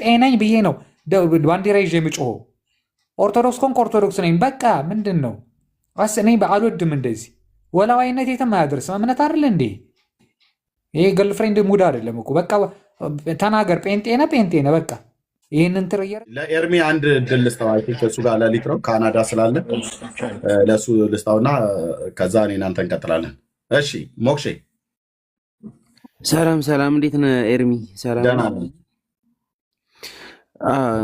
ጴንጤ ነኝ ብዬ ነው ባንዲራ ይዤ የምጮኸው። ኦርቶዶክስ ኮንክ ኦርቶዶክስ ነኝ በቃ። ምንድን ነው እኔ አልወድም እንደዚህ ወላዋይነት የትም አያደርስም። እምነት አይደል እንዴ ይሄ? ገርልፍሬንድ ሙድ አይደለም እኮ በቃ ተናገር። ጴንጤ ነህ በቃ። ይህንን ትርየር ለኤርሚ አንድ ድል ልስጠው። አይ ቲንክ እሱ ጋር ለሊት ነው ካናዳ ስላለ ለእሱ ልስጠውና ከዛ እኔ እናንተ እንቀጥላለን። እሺ ሞክሼ ሰላም ሰላም፣ እንዴት ነህ ኤርሚ? ሰላም። ደህና ነኝ።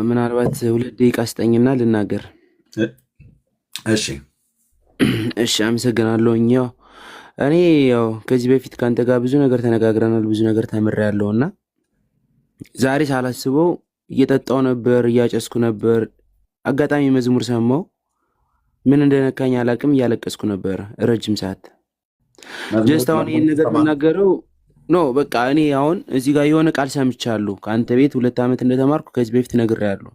ምናልባት 2 ደቂቃ ስጠኝና ልናገር። እሺ እሺ፣ አመሰግናለሁ። ያው እኔ ያው ከዚህ በፊት ከአንተ ጋር ብዙ ነገር ተነጋግረናል፣ ብዙ ነገር ተምሬያለሁ እና ዛሬ ሳላስበው እየጠጣው ነበር፣ እያጨስኩ ነበር። አጋጣሚ መዝሙር ሰማው። ምን እንደነካኝ አላቅም፣ እያለቀስኩ ነበር ረጅም ሰዓት። ጀስት አሁን ይህን ነገር የምናገረው ኖ በቃ እኔ አሁን እዚህ ጋር የሆነ ቃል ሰምቻለሁ። ከአንተ ቤት 2 ዓመት እንደተማርኩ ከዚህ በፊት ነግሬያለሁ።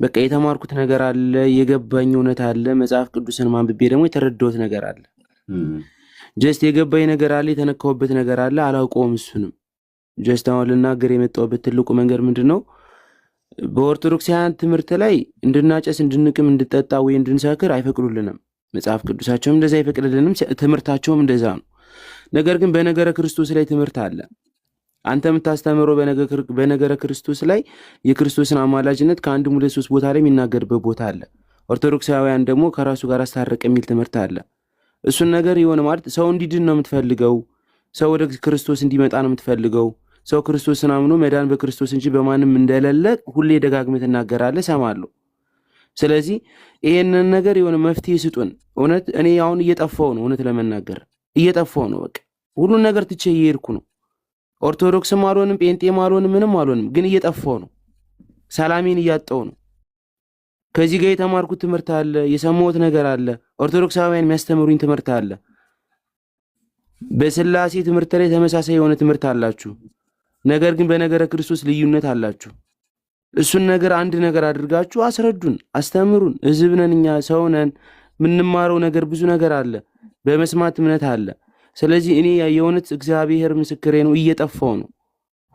በቃ የተማርኩት ነገር አለ፣ የገባኝ እውነት አለ። መጽሐፍ ቅዱስን ማንብቤ ደግሞ የተረዳሁት ነገር አለ። ጀስት የገባኝ ነገር አለ፣ የተነካሁበት ነገር አለ። አላውቀውም እሱንም። ጀስት አሁን ልናገር የመጣሁበት ትልቁ መንገድ ምንድን ነው? በኦርቶዶክሳውያን ትምህርት ላይ እንድናጨስ፣ እንድንቅም፣ እንድጠጣ ወይ እንድንሰክር አይፈቅዱልንም። መጽሐፍ ቅዱሳቸውም እንደዛ አይፈቅድልንም፣ ትምህርታቸውም እንደዛ ነው። ነገር ግን በነገረ ክርስቶስ ላይ ትምህርት አለ። አንተ የምታስተምረው በነገረ ክርስቶስ ላይ የክርስቶስን አማላጅነት ከአንድም 2 3 ቦታ ላይ የሚናገርበት ቦታ አለ። ኦርቶዶክሳውያን ደግሞ ከራሱ ጋር አስታረቅ የሚል ትምህርት አለ። እሱን ነገር የሆነ ማለት ሰው እንዲድን ነው የምትፈልገው፣ ሰው ወደ ክርስቶስ እንዲመጣ ነው የምትፈልገው። ሰው ክርስቶስን አምኖ መዳን በክርስቶስ እንጂ በማንም እንደሌለ ሁሌ ደጋግመህ ትናገራለህ፣ እሰማለሁ። ስለዚህ ይሄንን ነገር የሆነ መፍትሄ ስጡን። እውነት እኔ አሁን እየጠፋው ነው፣ እውነት ለመናገር እየጠፋው ነው። በቃ ሁሉን ነገር ትቼ እየሄድኩ ነው። ኦርቶዶክስም አልሆንም፣ ጴንጤም አልሆንም፣ ምንም አልሆንም፣ ግን እየጠፋው ነው። ሰላሜን እያጣው ነው። ከዚህ ጋር የተማርኩት ትምህርት አለ፣ የሰማሁት ነገር አለ። ኦርቶዶክሳውያን የሚያስተምሩኝ ትምህርት አለ። በስላሴ ትምህርት ላይ ተመሳሳይ የሆነ ትምህርት አላችሁ፣ ነገር ግን በነገረ ክርስቶስ ልዩነት አላችሁ። እሱን ነገር አንድ ነገር አድርጋችሁ አስረዱን፣ አስተምሩን። ሕዝብ ነን እኛ፣ ሰው ነን። የምንማረው ነገር ብዙ ነገር አለ። በመስማት እምነት አለ። ስለዚህ እኔ የእውነት እግዚአብሔር ምስክሬ ነው፣ እየጠፋው ነው።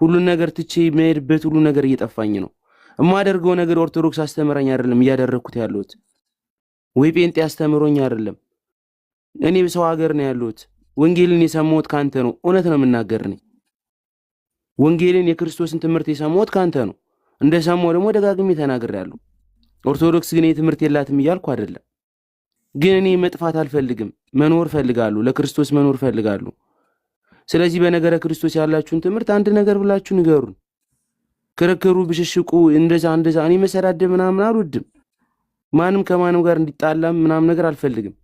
ሁሉን ነገር ትቼ የምሄድበት ሁሉ ነገር እየጠፋኝ ነው። የማደርገው ነገር ኦርቶዶክስ አስተምረኝ አይደለም እያደረግኩት ያለሁት፣ ወይ ጴንጤ አስተምሮኝ አይደለም። እኔ በሰው ሀገር ነው ያለሁት። ወንጌልን የሰማሁት ካንተ ነው። እውነት ነው የምናገር ነኝ። ወንጌልን የክርስቶስን ትምህርት የሰማሁት ካንተ ነው። እንደሰማሁ ደግሞ ደጋግሜ ተናግሬያለሁ። ኦርቶዶክስ ግን የትምህርት የላትም እያልኩ አይደለም። ግን እኔ መጥፋት አልፈልግም፣ መኖር ፈልጋለሁ፣ ለክርስቶስ መኖር ፈልጋለሁ። ስለዚህ በነገረ ክርስቶስ ያላችሁን ትምህርት አንድ ነገር ብላችሁ ንገሩን። ክርክሩ፣ ብሽሽቁ እንደዛ እኔ መሰዳደብ ምናምን አልወድም። ማንም ከማንም ጋር እንዲጣላም ምናምን ነገር አልፈልግም።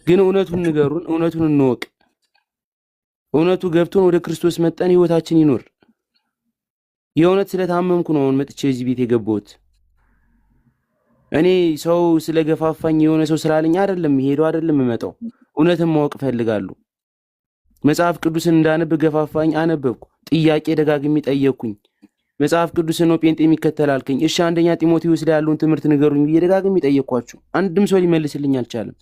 ግን እውነቱን ንገሩን፣ እውነቱን እንወቅ። እውነቱ ገብቶን ወደ ክርስቶስ መጠን ህይወታችን ይኖር። የእውነት ስለታመምኩ ነው አሁን መጥቼ እዚህ ቤት የገባሁት። እኔ ሰው ስለገፋፋኝ የሆነ ሰው ስላለኝ አይደለም ሄዶ አይደለም የምመጣው። እውነትን ማወቅ ፈልጋለሁ። መጽሐፍ ቅዱስን እንዳነብ ገፋፋኝ፣ አነበብኩ። ጥያቄ ደጋግሜ ጠየቅኩኝ። መጽሐፍ ቅዱስን ነው ጴንጤ የሚከተል አልከኝ። እሺ አንደኛ ጢሞቴዎስ ላይ ያለውን ትምህርት ንገሩኝ ብዬ ደጋግሜ ጠየቅኳችሁ። አንድም ሰው ሊመልስልኝ አልቻለም።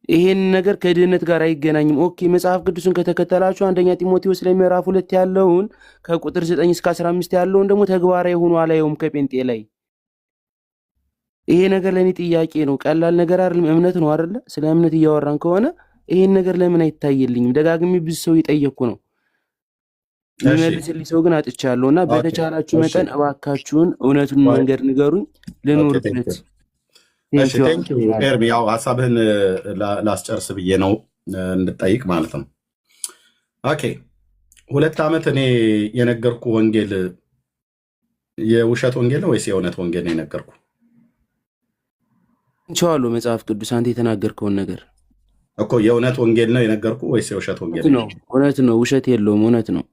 ይሄን ነገር ከድህነት ጋር አይገናኝም። ኦኬ መጽሐፍ ቅዱስን ከተከተላችሁ አንደኛ ጢሞቴዎስ ላይ ምዕራፍ 2 ያለውን ከቁጥር 9 እስከ 15 ያለውን ደግሞ ተግባራዊ ሆኖ አላየውም ከጴንጤ ላይ። ይሄ ነገር ለኔ ጥያቄ ነው። ቀላል ነገር አይደለም። እምነት ነው አይደለ? ስለ እምነት እያወራን ከሆነ ይሄን ነገር ለምን አይታየልኝም? ደጋግሜ ብዙ ሰው እየጠየቅኩ ነው። የሚመልስልኝ ሰው ግን አጥቻለሁና በተቻላችሁ መጠን እባካችሁን እውነቱን መንገድ ንገሩኝ፣ ልኑርበት። እሺ ቴንክ ዩ ኤርሚ። ያው ሀሳብህን ላስጨርስ ብዬ ነው እንድጠይቅ ማለት ነው። ኦኬ 2 ዓመት እኔ የነገርኩ ወንጌል የውሸት ወንጌል ነው ወይስ የእውነት ወንጌል ነው የነገርኩ? ቻሉ መጽሐፍ ቅዱስ አንተ የተናገርከውን ነገር እኮ የእውነት ወንጌል ነው የነገርኩ ወይስ የውሸት ወንጌል ነው? እውነት ነው፣ ውሸት የለውም፣ እውነት ነው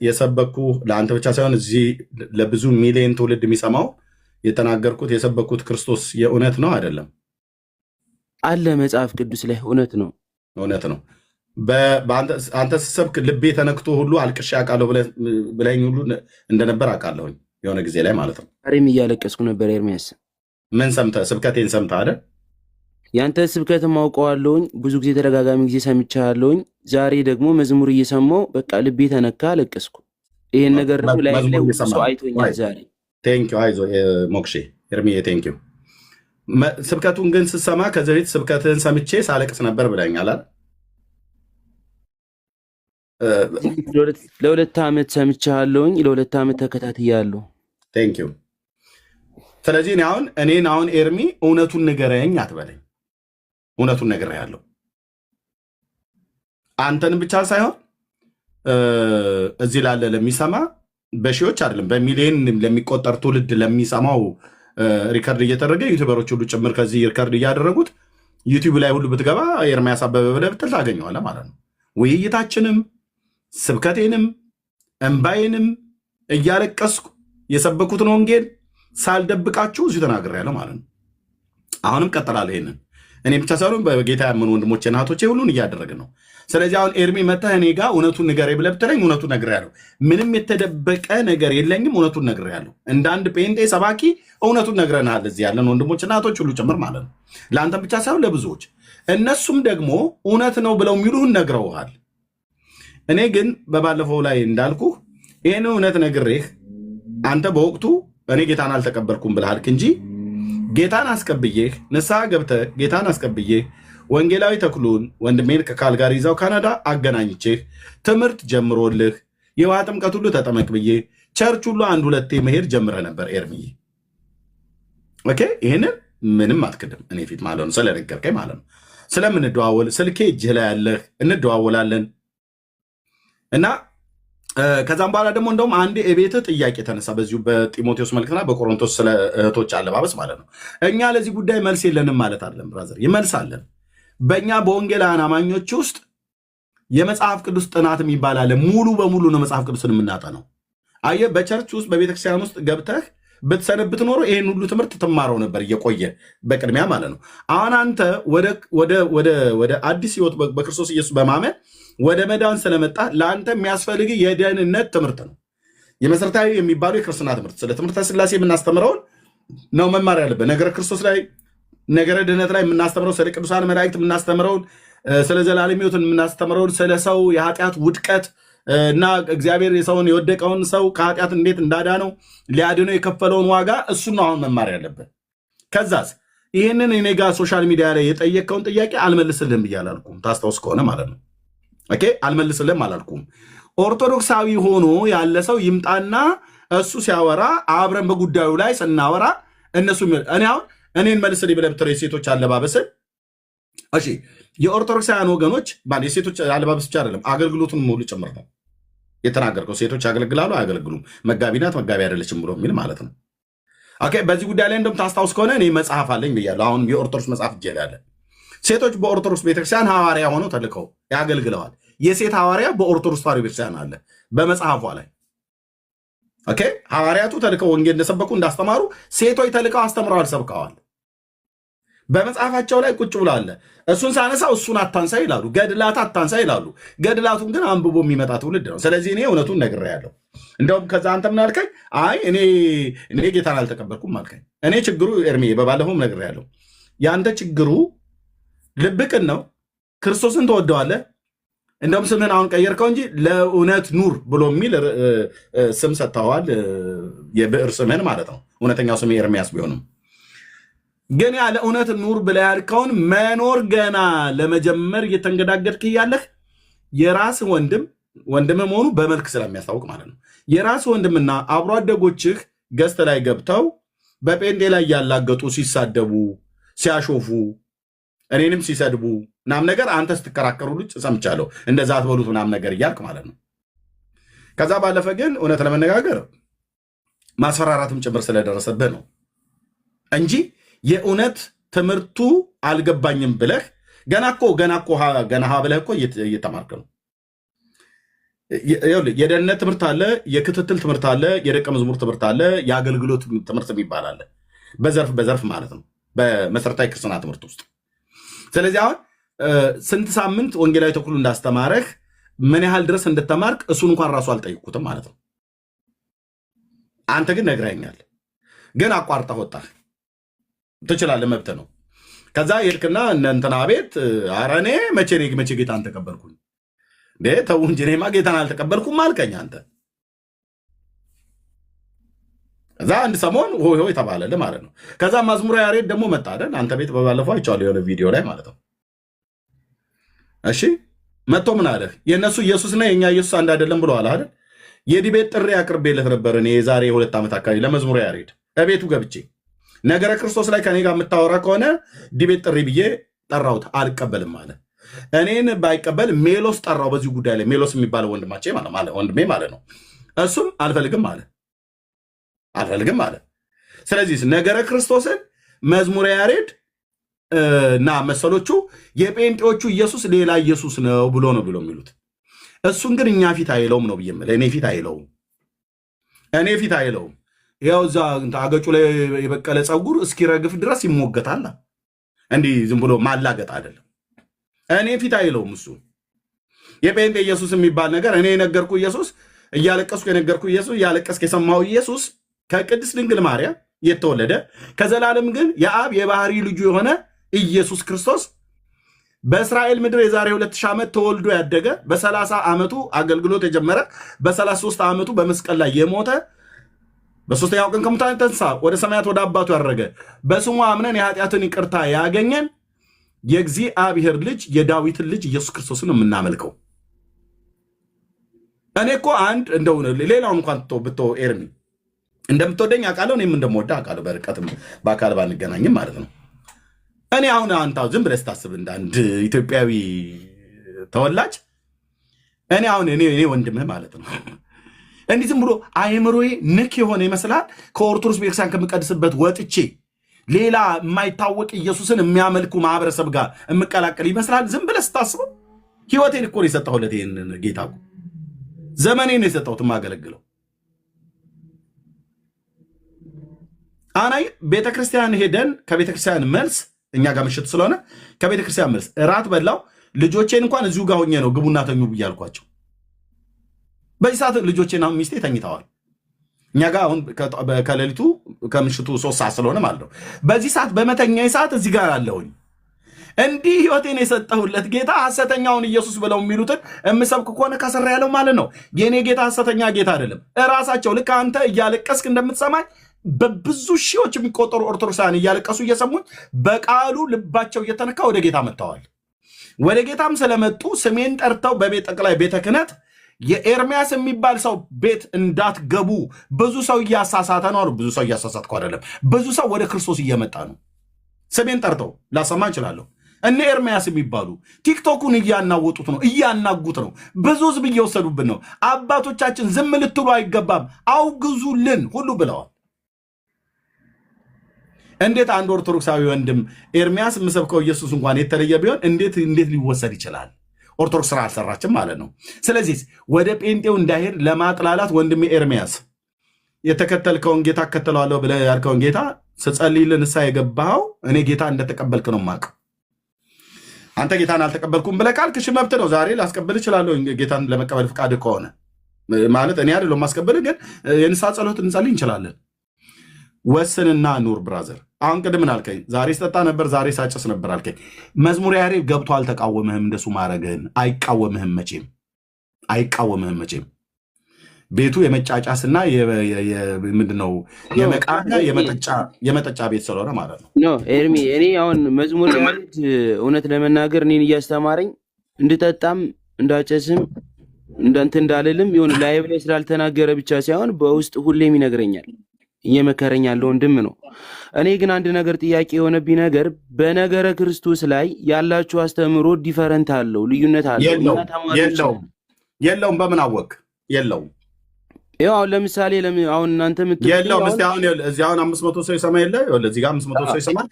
የሰበኩ። ለአንተ ብቻ ሳይሆን እዚህ ለብዙ ሚሊዮን ትውልድ የሚሰማው የተናገርኩት የሰበኩት ክርስቶስ የእውነት ነው አይደለም? አለ መጽሐፍ ቅዱስ ላይ እውነት ነው፣ እውነት ነው። አንተ ስትሰብክ ልቤ ተነክቶ ሁሉ አልቅሼ አውቃለሁ ብለኝ ሁሉ እንደነበር አውቃለሁኝ የሆነ ጊዜ ላይ ማለት ነው። ዛሬም እያለቀስኩ ነበር ኤርሚያስ። ምን ሰምተህ? ስብከቴን ሰምተህ አይደል? ያንተ ስብከትም አውቀዋለሁኝ፣ ብዙ ጊዜ ተደጋጋሚ ጊዜ ሰምቻለሁኝ። ዛሬ ደግሞ መዝሙር እየሰማሁ በቃ ልቤ ተነካ፣ አለቀስኩ። ይሄን ነገር ደግሞ ላይ ሰው አይቶኛል ዛሬ። ቴንኪው አይዞህ ሞክሼ ኤርሚዬ ቴንኪው። ስብከቱን ግን ስትሰማ ከዚህ በፊት ስብከትህን ሰምቼ ሳለቅስ ነበር ብለኛል አይደል? ለ2 ዓመት ሰምቻለሁኝ። ለ2 ዓመት ተከታትያለሁ። ቴንኪው። ስለዚህ እኔን አሁን ኤርሚ እውነቱን ንገረኝ አትበለኝ። እውነቱን ነግሬሃለሁ። አንተን ብቻ ሳይሆን እዚህ ላለ ለሚሰማ በሺዎች አይደለም በሚሊዮን ለሚቆጠር ትውልድ ለሚሰማው ሪከርድ እየተደረገ ዩቲዩበሮች ሁሉ ጭምር ከዚህ ሪከርድ እያደረጉት ዩቲዩብ ላይ ሁሉ ብትገባ ኤርሚያስ አበበ ብለህ ብትል ታገኘዋለህ ማለት ነው። ውይይታችንም ስብከቴንም እንባዬንም እያለቀስኩ የሰበኩትን ወንጌል ሳልደብቃችሁ እዚሁ ተናግሬያለሁ ማለት ነው። አሁንም ቀጥላለሁ። ይሄንን እኔ ብቻ ሳይሆን በጌታ ያመኑ ወንድሞቼ እና እህቶቼ ሁሉን እያደረግን ነው። ስለዚህ አሁን ኤርሚ መተህ እኔ ጋር እውነቱን ንገረኝ ብለህ ብትለኝ እውነቱን ነግሬሃለሁ። ምንም የተደበቀ ነገር የለኝም። እውነቱን ነግሬሃለሁ። እንደ አንድ ጴንጤ ሰባኪ እውነቱን ነግረናል። እዚህ ያለን ወንድሞች እና እህቶች ሁሉ ጭምር ማለት ነው። ለአንተም ብቻ ሳይሆን ለብዙዎች፣ እነሱም ደግሞ እውነት ነው ብለው የሚሉህን ነግረውሃል። እኔ ግን በባለፈው ላይ እንዳልኩህ ይህን እውነት ነግሬህ አንተ በወቅቱ እኔ ጌታን አልተቀበልኩም ብለሃልክ እንጂ ጌታን አስቀብዬህ ንስሐ ገብተህ ጌታን አስቀብዬህ ወንጌላዊ ተክሉን ወንድሜን ከካልጋሪ ይዛው ካናዳ አገናኝቼህ ትምህርት ጀምሮልህ የውሃ ጥምቀት ሁሉ ተጠመቅ ብዬ ቸርች ሁሉ 1-2 መሄድ ጀምረህ ነበር ኤርሚዬ። ኦኬ ይህንን ምንም አትክድም እኔ ፊት ማለት ነው ስለነገርከኝ ማለት ነው። ስለምንደዋወል ስልኬ እጅህ ላይ ያለህ እንደዋወላለን እና ከዛም በኋላ ደግሞ እንደውም አንዴ የቤትህ ጥያቄ ተነሳ በዚሁ በጢሞቴዎስ መልክትና በቆሮንቶስ ስለ እህቶች አለባበስ ማለት ነው። እኛ ለዚህ ጉዳይ መልስ የለንም ማለት አይደለም ብራዘር፣ ይመልሳለን። በእኛ በወንጌላውያን አማኞች ውስጥ የመጽሐፍ ቅዱስ ጥናት የሚባል አለ። ሙሉ በሙሉ ነው መጽሐፍ ቅዱስን የምናጠነው። አየህ በቸርች ውስጥ በቤተክርስቲያን ውስጥ ገብተህ ብትሰነብት ኖሮ ይህን ሁሉ ትምህርት ትማረው ነበር እየቆየ በቅድሚያ ማለት ነው። አሁን አንተ ወደ አዲስ ህይወት በክርስቶስ ኢየሱስ በማመን ወደ መዳን ስለመጣ ለአንተ የሚያስፈልግ የደህንነት ትምህርት ነው። የመሰረታዊ የሚባሉ የክርስትና ትምህርት ስለ ትምህርተ ስላሴ የምናስተምረውን ነው መማር ያለበት። ነገረ ክርስቶስ ላይ ነገረ ድህነት ላይ የምናስተምረው፣ ስለ ቅዱሳን መላእክት የምናስተምረውን፣ ስለ ዘላለም ሕይወት የምናስተምረውን፣ ስለ ሰው የኃጢአት ውድቀት እና እግዚአብሔር የሰውን የወደቀውን ሰው ከኃጢአት እንዴት እንዳዳነው ሊያድነው የከፈለውን ዋጋ እሱን ነው አሁን መማር ያለበት። ከዛስ ይህንን እኔ ጋር ሶሻል ሚዲያ ላይ የጠየቀውን ጥያቄ አልመልስልህም ብዬ አላልኩም። ታስታውስ ከሆነ ማለት ነው። ኦኬ አልመልስልህም አላልኩም። ኦርቶዶክሳዊ ሆኖ ያለ ሰው ይምጣና እሱ ሲያወራ አብረን በጉዳዩ ላይ ስናወራ እነሱ እኔን መልስልኝ ብለህ ብትለው የሴቶች አለባበስን እሺ የኦርቶዶክሳውያን ወገኖች የሴቶች አለባበስ ብቻ አይደለም አገልግሎቱን ሙሉ ጭምር ነው የተናገርከው። ሴቶች ያገለግላሉ አያገለግሉም፣ መጋቢ ናት መጋቢ አይደለችም ብሎ የሚል ማለት ነው። ኦኬ በዚህ ጉዳይ ላይ እንደውም ታስታውስ ከሆነ እኔ መጽሐፍ አለኝ ብያለሁ። አሁን የኦርቶዶክስ መጽሐፍ እጄ ላይ አለ። ሴቶች በኦርቶዶክስ ቤተክርስቲያን ሐዋርያ ሆነው ተልከው ያገልግለዋል። የሴት ሐዋርያ በኦርቶዶክስ ተዋሕዶ ቤተክርስቲያን አለ በመጽሐፏ ላይ። ኦኬ ሐዋርያቱ ተልከው ወንጌል እንደሰበኩ እንዳስተማሩ ሴቶች ተልከው አስተምረዋል፣ ሰብከዋል። በመጽሐፋቸው ላይ ቁጭ ብሎ አለ። እሱን ሳነሳው እሱን አታንሳ ይላሉ፣ ገድላት አታንሳ ይላሉ። ገድላቱን ግን አንብቦ የሚመጣ ትውልድ ነው። ስለዚህ እኔ እውነቱን ነግሬሃለሁ። እንደውም ከዛ አንተ ምን አልከኝ? አይ እኔ ጌታን አልተቀበልኩም አልከኝ። እኔ ችግሩ ኤርሜ በባለፈውም ነግሬሃለሁ። ያንተ ችግሩ ልብቅን ነው። ክርስቶስን ትወደዋለህ። እንደውም ስምህን አሁን ቀየርከው እንጂ ለእውነት ኑር ብሎ የሚል ስም ሰጥተዋል። የብዕር ስምህን ማለት ነው። እውነተኛው ስም ኤርሚያስ ቢሆንም ግን ያለ እውነት ኑር ብለህ ያልከውን መኖር ገና ለመጀመር እየተንገዳገድክ እያለህ የራስ ወንድም መሆኑ በመልክ ስለሚያስታውቅ ማለት ነው። የራስ ወንድምና አብሮ አደጎችህ ገዝተ ላይ ገብተው በጴንጤ ላይ ያላገጡ ሲሳደቡ፣ ሲያሾፉ፣ እኔንም ሲሰድቡ ምናምን ነገር አንተ ስትከራከሩ ልጭ ሰምቻለሁ። እንደዛ አትበሉት ምናምን ነገር እያልክ ማለት ነው። ከዛ ባለፈ ግን እውነት ለመነጋገር ማስፈራራትም ጭምር ስለደረሰብህ ነው እንጂ የእውነት ትምህርቱ አልገባኝም ብለህ ገና ሀ ብለህ እኮ እየተማርክ ነው። የደህንነት ትምህርት አለ፣ የክትትል ትምህርት አለ፣ የደቀ መዝሙር ትምህርት አለ፣ የአገልግሎት ትምህርት የሚባል አለ። በዘርፍ ማለት ነው በመሰረታዊ ክርስትና ትምህርት ውስጥ። ስለዚህ አሁን ስንት ሳምንት ወንጌላዊ ተክሉ እንዳስተማረህ ምን ያህል ድረስ እንደተማርክ እሱን እንኳን ራሱ አልጠይቁትም ማለት ነው። አንተ ግን ነግረኸኛል፣ ግን አቋርጠህ ወጣህ። ትችላለህ፣ መብት ነው። ከዛ የልክና እነንትና ቤት ኧረ እኔ መቼ ጌታን ተቀበልኩኝ? ተው እንጂ እኔማ ጌታን አልተቀበልኩም አልከኝ አንተ። ከዛ አንድ ሰሞን ሆይ ሆይ ተባለልህ ማለት ነው። ከዛ መዝሙረ ያሬድ ደግሞ መጣ አይደል? አንተ ቤት በባለፈው አይቼዋለሁ የሆነ ቪዲዮ ላይ ማለት ነው። እሺ መጥቶ ምን አለ? የእነሱ ኢየሱስና የእኛ ኢየሱስ አንድ አይደለም ብለዋል አይደል? የዲቤት ጥሪ አቅርቤለት ነበር እኔ የዛሬ 2 ዓመት አካባቢ ለመዝሙረ ያሬድ እቤቱ ገብቼ ነገረ ክርስቶስ ላይ ከኔ ጋር የምታወራ ከሆነ ዲቤት ጥሪ ብዬ ጠራሁት። አልቀበልም አለ። እኔን ባይቀበል ሜሎስ ጠራው በዚህ ጉዳይ ላይ ሜሎስ የሚባለው ወንድሜ ማለት ነው። እሱም አልፈልግም አለ። ስለዚህ ነገረ ክርስቶስን መዝሙረ ያሬድ እና መሰሎቹ የጴንጤዎቹ ኢየሱስ ሌላ ኢየሱስ ነው ብሎ የሚሉት። እሱን ግን እኛ ፊት አይለውም ነው ብዬ እኔ ፊት አይለውም። ያው እዛ አገጩ ላይ የበቀለ ፀጉር እስኪረግፍ ድረስ ይሞገታል። እንዲህ ዝም ብሎ ማላገጥ አይደለም። እኔ ፊት አይለውም። እሱ የጴንጤ ኢየሱስ የሚባል ነገር እኔ የነገርኩ ኢየሱስ እያለቀስኩ የነገርኩ ኢየሱስ እያለቀስክ የሰማው ኢየሱስ ከቅድስት ድንግል ማርያም የተወለደ ከዘላለም ግን የአብ የባህሪ ልጁ የሆነ ኢየሱስ ክርስቶስ በእስራኤል ምድር የዛሬ 2000 ዓመት ተወልዶ ያደገ በ30 ዓመቱ አገልግሎት የጀመረ በ33 ዓመቱ በመስቀል ላይ የሞተ በሶስተኛው ቀን ከሙታን ተንሳ ወደ ሰማያት ወደ አባቱ ያረገ በስሙ አምነን የኃጢአትን ይቅርታ ያገኘን የእግዚአብሔር ልጅ የዳዊትን ልጅ ኢየሱስ ክርስቶስን የምናመልከው። እኔ እኮ አንድ እንደው ሌላውን እንኳን ብቶ ኤርሚ እንደምትወደኝ አውቃለሁ፣ እኔም እንደምወደህ አውቃለሁ። በርቀትም በአካል ባንገናኝም ማለት ነው። እኔ አሁን አንተ ዝም ብለህ ስታስብ እንደ አንድ ኢትዮጵያዊ ተወላጅ እኔ አሁን እኔ ወንድምህ ማለት ነው እንዲህ ዝም ብሎ አይምሮዬ ንክ የሆነ ይመስላል። ከኦርቶዶክስ ቤተክርስቲያን ከምቀድስበት ወጥቼ ሌላ የማይታወቅ ኢየሱስን የሚያመልኩ ማህበረሰብ ጋር የምቀላቀል ይመስላል። ዝም ብለህ ስታስበው ህይወቴን እኮ ነው የሰጠሁለት። ይህንን ጌታ እኮ ዘመኔን ነው የሰጠሁት የማገለግለው። አናይ ቤተክርስቲያን ሄደን ከቤተክርስቲያን መልስ እኛ ጋር ምሽት ስለሆነ ከቤተክርስቲያን መልስ እራት በላው። ልጆቼን እንኳን እዚሁ ጋር ሆኜ ነው ግቡና ተኙ ብያልኳቸው። በዚህ ሰዓት ልጆቼና ሚስቴ ተኝተዋል። እኛ ጋር አሁን ከሌሊቱ ከምሽቱ 3 ሰዓት ስለሆነ ማለት ነው። በዚህ ሰዓት በመተኛ ሰዓት እዚህ ጋር አለሁኝ። እንዲህ ህይወቴን የሰጠሁለት ጌታ ሐሰተኛውን ኢየሱስ ብለው የሚሉትን የምሰብክ ከሆነ ከሰራ ያለው ማለት ነው። የኔ ጌታ ሐሰተኛ ጌታ አይደለም። እራሳቸው ልክ አንተ እያለቀስክ እንደምትሰማኝ በብዙ ሺዎች የሚቆጠሩ ኦርቶዶክሳውያን እያለቀሱ እየሰሙኝ በቃሉ ልባቸው እየተነካ ወደ ጌታ መጥተዋል። ወደ ጌታም ስለመጡ ስሜን ጠርተው በቤት ጠቅላይ ቤተ ክህነት የኤርሚያስ የሚባል ሰው ቤት እንዳትገቡ ብዙ ሰው እያሳሳተ ነው አሉ። ብዙ ሰው እያሳሳትኩ አይደለም፣ ብዙ ሰው ወደ ክርስቶስ እየመጣ ነው። ስሜን ጠርተው ላሰማ እንችላለሁ። እነ ኤርሚያስ የሚባሉ ቲክቶኩን እያናወጡት ነው፣ እያናጉት ነው። ብዙ ህዝብ እየወሰዱብን ነው። አባቶቻችን ዝም ልትሉ አይገባም፣ አውግዙልን ሁሉ ብለዋል። እንዴት አንድ ኦርቶዶክሳዊ ወንድም ኤርሚያስ የምሰብከው ኢየሱስ እንኳን የተለየ ቢሆን እንዴት ሊወሰድ ይችላል? ኦርቶዶክስ ስራ አልሰራችም ማለት ነው። ስለዚህ ወደ ጴንጤው እንዳይሄድ ለማጥላላት ወንድሜ ኤርሚያስ የተከተልከውን ጌታ እከተለዋለሁ ብለህ ያልከውን ጌታ ስጸልይልህ ንስሐ የገባኸው እኔ ጌታ እንደተቀበልክ ነው የማውቀው። አንተ ጌታን አልተቀበልኩም ብለህ ካልክ እሺ መብት ነው። ዛሬ ላስቀብል እችላለሁ ጌታን ለመቀበል ፍቃድ ከሆነ ማለት እኔ አይደለሁም ማስቀበል፣ ግን የንስሐ ጸሎት እንጸልይ እንችላለን። ወስንና ኑር ብራዘር። አሁን ቅድም ምን አልከኝ? ዛሬ ስጠጣ ነበር፣ ዛሬ ሳጨስ ነበር አልከኝ። መዝሙረ ያሬድ ገብቶ አልተቃወምህም። እንደሱ ማድረግህን አይቃወምህም መቼም። ቤቱ የመጫጫስና ምንድነው የመቃና የመጠጫ ቤት ስለሆነ ማለት ነው። ኤርሚ እኔ አሁን መዝሙረ ያሬድ እውነት ለመናገር እኔን እያስተማረኝ እንድጠጣም እንዳጨስም እንዳልልም ይሁን ላይቭ ላይ ስላልተናገረ ብቻ ሳይሆን በውስጥ ሁሌም ይነግረኛል፣ እየመከረኝ ያለው ወንድም ነው። እኔ ግን አንድ ነገር ጥያቄ የሆነብኝ ነገር በነገረ ክርስቶስ ላይ ያላችሁ አስተምሮ ዲፈረንት አለው፣ ልዩነት አለው። የለውም። በምን አወቅ? የለውም። ያው አሁን ለምሳሌ አሁን እናንተ የለውም። እስቲ አሁን እዚህ አሁን 500 ሰው ይሰማ የለ? እዚህ ጋር 500 ሰው ይሰማል።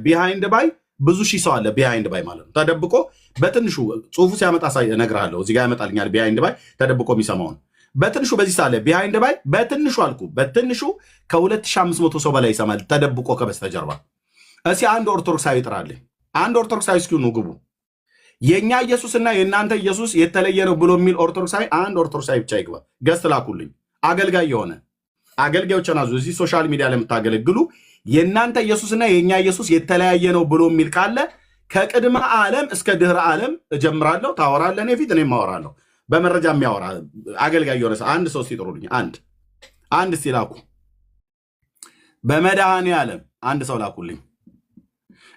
ቢሃይንድ ባይ ብዙ ሺህ ሰው አለ። ቢሃይንድ ባይ ማለት ነው ተደብቆ በትንሹ ጽሁፉ ሲያመጣ እነግርሃለሁ። እዚህ ጋር ያመጣልኛል። ቢሃይንድ ባይ ተደብቆ የሚሰማውን በትንሹ በዚህ ሳለ ቢሃይንድ ባይ በትንሹ ከ2500 ሰው በላይ ይሰማል ተደብቆ ከበስተጀርባ። እስኪ አንድ ኦርቶዶክሳዊ ጥራልኝ። አንድ ኦርቶዶክሳዊ እስኪ ነው ግቡ። የኛ ኢየሱስና የእናንተ ኢየሱስ የተለየ ነው ብሎ የሚል ኦርቶዶክሳዊ አንድ ኦርቶዶክሳዊ ብቻ ይግባ። ገስት ላኩልኝ። አገልጋይ የሆነ አገልጋዮችን አዙ። እዚህ ሶሻል ሚዲያ ለምታገለግሉ የእናንተ ኢየሱስና የኛ ኢየሱስ የተለያየ ነው ብሎ የሚል ካለ ከቅድመ ዓለም እስከ ድህረ ዓለም እጀምራለሁ። ታወራለህ፣ እኔ ፊት እኔም አወራለሁ። በመረጃ የሚያወራ አገልጋይ የሆነ አንድ ሰው ሲጥሩልኝ። አንድ እስቲ ላኩ። በመድኃኔዓለም አንድ ሰው ላኩልኝ።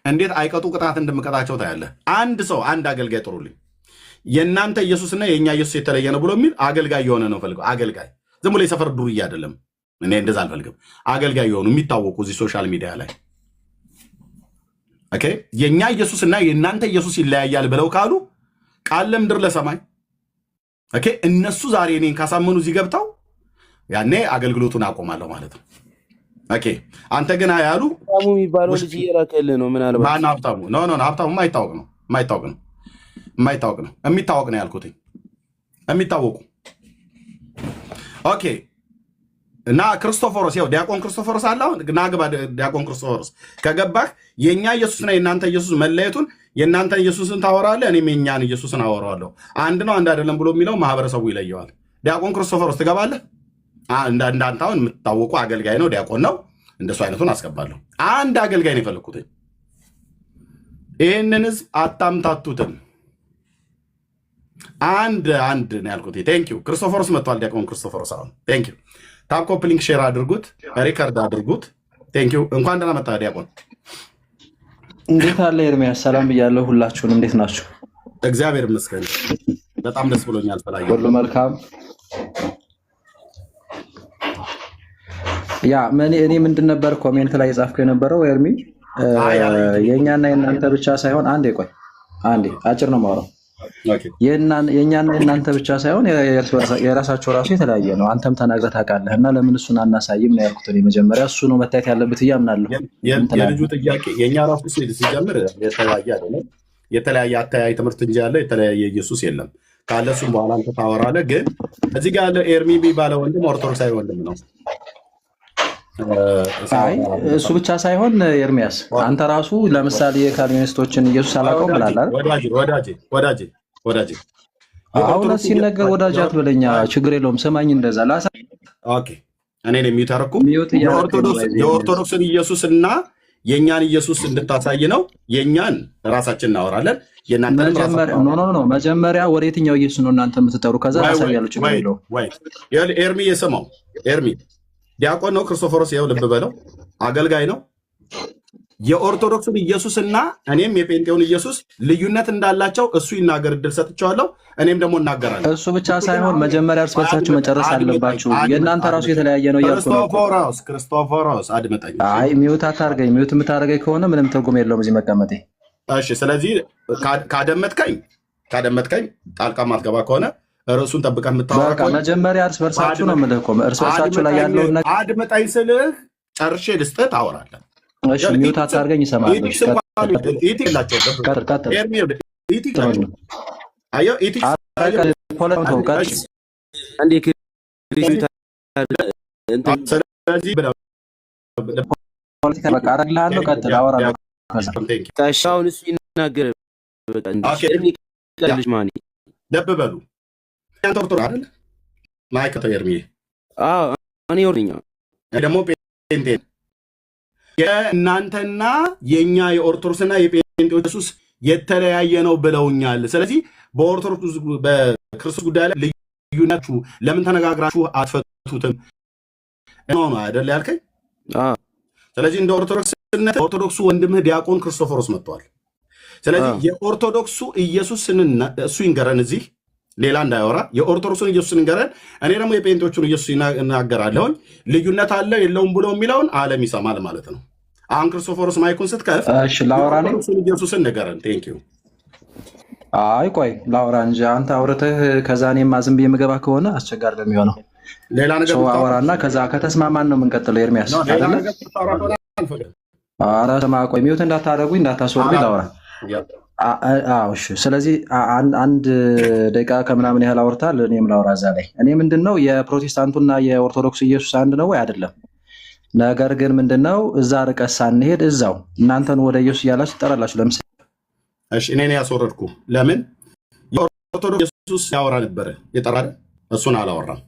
እንዴት አይቀጡ ቅጣት እንደምቀጣቸው ታያለህ። አንድ ሰው አንድ አገልጋይ ጥሩልኝ። የእናንተ ኢየሱስና የእኛ ኢየሱስ የተለየ ነው ብሎ የሚል አገልጋይ የሆነ ነው ፈልገው። አገልጋይ ዝም ብሎ የሰፈር ዱርዬ አይደለም። እኔ እንደዛ አልፈልግም። አገልጋይ የሆኑ የሚታወቁ እዚህ ሶሻል ሚዲያ ላይ ኦኬ፣ የእኛ ኢየሱስና የእናንተ ኢየሱስ ይለያያል ብለው ካሉ ቃል ለምድር ለሰማይ ኦኬ፣ እነሱ ዛሬ እኔን ካሳመኑ እዚህ ገብተው ያኔ አገልግሎቱን አቆማለሁ ማለት ነው። ኦኬ፣ አንተ ግን ያሉ የሚባለው ልጅ እየላከልህ ነው። ምናልባት ማን ሀብታሙ? ኖ ሀብታሙ የማይታወቅ ነው። የሚታወቅ ነው ያልኩት፣ የሚታወቁ ኦኬ። እና ክርስቶፎሮስ ያው ዲያቆን ክርስቶፎሮስ አለ። አሁን ናግባ ዲያቆን ክርስቶፎሮስ ከገባህ የእኛ ኢየሱስና የእናንተ ኢየሱስ መለየቱን የእናንተ ኢየሱስን ታወራለህ፣ እኔም የእኛን ኢየሱስን አወራዋለሁ። አንድ ነው አንድ አይደለም ብሎ የሚለው ማህበረሰቡ ይለየዋል። ዲያቆን ክርስቶፎሮስ ትገባለህ። እንዳንተ አሁን የምትታወቁ አገልጋይ ነው፣ ዲያቆን ነው። እንደሱ አይነቱን አስገባለሁ። አንድ አገልጋይ ነው የፈለኩት። ይህንን ህዝብ አታምታቱትም። አንድ ነው ያልኩት። ቴንኪው ክርስቶፎሮስ መጥቷል። ዲያቆን ክርስቶፎሮስ አሁን ቴንኪው። ታፕ ኮፒ ሊንክ ሼር አድርጉት፣ ሪከርድ አድርጉት። ቴንኪው። እንኳን ደህና መጣ ዲያቆን። እንዴት አለ ኤርሚያስ? ሰላም ብያለሁ። ሁላችሁን እንዴት ናችሁ? እግዚአብሔር ይመስገን በጣም ደስ ብሎኛል። ፈላየ ሁሉ መልካም። ያ እኔ ምንድን ነበር ኮሜንት ላይ የጻፍኩ የነበረው ኤርሚ፣ የእኛና የእናንተ ብቻ ሳይሆን አንዴ አጭር ነው የማወራው። የእኛና የእናንተ ብቻ ሳይሆን የራሳቸው ራሱ የተለያየ ነው። አንተም ተናግረህ ታውቃለህ። እና ለምን እሱን አናሳይም ነው ያልኩት። መጀመሪያ እሱ ነው መታየት ያለበት እያምናለሁ። የልጁ ጥያቄ የእኛ ራሱ ሲጀምር የተለያየ አይደለም። የተለያየ አተያይ ትምህርት እንጂ ያለ የተለያየ ኢየሱስ የለም። ካለ እሱም በኋላ አንተ ታወራለህ። ግን እዚህ ጋር ያለ ኤርሚ የሚባለው ወንድም ኦርቶዶክሳዊ ወንድም ነው። እሱ ብቻ ሳይሆን ኤርሚያስ አንተ ራሱ ለምሳሌ የካልቪኒስቶችን ኢየሱስ አላውቀውም ብላለህ። ወዳጄ እውነት ሲነገር ወዳጅ አትበለኛ። ችግር የለውም ስማኝ። እንደዛ እኔ የሚተረኩም የኦርቶዶክስን ኢየሱስ እና የእኛን ኢየሱስ እንድታሳይ ነው። የእኛን ራሳችን እናወራለን። መጀመሪያ ወደ የትኛው ኢየሱስ ነው እናንተ የምትጠሩ? ከዛ ያሳያሉ። ችግር የለውም። ኤርሚ የሰማው ኤርሚ ዲያቆን ነው። ክርስቶፎሮስ ይኸው ልብ በለው አገልጋይ ነው። የኦርቶዶክስን ኢየሱስና እኔም የጴንጤውን ኢየሱስ ልዩነት እንዳላቸው እሱ ይናገር፣ እድል ሰጥቼዋለሁ። እኔም ደግሞ እናገራለሁ። እሱ ብቻ ሳይሆን መጀመሪያ እርስ በርሳችሁ መጨረስ አለባችሁ። የእናንተ ራሱ የተለያየ ነው እያልኩ ነው። ክርስቶፎሮስ አድምጠኝ። ሚዩት አታርገኝ። ሚዩት የምታደርገኝ ከሆነ ምንም ትርጉም የለውም እዚህ መቀመጤ። እሺ፣ ስለዚህ ካደመጥከኝ ጣልቃ ማትገባ ከሆነ ርዕሱን ጠብቀህ የምታወራ ከሆነ መጀመሪያ እርስ በርሳችሁ ነው የምልህ እኮ። እርስ በርሳችሁ ላይ ያለውን ነገር አድምጠኝ ስልህ ጨርሼ ልስጥህ ታወራለህ። እሺ፣ ሚዩት አታርገኝ። ይሰማል። ደብ በሉ ደግሞ ጴንጤ የእናንተና የእኛ የኦርቶዶክስና የጴንጤዎች ኢየሱስ የተለያየ ነው ብለውኛል። ስለዚህ በኦርቶዶክስ በክርስቶስ ጉዳይ ላይ ልዩነቱ ለምን ተነጋግራችሁ አትፈቱትም ነው አይደል ያልከኝ? ስለዚህ እንደ ኦርቶዶክስነት ኦርቶዶክሱ ወንድምህ ዲያቆን ክርስቶፎሮስ መጥቷል። ስለዚህ የኦርቶዶክሱ ኢየሱስንና እሱ ይንገረን፣ እዚህ ሌላ እንዳያወራ። የኦርቶዶክሱን ኢየሱስን ይንገረን፣ እኔ ደግሞ የጴንጤዎቹን ኢየሱስ እናገራለሁኝ። ልዩነት አለ የለውም ብሎ የሚለውን ዓለም ይሰማል ማለት ነው። አሁን ክርስቶፎሮስ ማይኩን ስትከፍ ኢየሱስን ንገረን። ቴንኪው። አይ ቆይ ላውራ እንጂ አንተ አውርተህ ከዛ እኔማ ዝም ብዬ የምገባ ከሆነ አስቸጋሪ ነው የሚሆነው። ሌላ ነገር አወራና ከዛ ከተስማማን ነው የምንቀጥለው። ኤርሚያስ አይደለ? ኧረ ስማ ቆይ ሚውት እንዳታደርጉኝ እንዳታስወርዱኝ ላውራ። እሺ። ስለዚህ አንድ ደቂቃ ከምናምን ያህል አውርታል። እኔም ላውራ እዛ ላይ። እኔ ምንድነው የፕሮቴስታንቱና የኦርቶዶክስ ኢየሱስ አንድ ነው ወይ አይደለም? ነገር ግን ምንድነው እዛ ርቀት ሳንሄድ እዛው እናንተን ወደ ኢየሱስ እያላችሁ ትጠራላችሁ። ለምሳሌ እሺ፣ እኔ ያስወረድኩ ለምን የኦርቶዶክስ ኢየሱስ ያወራ ነበረ የጠራ እሱን አላወራም።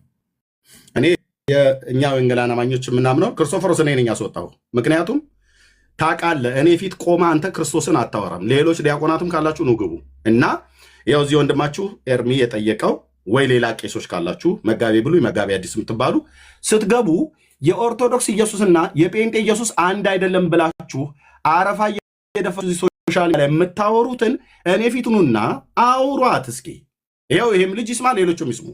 እኔ የእኛ ወንጌላውያን አማኞች የምናምነው ክርስቶፎሮስ እኔ ነኝ ያስወጣው። ምክንያቱም ታውቃለህ እኔ ፊት ቆማ አንተ ክርስቶስን አታወራም። ሌሎች ዲያቆናትም ካላችሁ ነው ግቡ እና ያው እዚህ ወንድማችሁ ኤርሚ የጠየቀው ወይ ሌላ ቄሶች ካላችሁ መጋቤ ብሉይ መጋቤ አዲስ የምትባሉ ስትገቡ የኦርቶዶክስ ኢየሱስና የጴንጤ ኢየሱስ አንድ አይደለም ብላችሁ አረፋ የደፈ ሶሻል ሚዲያ የምታወሩትን እኔ ፊት ኑና አውሯት እስኪ። ይኸው ይሄም ልጅ ይስማ፣ ሌሎቹም ይስሙ።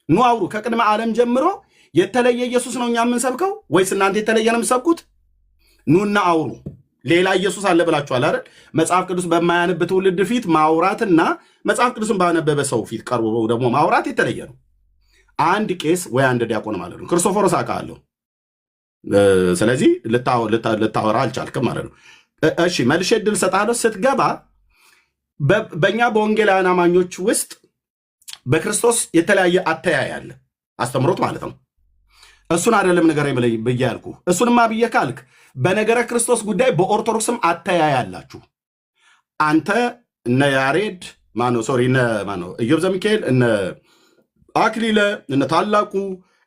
ኑ አውሩ። ከቅድመ ዓለም ጀምሮ የተለየ ኢየሱስ ነው እኛ የምንሰብከው ወይስ እናንተ የተለየ ነው የምትሰብኩት? ኑና አውሩ። ሌላ ኢየሱስ አለ ብላችኋል አይደል? መጽሐፍ ቅዱስ በማያነብ ትውልድ ፊት ማውራትና መጽሐፍ ቅዱስን ባነበበ ሰው ፊት ቀርቦ ደግሞ ማውራት የተለየ ነው። አንድ ቄስ ወይ አንድ ዲያቆን ማለት ነው። ክርስቶፎሮስ አውቃለሁ። ስለዚህ ልታወራ አልቻልክም ማለት ነው። እሺ መልሼ ዕድል እሰጥሃለሁ። ስትገባ በእኛ በወንጌላውያን አማኞች ውስጥ በክርስቶስ የተለያየ አተያይ አለ፣ አስተምሮት ማለት ነው። እሱን አይደለም ነገር ብዬ ያልኩ። እሱንማ ብዬ ካልክ በነገረ ክርስቶስ ጉዳይ በኦርቶዶክስም አተያይ አላችሁ። አንተ እነ ያሬድ ኢዮብ ዘሚካኤል እነ አክሊለ እነ ታላቁ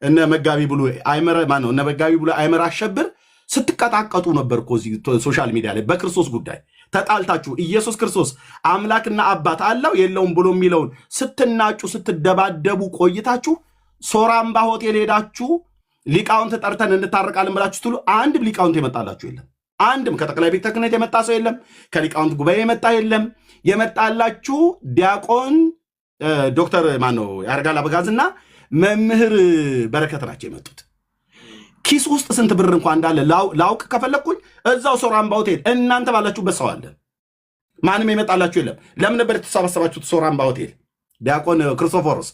እነ መጋቢ ብሉይ አይመር አሸብር ስትቀጣቀጡ ነበር እኮ እዚህ ሶሻል ሚዲያ ላይ በክርስቶስ ጉዳይ ተጣልታችሁ ኢየሱስ ክርስቶስ አምላክና አባት አለው የለውም ብሎ የሚለውን ስትናጩ ስትደባደቡ ቆይታችሁ ሶራምባ ሆቴል ሄዳችሁ ሊቃውንት ጠርተን እንታረቃለን ብላችሁ ስትሉ አንድም ሊቃውንት የመጣላችሁ የለም። አንድም ከጠቅላይ ቤተ ክህነት የመጣ ሰው የለም። ከሊቃውንት ጉባኤ የመጣ የለም። የመጣላችሁ ዲያቆን ዶክተር ያረጋል አበጋዝና መምህር በረከት ናቸው የመጡት። ኪስ ውስጥ ስንት ብር እንኳን እንዳለ ላውቅ ከፈለግኩኝ እዛው ሶራምባ ሆቴል እናንተ ባላችሁበት ሰው አለ። ማንም የመጣላችሁ የለም። ለምን ነበር የተሰባሰባችሁት ሶራምባ ሆቴል? ዲያቆን ክርስቶፎሮስ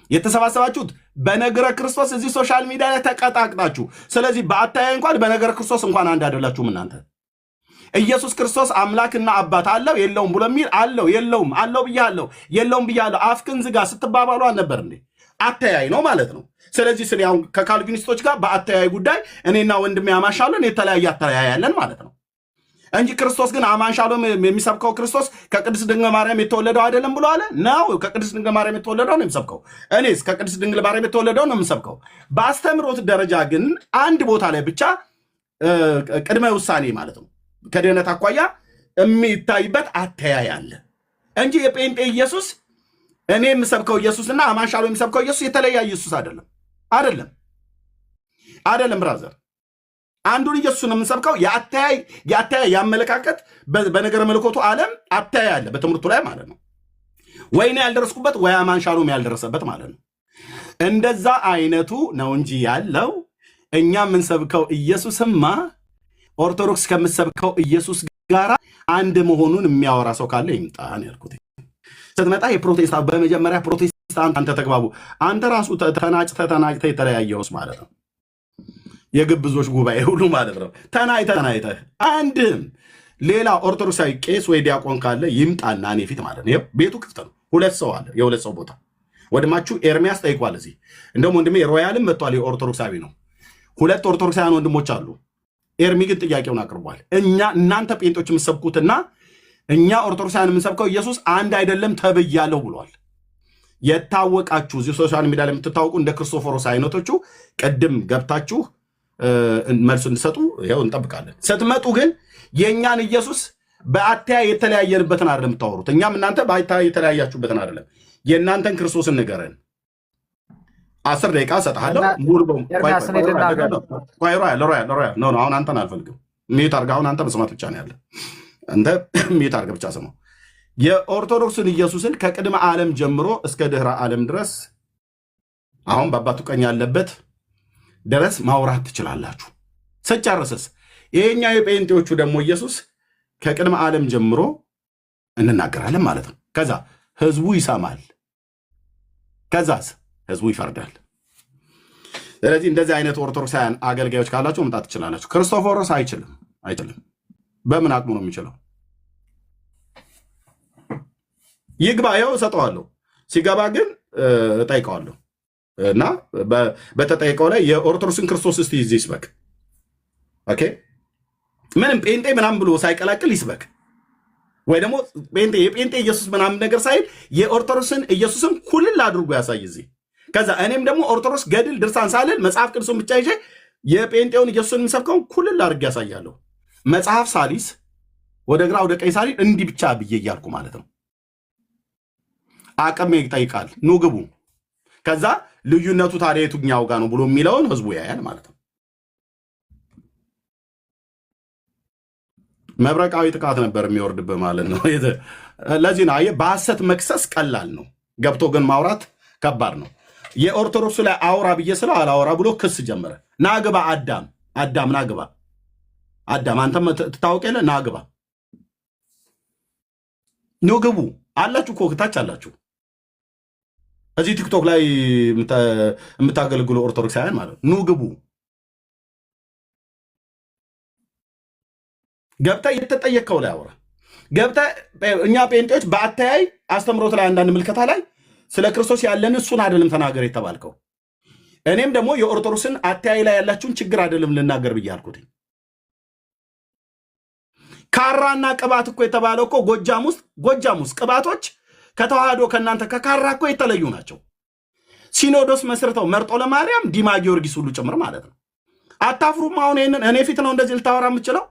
የተሰባሰባችሁት በነገረ ክርስቶስ እዚህ ሶሻል ሚዲያ ላይ ተቀጣቅጣችሁ። ስለዚህ በአታያይ እንኳን በነገረ ክርስቶስ እንኳን አንድ አይደላችሁም እናንተ። ኢየሱስ ክርስቶስ አምላክና አባት አለው የለውም ብሎ የሚል አለው የለውም አለው ብያለሁ የለውም ብያለሁ አፍክን ዝጋ ስትባባሉ አልነበር እንዴ? አተያይ ነው ማለት ነው። ስለዚህ ስለ ያው ከካልቪኒስቶች ጋር በአተያይ ጉዳይ እኔና ወንድሜ አማንሻሎም የተለያየ አተያይ ያለን ማለት ነው እንጂ ክርስቶስ ግን አማንሻሎም የሚሰብከው ክርስቶስ ከቅድስት ድንግል ማርያም የተወለደው አይደለም ብሎ አለ ነው። ከቅድስት ድንግል ማርያም የተወለደው ነው የሚሰብከው። እኔስ ከቅድስት ድንግል ማርያም የተወለደው ነው የምሰብከው። በአስተምሮት ደረጃ ግን አንድ ቦታ ላይ ብቻ ቅድመ ውሳኔ ማለት ነው ከድህነት አኳያ የሚታይበት አተያይ አለ እንጂ የጴንጤ ኢየሱስ እኔ የምሰብከው ኢየሱስና አማንሻሎም የሚሰብከው ኢየሱስ የተለያየ ኢየሱስ አይደለም። ብራዘር አንዱን ኢየሱስን የምንሰብከው የአተያይ ያመለካከት በነገረ መለኮቱ ዓለም አተያይ አለ በትምህርቱ ላይ ማለት ነው። ወይ እኔ ያልደረስኩበት ወይ አማንሻሎም ያልደረሰበት ማለት ነው። እንደዛ አይነቱ ነው እንጂ ያለው እኛ የምንሰብከው ኢየሱስማ ኦርቶዶክስ ከምትሰብከው ኢየሱስ ጋር አንድ መሆኑን የሚያወራ ሰው ካለ ይምጣ ነው ያልኩት። ስትመጣ የፕሮቴስታንት በመጀመሪያ ፕሮቴስታንት አንተ ተግባቡ። አንተ ራሱ ተናጭተህ የተለያየውስ ማለት ነው። የግብዞች ጉባኤ ሁሉ ማለት ነው። ተናይተህ አንድም ሌላ ኦርቶዶክሳዊ ቄስ ወይ ዲያቆን ካለ ይምጣና እኔ ፊት ማለት ነው። ቤቱ ክፍት ነው። ሁለት ሰው አለ፣ የሁለት ሰው ቦታ። ወንድማችሁ ኤርሚያስ ጠይቋል እዚህ። እንደውም ወንድሜ ሮያልም መጥቷል፣ የኦርቶዶክሳዊ ነው። ሁለት ኦርቶዶክሳውያን ወንድሞች አሉ። ኤርሚ ግን ጥያቄውን አቅርቧል። እናንተ ጴንጦች የምትሰብኩትና እኛ ኦርቶዶክሳውያን የምንሰብከው ኢየሱስ አንድ አይደለም ተብያለሁ ብሏል። የታወቃችሁ እዚህ ሶሻል ሚዲያ ላይ የምትታወቁ እንደ ክርስቶፎሮስ አይነቶቹ ቅድም ገብታችሁ መልሱ እንድሰጡ ይኸው እንጠብቃለን። ስትመጡ ግን የእኛን ኢየሱስ በአተያይ የተለያየንበትን አይደለም የምታወሩት። እኛም እናንተ በአተያይ የተለያያችሁበትን አይደለም። የእናንተን ክርስቶስን ንገረን። 10 ደቂቃ እሰጥሃለሁ። አሁን አንተን አልፈልግም። ሚዩት አድርገህ አሁን አንተ መስማት ብቻ ነው ያለ። አንተ ሚዩት አድርገህ ብቻ ስማው። የኦርቶዶክስን ኢየሱስን ከቅድመ ዓለም ጀምሮ እስከ ድህረ ዓለም ድረስ አሁን በአባቱ ቀኝ ያለበት ድረስ ማውራት ትችላላችሁ። ስጨርስስ ይሄኛው የጴንጤዎቹ ደግሞ ኢየሱስ ከቅድመ ዓለም ጀምሮ እንናገራለን ማለት ነው። ከዛ ህዝቡ ይሰማል። ከዛስ ህዝቡ ይፈርዳል። ስለዚህ እንደዚህ አይነት ኦርቶዶክሳውያን አገልጋዮች ካላችሁ መምጣት ትችላላችሁ። ክርስቶፎሮስ አይችልም። በምን አቅሙ ነው የሚችለው? ይግባ፣ ይኸው እሰጠዋለሁ። ሲገባ ግን እጠይቀዋለሁ እና በተጠይቀው ላይ የኦርቶዶክስን ክርስቶስ እስቲ ይዝ ይስበክ። ኦኬ፣ ምንም ጴንጤ ምናምን ብሎ ሳይቀላቅል ይስበክ። ወይ ደግሞ የጴንጤ ኢየሱስ ምናምን ነገር ሳይል የኦርቶዶክስን ኢየሱስን ኩልል አድርጎ ያሳይ እዚህ። ከዛ እኔም ደግሞ ኦርቶዶክስ ገድል ድርሳን ሳልል መጽሐፍ ቅዱስን ብቻ ይዤ የጴንጤውን ኢየሱስን የሚሰብከውን ኩልል አድርጌ ያሳያለሁ። መጽሐፍ ሳሊስ ወደ ግራ ወደ ቀኝ ሳሊል እንዲህ ብቻ ብዬ እያልኩ ማለት ነው። አቅም ይጠይቃል። ኑ ግቡ። ከዛ ልዩነቱ ታዲያ የቱኛው ጋር ነው ብሎ የሚለውን ህዝቡ ያያል ማለት ነው። መብረቃዊ ጥቃት ነበር የሚወርድብህ ማለት ነው። ለዚህ ነው አየህ፣ በሐሰት መክሰስ ቀላል ነው፣ ገብቶ ግን ማውራት ከባድ ነው። የኦርቶዶክሱ ላይ አውራ ብዬ ስለው አላወራ ብሎ ክስ ጀመረ። ናግባ አዳም ናግባ፣ አዳም አንተም ትታወቅ የለ ናግባ። ኑ ግቡ አላችሁ እኮ ታች አላችሁ። እዚህ ቲክቶክ ላይ የምታገለግሉ ኦርቶዶክሳውያን ማለት ነው። ኑ ግቡ። ገብተህ የተጠየቅከው ላይ አውራ። ገብተህ እኛ ጴንጤዎች በአተያይ አስተምሮት ላይ አንዳንድ ምልከታ ላይ ስለ ክርስቶስ ያለን እሱን አይደለም ተናገር የተባልከው። እኔም ደግሞ የኦርቶዶክስን አተያይ ላይ ያላችሁን ችግር አይደለም ልናገር ብዬ አልኩት። ካራና ቅባት እኮ የተባለው እኮ ጎጃም ውስጥ ቅባቶች ከተዋህዶ ከእናንተ ከካራ እኮ የተለዩ ናቸው። ሲኖዶስ መስርተው መርጦ ለማርያም ዲማ ጊዮርጊስ ሁሉ ጭምር ማለት ነው። አታፍሩም? አሁን ይህንን እኔ ፊት ነው እንደዚህ ልታወራ የምችለው?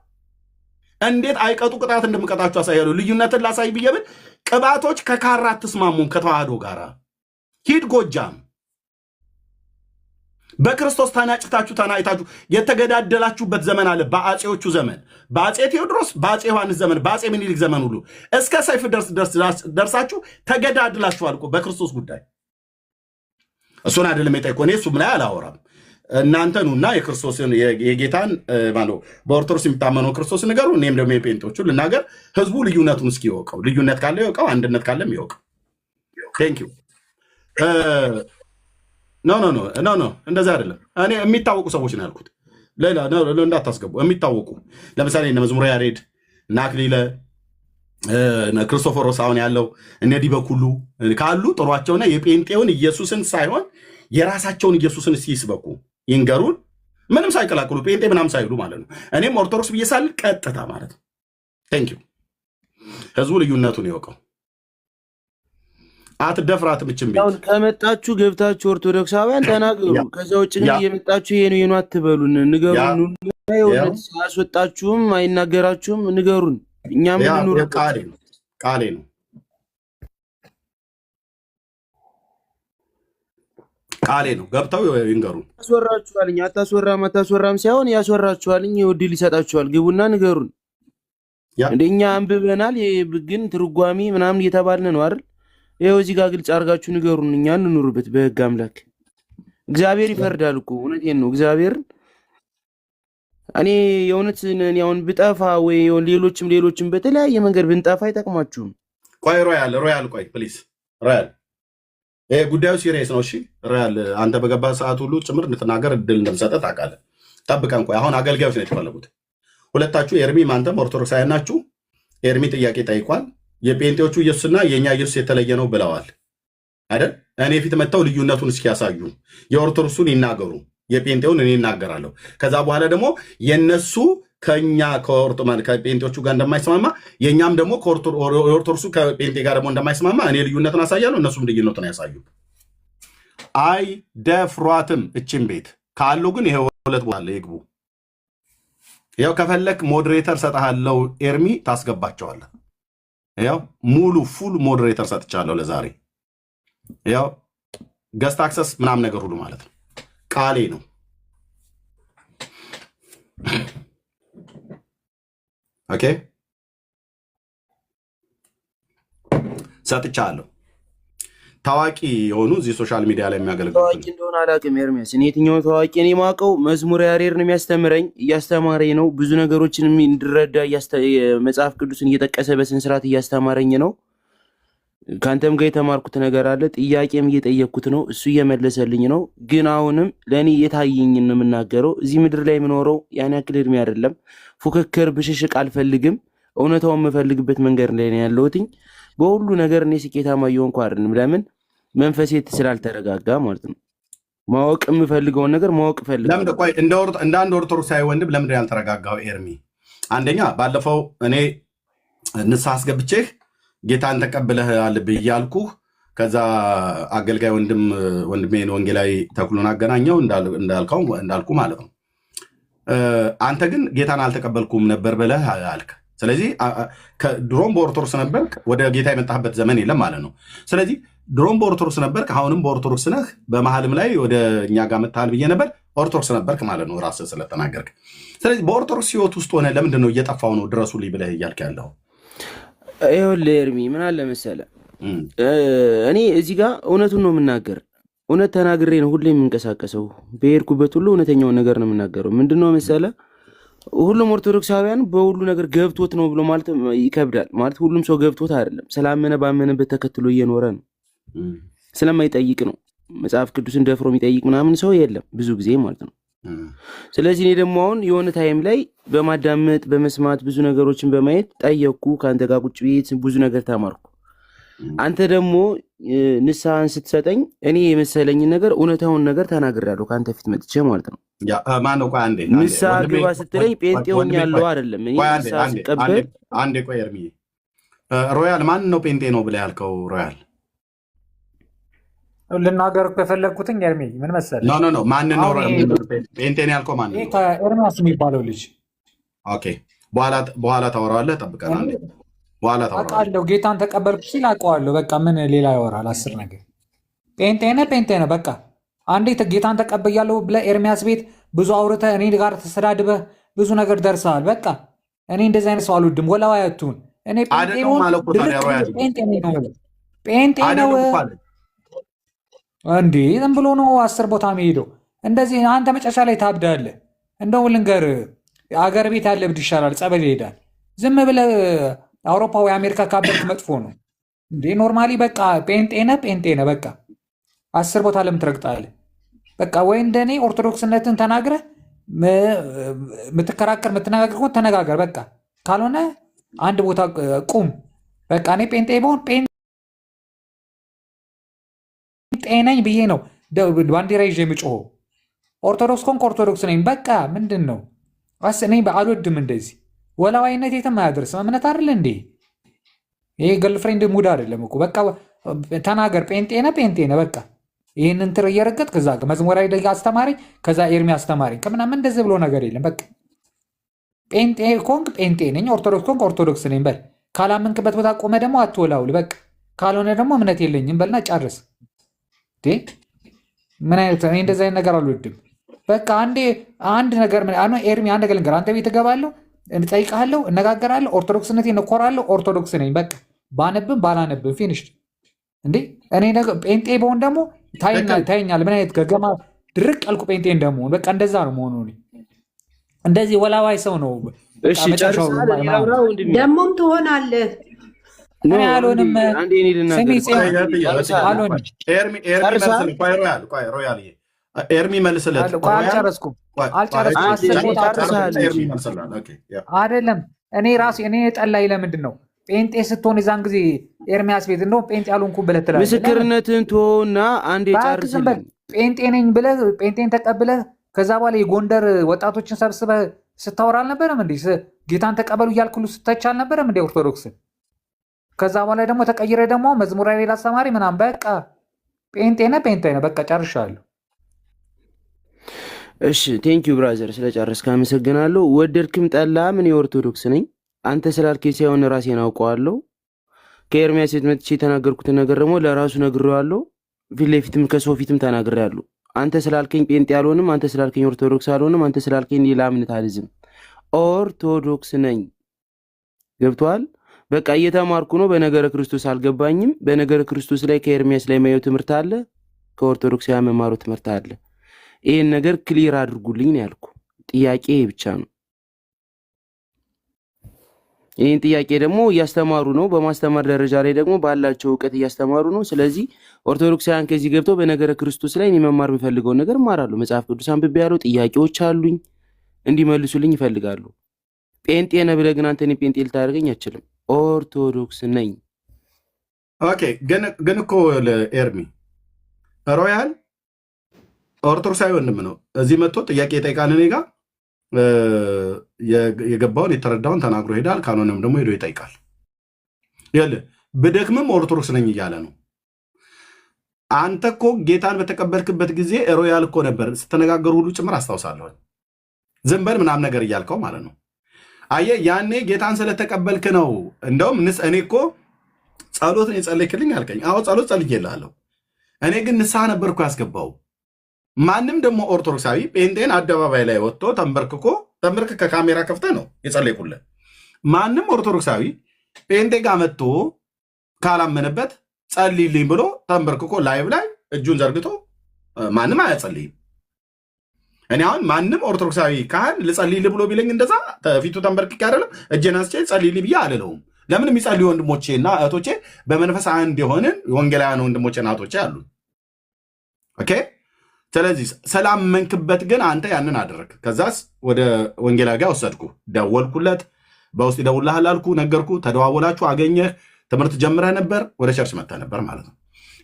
እንዴት አይቀጡ ቅጣት እንደምቀጣችሁ አሳያለሁ። ልዩነትን ላሳይ ብዬ ብል ቅባቶች ከካራ አትስማሙም ከተዋህዶ ጋር። ሂድ ጎጃም በክርስቶስ ተናጭታችሁ የተገዳደላችሁበት ዘመን አለ። በአጼዎቹ ዘመን፣ በአጼ ቴዎድሮስ፣ በአጼ ዮሐንስ ዘመን፣ በአጼ ምኒልክ ዘመን ሁሉ እስከ ሰይፍ ደርሳችሁ ተገዳድላችኋል እኮ በክርስቶስ ጉዳይ። እሱን አይደለም የጠየቀው። እኔ እሱም ላይ አላወራም። እናንተ ኑና የክርስቶስን የጌታን ማለት በኦርቶዶክስ የሚታመነው ክርስቶስ ንገሩ። እኔም ደግሞ የጴንጤዎቹን ልናገር። ህዝቡ ልዩነቱን እስኪ ይወቀው። ልዩነት ካለ ይወቀው፣ አንድነት ካለም ይወቀው። ቴንክ ዩ። ኖ እንደዛ አይደለም። እኔ የሚታወቁ ሰዎች ነው ያልኩት። ሌላ እንዳታስገቡ። የሚታወቁ ለምሳሌ እነ መዝሙረ ያሬድ፣ እነ አክሊለ፣ ክርስቶፎሮስ አሁን ያለው እነ ዲበኩሉ ካሉ ጥሯቸውና የጴንጤውን ኢየሱስን ሳይሆን የራሳቸውን ኢየሱስን ሲስበኩ ይንገሩን። ምንም ሳይቀላቅሉ ጴንጤ ምናምን ሳይሉ ማለት ነው። እኔም ኦርቶዶክስ ብዬ ሳል ቀጥታ ማለት ነው። ቴንክ ዩ። ህዝቡ ልዩነቱን ይወቀው። አትደፍራት ምችም ቤት ከመጣችሁ ገብታችሁ ኦርቶዶክሳውያን ተናገሩ። ከዛ ውጭ ግን እየመጣችሁ ይሄ ነው ይሄ ነው አትበሉን። ንገሩን። አያስወጣችሁም፣ አይናገራችሁም። ንገሩን። እኛ ምን ኑር ቃሌ ነው ቃሌ ነው። ገብተው ይንገሩን። ያስወራችኋልኝ። አታስወራም ሳይሆን ያስወራችኋልኝ። እድል ይሰጣችኋል። ግቡና ንገሩን። እንደኛ አንብበናል፣ ግን ትርጓሚ ምናምን እየተባልን ነው አይደል? ይኸው እዚህ ጋር ግልጽ አድርጋችሁ ንገሩን። እኛ እንኑርበት በህግ አምላክ። እግዚአብሔር ይፈርዳል እኮ። እውነቴን ነው። እግዚአብሔር እኔ የእውነት አሁን ብጠፋ ወይ ሌሎችም በተለያየ መንገድ ብንጠፋ አይጠቅማችሁም። ቆይ ሮያል ቆይ ፕሊዝ ሮያል፣ ይሄ ጉዳዩ ሲሪየስ ነው። እሺ ሮያል፣ አንተ በገባ ሰዓት ሁሉ ጭምር እንድትናገር እድል እንደምሰጠህ ታውቃለህ። ጠብቀን ቆይ። አሁን አገልጋዮች ነው የተፈለጉት ሁለታችሁ። ኤርሚ አንተም ኦርቶዶክሳውያን ናችሁ። ኤርሚ ጥያቄ ጠይቋል። የጴንጤዎቹ ኢየሱስና የእኛ ኢየሱስ የተለየ ነው ብለዋል አይደል? እኔ ፊት መጥተው ልዩነቱን እስኪያሳዩ የኦርቶዶክሱን ይናገሩ፣ የጴንጤውን እኔ ይናገራለሁ። ከዛ በኋላ ደግሞ የነሱ ከኛ ከጴንጤዎቹ ጋር እንደማይስማማ የእኛም ደግሞ የኦርቶዶክሱ ከጴንጤ ጋር ደግሞ እንደማይስማማ እኔ ልዩነትን አሳያለሁ፣ እነሱም ልዩነቱን ያሳዩ። አይ ደፍሯትም እችን ቤት ካሉ ግን ይሄ ሁለት ቦታ ይግቡ። ያው ከፈለክ ሞዴሬተር ሰጥሃለው ኤርሚ፣ ታስገባቸዋለህ። ያው ሙሉ ፉል ሞዴሬተር ሰጥቻለሁ ለዛሬ። ያው ገስት አክሰስ ምናምን ነገር ሁሉ ማለት ነው። ቃሌ ነው። ኦኬ ሰጥቻለሁ። ታዋቂ የሆኑ እዚህ ሶሻል ሚዲያ ላይ የሚያገለግሉ ታዋቂ እንደሆነ አላውቅም። ኤርሚያስ እኔ የትኛው ታዋቂ እኔ የማውቀው መዝሙረ ያሬድ ነው የሚያስተምረኝ፣ እያስተማረኝ ነው። ብዙ ነገሮችን እንድረዳ መጽሐፍ ቅዱስን እየጠቀሰ በስነ ስርዓት እያስተማረኝ ነው። ከአንተም ጋር የተማርኩት ነገር አለ። ጥያቄም እየጠየቅኩት ነው፣ እሱ እየመለሰልኝ ነው። ግን አሁንም ለእኔ የታየኝን ነው የምናገረው። እዚህ ምድር ላይ የምኖረው ያን ያክል እድሜ አይደለም። ፉክክር፣ ብሽሽቅ አልፈልግም። እውነታውን የምፈልግበት መንገድ ላይ ነው ያለሁትኝ። በሁሉ ነገር እኔ ስኬታማ እየሆንኩ አይደለም። ለምን? መንፈሴ ስላልተረጋጋ ማለት ነው። ማወቅ የምፈልገውን ነገር ማወቅ እፈልጋለሁ። እንደ አንድ ኦርቶዶክሳዊ ወንድም ለምንድን ያልተረጋጋው ኤርሚ? አንደኛ ባለፈው እኔ ንስሐ አስገብቼህ ጌታን ተቀብለሃል ብያልኩህ፣ ከዛ አገልጋይ ወንድሜን ወንጌላዊ ተክሉን አገናኘው እንዳልኩ ማለት ነው። አንተ ግን ጌታን አልተቀበልኩም ነበር ብለህ አልክ። ስለዚህ ድሮም በኦርቶዶክስ ነበርክ፣ ወደ ጌታ የመጣህበት ዘመን የለም ማለት ነው። ስለዚህ ድሮም በኦርቶዶክስ ነበርክ፣ አሁንም በኦርቶዶክስ ነህ። በመሀልም ላይ ወደ እኛ ጋር መጥተሃል ብዬ ነበር፣ ኦርቶዶክስ ነበርክ ማለት ነው ራስህ ስለተናገርክ። ስለዚህ በኦርቶዶክስ ህይወት ውስጥ ሆነ ለምንድን ነው እየጠፋው ነው ድረሱልኝ ብለህ እያልክ ያለው? ይኸውልህ ኤርሚ ምን አለ መሰለህ፣ እኔ እዚህ ጋር እውነቱን ነው የምናገር። እውነት ተናግሬ ነው ሁሌ የምንቀሳቀሰው። በሄድኩበት ሁሉ እውነተኛውን ነገር ነው የምናገረው። ምንድነው መሰለህ፣ ሁሉም ኦርቶዶክሳውያን በሁሉ ነገር ገብቶት ነው ብሎ ማለት ይከብዳል። ማለት ሁሉም ሰው ገብቶት አይደለም፣ ስላመነ ባመነበት ተከትሎ እየኖረ ነው። ስለማይጠይቅ ነው። መጽሐፍ ቅዱስን ደፍሮ የሚጠይቅ ምናምን ሰው የለም ብዙ ጊዜ ማለት ነው። ስለዚህ እኔ ደግሞ አሁን የሆነ ታይም ላይ በማዳመጥ በመስማት ብዙ ነገሮችን በማየት ጠየቅኩ። ከአንተ ጋር ቁጭ ቤት ብዙ ነገር ተማርኩ። አንተ ደግሞ ንስሐን ስትሰጠኝ እኔ የመሰለኝን ነገር እውነታውን ነገር ተናግሬያለሁ ከአንተ ፊት መጥቼ ማለት ነው። ንስሐ ግባ ስትለኝ ጴንጤ ሆኛለሁ አይደለም። እኔ ንስሐ ስቀበል አንዴ ቆይ ኤርሚ፣ ሮያል ማን ነው ጴንጤ ነው ብለህ ያልከው? ሮያል ልናገር እኮ የፈለግኩትኝ ኤርሚ ምን መሰለህ፣ ኖ ማን ነው ጴንጤ ነው ያልከው? ማን ነው? ኤርሚያስ የሚባለው ልጅ። ኦኬ በኋላ ታወራዋለህ። ጠብቀን አንዴ በኋላ ታወራዋለህ። አውቃለሁ ጌታን ተቀበልኩ ሲል አውቀዋለሁ። በቃ ምን ሌላ ያወራል? 10 ነገር ጴንጤ ነህ በቃ አንዴ ጌታን ተቀበያለሁ ብለህ ኤርሚያስ ቤት ብዙ አውርተህ እኔ ጋር ተሰዳድበህ ብዙ ነገር ደርሰሃል። በቃ እኔ እንደዚህ አይነት ሰው አልወድም። ወላዋይ አትሁን። እኔ ጴንጤ ነው እንዴ? ዝም ብሎ ነው 10 ቦታ የሚሄደው እንደዚህ። አንተ መጨረሻ ላይ ታብዳለህ። እንደው ልንገርህ፣ አገር ቤት ያለ እብድ ይሻላል፣ ጸበል ይሄዳል። ዝም ብለህ አውሮፓ ወይ አሜሪካ ካበድክ መጥፎ ነው እንዴ? ኖርማሊ በቃ ጴንጤ ነህ በቃ 10 ቦታ ለምን ትረግጣለህ? በቃ ወይ እንደኔ ኦርቶዶክስነትን ተናግረህ የምትከራከር የምትነጋገር ከሆነ ተነጋገር በቃ። ካልሆነ አንድ ቦታ ቁም በቃ። እኔ ጴንጤ በሆን ጴንጤ ነኝ ብዬ ነው ባንዲራ ይዤ የምጮኸው። ኦርቶዶክስ ኮንክ ኦርቶዶክስ ነኝ በቃ። ምንድን ነው እኔ አልወድም እንደዚህ ወላዋይነት የትም አያደርስም። እምነት አይደል እንዴ ይሄ? ገርልፍሬንድ ሙድ አይደለም እኮ በቃ ተናገር። ጴንጤ ነህ በቃ። ይህንን ትር እየረገጥ ከዛ መዝሙራዊ ደጋ አስተማሪ ከዛ ኤርሚ አስተማሪ ከምናምን እንደዚህ ብሎ ነገር የለም በቃ። ጴንጤ ኮንክ ጴንጤ ነኝ፣ ኦርቶዶክስ ኮንክ ኦርቶዶክስ ነኝ በል። ካላመንክበት ቦታ ቆመ ደግሞ አትወላውል በቃ። ካልሆነ ደግሞ እምነት የለኝም በልና ጨርስ። ምን አይነት እኔ እንደዚህ አይነት ነገር አልወድም በቃ። አንድ ነገር ኤርሚ አንድ ነገር ልንገር፣ አንተ ቤት እገባለሁ፣ እጠይቅሃለሁ፣ እነጋገራለሁ፣ ኦርቶዶክስነቴን እኮራለሁ፣ ኦርቶዶክስ ነኝ በቃ። ባነብም ባላነብም ፊኒሽ እንዴ። እኔ ጴንጤ በሆን ደግሞ ታይኛል ምን አይነት ገገማ ድርቅ ያልኩ ጴንጤ እንደመሆን በቃ። እንደዛ ነው መሆኑ። እንደዚህ ወላዋይ ሰው ነው ደግሞም ትሆናለህ። እኔ አልሆንም። ኤርሚ መልስለት። አልጨረስኩም አይደለም። እኔ ራሴ የጠላኝ ለምንድን ነው ጴንጤ ስትሆን የዛን ጊዜ ኤርሚያስ ቤት እንደውም ጴንጤ ያልሆንኩ ብለህ ትላለህ። ምስክርነትን ትሆና አንዴ ጨርስልኝ። ጴንጤ ነኝ ብለህ ጴንጤን ተቀብለህ ከዛ በኋላ የጎንደር ወጣቶችን ሰብስበህ ስታወራ አልነበረም እንዴ? ጌታን ተቀበሉ እያልክ ሁሉ ስተች አልነበረም እንዴ ኦርቶዶክስን? ከዛ በኋላ ደግሞ ተቀይረ ደግሞ መዝሙራዊ ሌላ አስተማሪ ምናምን በቃ ጴንጤ ነህ በቃ ጨርሻለሁ። እሺ ቴንኪዩ ብራዘር ስለጨረስክ አመሰግናለሁ። ወደድክም ጠላህም እኔ ኦርቶዶክስ ነኝ። አንተ ስላልከኝ ሳይሆን ራሴን አውቀዋለሁ። ከኤርሚያስ ቤት መጥቼ የተናገርኩትን ነገር ደግሞ ለራሱ ነግሬዋለሁ። ፊት ለፊትም ከሰው ፊትም ተናግሬያለሁ። አንተ ስላልከኝ ጴንጤ አልሆንም፣ አንተ ስላልከኝ ኦርቶዶክስ አልሆንም፣ አንተ ስላልከኝ ሌላ እምነት አልይዝም። ኦርቶዶክስ ነኝ። ገብቶሃል? በቃ እየተማርኩ ነው። በነገረ ክርስቶስ አልገባኝም። በነገረ ክርስቶስ ላይ ከኤርሚያስ ላይ ማየው ትምህርት አለ፣ ከኦርቶዶክስ መማሩ ትምህርት አለ። ይህን ነገር ክሊር አድርጉልኝ ነው ያልኩ። ጥያቄ ብቻ ነው። ይህን ጥያቄ ደግሞ እያስተማሩ ነው። በማስተማር ደረጃ ላይ ደግሞ ባላቸው እውቀት እያስተማሩ ነው። ስለዚህ ኦርቶዶክሳውያን ከዚህ ገብተው በነገረ ክርስቶስ ላይ መማር የሚፈልገውን ነገር እማራለሁ። መጽሐፍ ቅዱስ አንብቤ ያለው ጥያቄዎች አሉኝ፣ እንዲመልሱልኝ ይፈልጋሉ። ጴንጤ ነህ ብለህ ግን አንተ እኔ ጴንጤ ልታደርገኝ አችልም። ኦርቶዶክስ ነኝ። ኦኬ ግን እኮ ለኤርሚ ሮያል ኦርቶዶክሳዊ ወንድም ነው። እዚህ መጥቶ ጥያቄ ይጠይቃል። እኔ ጋር የገባውን የተረዳውን ተናግሮ ሄዳል። ካልሆነም ደግሞ ሄዶ ይጠይቃል። ብደክምም ኦርቶዶክስ ነኝ እያለ ነው። አንተ እኮ ጌታን በተቀበልክበት ጊዜ ሮያል እኮ ነበር ስተነጋገሩ ሁሉ ጭምር አስታውሳለሁ። ዝም በል ምናምን ነገር እያልከው ማለት ነው። አየህ ያኔ ጌታን ስለተቀበልክ ነው። እንደውም እኔ እኮ ጸሎትን የጸለይክልኝ አልከኝ። አዎ ጸሎት ጸልዬልሃለሁ። እኔ ግን ንስሐ ነበርኩ ያስገባው። ማንም ደግሞ ኦርቶዶክሳዊ ጴንጤን አደባባይ ላይ ወጥቶ ተንበርክ ከካሜራ ከፍተ ነው የጸለይኩለት። ማንም ኦርቶዶክሳዊ ጴንጤ ጋር መጥቶ ካላመነበት ጸልይልኝ ብሎ ተንበርክኮ ላይቭ ላይ እጁን ዘርግቶ ማንም አያጸልይም። እኔ አሁን ማንም ኦርቶዶክሳዊ ካህን ልጸልይልህ ብሎ ቢለኝ እንደዛ ፊቱ ተንበርክኬ አይደለም እጄን አንስቼ ጸልይልኝ ብዬ አልለውም። ለምን የሚጸልዩ ወንድሞቼ እና እህቶቼ በመንፈስ አንድ የሆንን ወንጌላውያን ወንድሞቼና እህቶቼ አሉ። ኦኬ። ስለዚህ ስላመንክበት ግን አንተ ያንን አደረግ። ከዛስ ወደ ወንጌላዊ ጋር ወሰድኩ፣ ደወልኩለት፣ በውስጥ ይደውልልሃል አልኩ፣ ነገርኩ፣ ተደዋወላችሁ፣ አገኘህ፣ ትምህርት ጀምረህ ነበር፣ ወደ ቸርች መጥተህ ነበር ማለት ነው።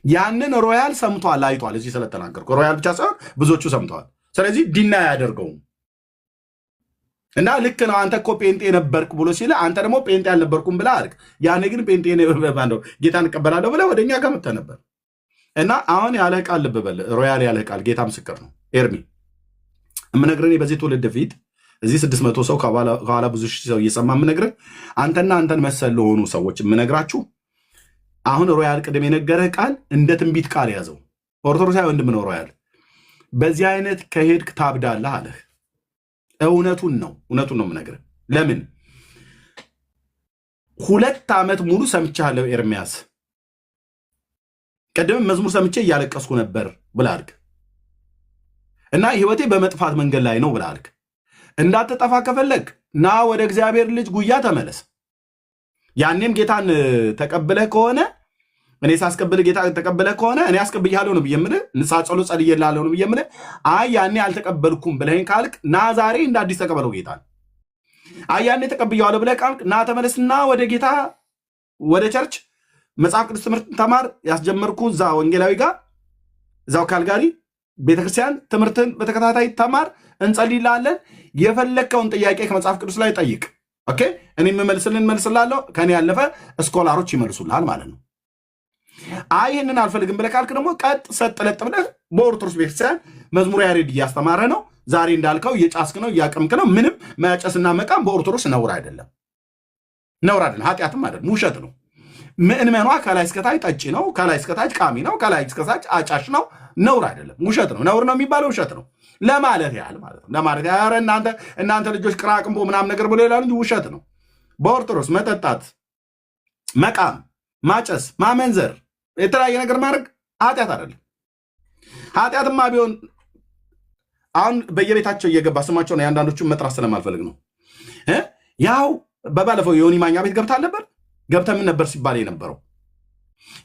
ያንን ሮያል ሰምቷል፣ አይቷል። እዚህ ስለተናገርኩ ሮያል ብቻ ሳይሆን ብዙዎቹ ሰምተዋል። ስለዚህ ዲና አያደርገውም። እና ልክ ነው አንተ እኮ ጴንጤ ነበርክ ብሎ ሲል አንተ ደግሞ ጴንጤ አልነበርኩም ብለህ አድርግ። ያኔ ግን ጴንጤ ጌታን እቀበላለሁ ብለህ ወደኛ ጋር መጥተህ ነበር። እና አሁን ያለህ ቃል ልብ በል ሮያል ያለህ ቃል ጌታ ምስክር ነው። ኤርሚ የምነግርህ በዚህ ትውልድ ፊት እዚህ 600 ሰው ከኋላ ብዙ ሺህ ሰው እየሰማ የምነግርህ አንተና አንተን መሰል ለሆኑ ሰዎች የምነግራችሁ አሁን ሮያል ቅድም የነገረህ ቃል እንደ ትንቢት ቃል ያዘው። ኦርቶዶክሳዊ ወንድም ነው ሮያል። በዚህ አይነት ከሄድክ ታብዳለህ አለህ። እውነቱን ነው የምነግርህ። ለምን 2 ዓመት ሙሉ ሰምቻለሁ ኤርሚያስ፣ ቀደም መዝሙር ሰምቼ እያለቀስኩ ነበር ብላልክ እና ህይወቴ በመጥፋት መንገድ ላይ ነው ብላልክ። እንዳትጠፋ ከፈለግ ና ወደ እግዚአብሔር ልጅ ጉያ ተመለስ። ያኔም ጌታን ተቀብለህ ከሆነ እኔ ሳስቀብል ጌታ ተቀበለ ከሆነ እኔ አስቀብያለሁ ነው ብየምልህ፣ ንስሐ ጸሎት ጸልዬልሃለሁ ነው ብየምልህ፣ አይ ያኔ አልተቀበልኩም ብለኸኝ ካልክ ና ዛሬ እንደ አዲስ ተቀበለው ጌታን። አይ ያኔ ተቀብያለሁ ብለህ ካልክ ና ተመለስና ወደ ጌታ ወደ ቸርች መጽሐፍ ቅዱስ ትምህርት ተማር። ያስጀመርኩ እዛ ወንጌላዊ ጋር እዛው ካልጋሪ ቤተክርስቲያን ትምህርትን በተከታታይ ተማር፣ እንጸልይልሃለን። የፈለግከውን ጥያቄ ከመጽሐፍ ቅዱስ ላይ ጠይቅ። ኦኬ እኔ መልስላለሁ። ከኔ ያለፈ ስኮላሮች ይመልሱልሃል ማለት ነው። አይ ይህንን አልፈልግም ብለህ ካልክ ደግሞ ቀጥ ሰጥ ለጥ ብለህ በኦርቶዶክስ ቤተክርስቲያን መዝሙር ያሬድ እያስተማረ ነው። ዛሬ እንዳልከው እየጫስክ ነው፣ እያቀምክ ነው። ምንም መጨስና መቃም በኦርቶዶክስ ነውር አይደለም፣ ኃጢአትም አይደለም፣ ውሸት ነው። ምእመኗ ከላይ እስከታች ጠጪ ነው፣ ከላይ እስከታች ቃሚ ነው፣ ከላይ እስከታች አጫሽ ነው። ነውር አይደለም፣ ውሸት ነው። ነውር ነው የሚባለው ውሸት ነው ለማለት ያህል ማለት ነው። ለማለት ያህል እናንተ ልጆች ቅራቅንቦ ምናምን ነገር ብሎ ይላሉ እንጂ ውሸት ነው። በኦርቶዶክስ መጠጣት፣ መቃም፣ ማጨስ፣ ማመንዘር፣ የተለያየ ነገር ማድረግ ኃጢአት አይደለም። ኃጢአትማ ቢሆን አሁን በየቤታቸው እየገባ ስማቸውን የአንዳንዶቹን መጥራት ስለማልፈልግ ነው። ያው በባለፈው የዮኒ ማኛ ቤት ገብተ ምን ነበር ሲባል የነበረው?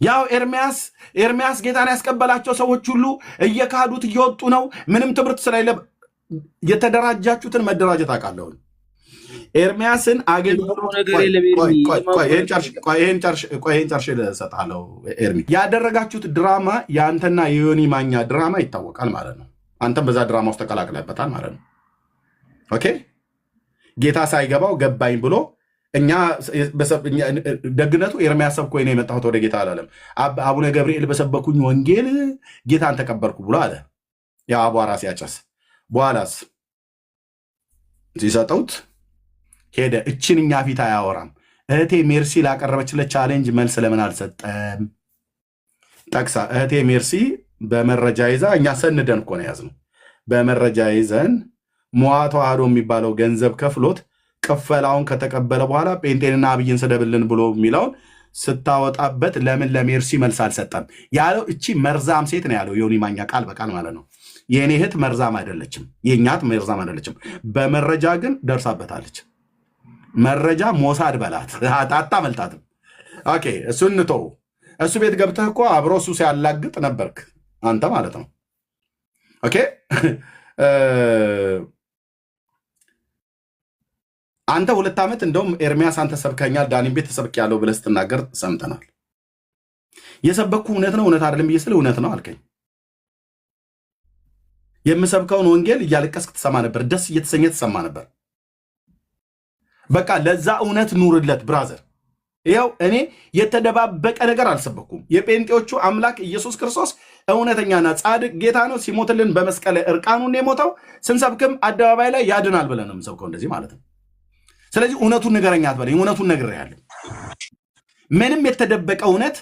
ያው ኤርሚያስ ጌታን ያስቀበላቸው ሰዎች ሁሉ እየካዱት እየወጡ ነው። ምንም ትምህርት ስለሌለ የተደራጃችሁትን መደራጀት አውቃለሁ። ኤርሚያስን ይሄን ጨርሽ ልሰጥሃለሁ። ኤርሚ ያደረጋችሁት ድራማ የአንተና የዮኒ ማኛ ድራማ ይታወቃል ማለት ነው። አንተም በዛ ድራማ ውስጥ ተቀላቅለበታል ማለት ነው። ኦኬ ጌታ ሳይገባው ገባኝ ብሎ ደግነቱ ኤርሚያስ ሰብኮ ነው የመጣሁት ወደ ጌታ አላለም። አቡነ ገብርኤል በሰበኩኝ ወንጌል ጌታን ተቀበልኩ ብሎ አለ። ያ አቧራ ሲያጨስ በኋላስ ሲሰጠውት ሄደ። እችን እኛ ፊት አያወራም። እህቴ ሜርሲ ላቀረበችለት ቻሌንጅ መልስ ለምን አልሰጠም? ጠቅሳ እህቴ ሜርሲ በመረጃ ይዛ እኛ ሰንደን እኮ ነው ያዝነው። በመረጃ ይዘን ሞዓ ተዋህዶ የሚባለው ገንዘብ ከፍሎት ቅፈላውን ከተቀበለ በኋላ ጴንጤንና አብይን ስደብልን ብሎ የሚለውን ስታወጣበት ለምን ለሜርሲ መልስ አልሰጠም ያለው? እቺ መርዛም ሴት ነው ያለው ዮኒ ማኛ ቃል በቃል ማለት ነው። የእኔ እህት መርዛም አይደለችም፣ የእኛ እህት መርዛም አይደለችም። በመረጃ ግን ደርሳበታለች። መረጃ ሞሳድ በላት አታመልጣትም። ኦኬ እሱን እንተው። እሱ ቤት ገብተህ እኮ አብሮ እሱ ሲያላግጥ ነበርክ አንተ ማለት ነው። ኦኬ አንተ 2 ዓመት እንደውም ኤርሚያስ አንተ ሰብከኛል ዳኒም ቤት ተሰብክ ያለው ብለህ ስትናገር ሰምተናል። የሰበኩ እውነት ነው እውነት አይደለም ብዬ ስለ እውነት ነው አልከኝ። የምሰብከውን ወንጌል እያለቀስክ ትሰማ ነበር፣ ደስ እየተሰኘ ትሰማ ነበር። በቃ ለዛ እውነት ኑርለት ብራዘር። ይኸው እኔ የተደባበቀ ነገር አልሰበኩም። የጴንጤዎቹ አምላክ ኢየሱስ ክርስቶስ እውነተኛና ጻድቅ ጌታ ነው። ሲሞትልን በመስቀል እርቃኑን የሞተው ስንሰብክም አደባባይ ላይ ያድናል ብለን ነው የምንሰብከው። እንደዚህ ማለት ነው። ስለዚህ እውነቱን ንገረኝ አትበለኝ። እውነቱን ነግሬሃለሁ። ምንም የተደበቀ እውነት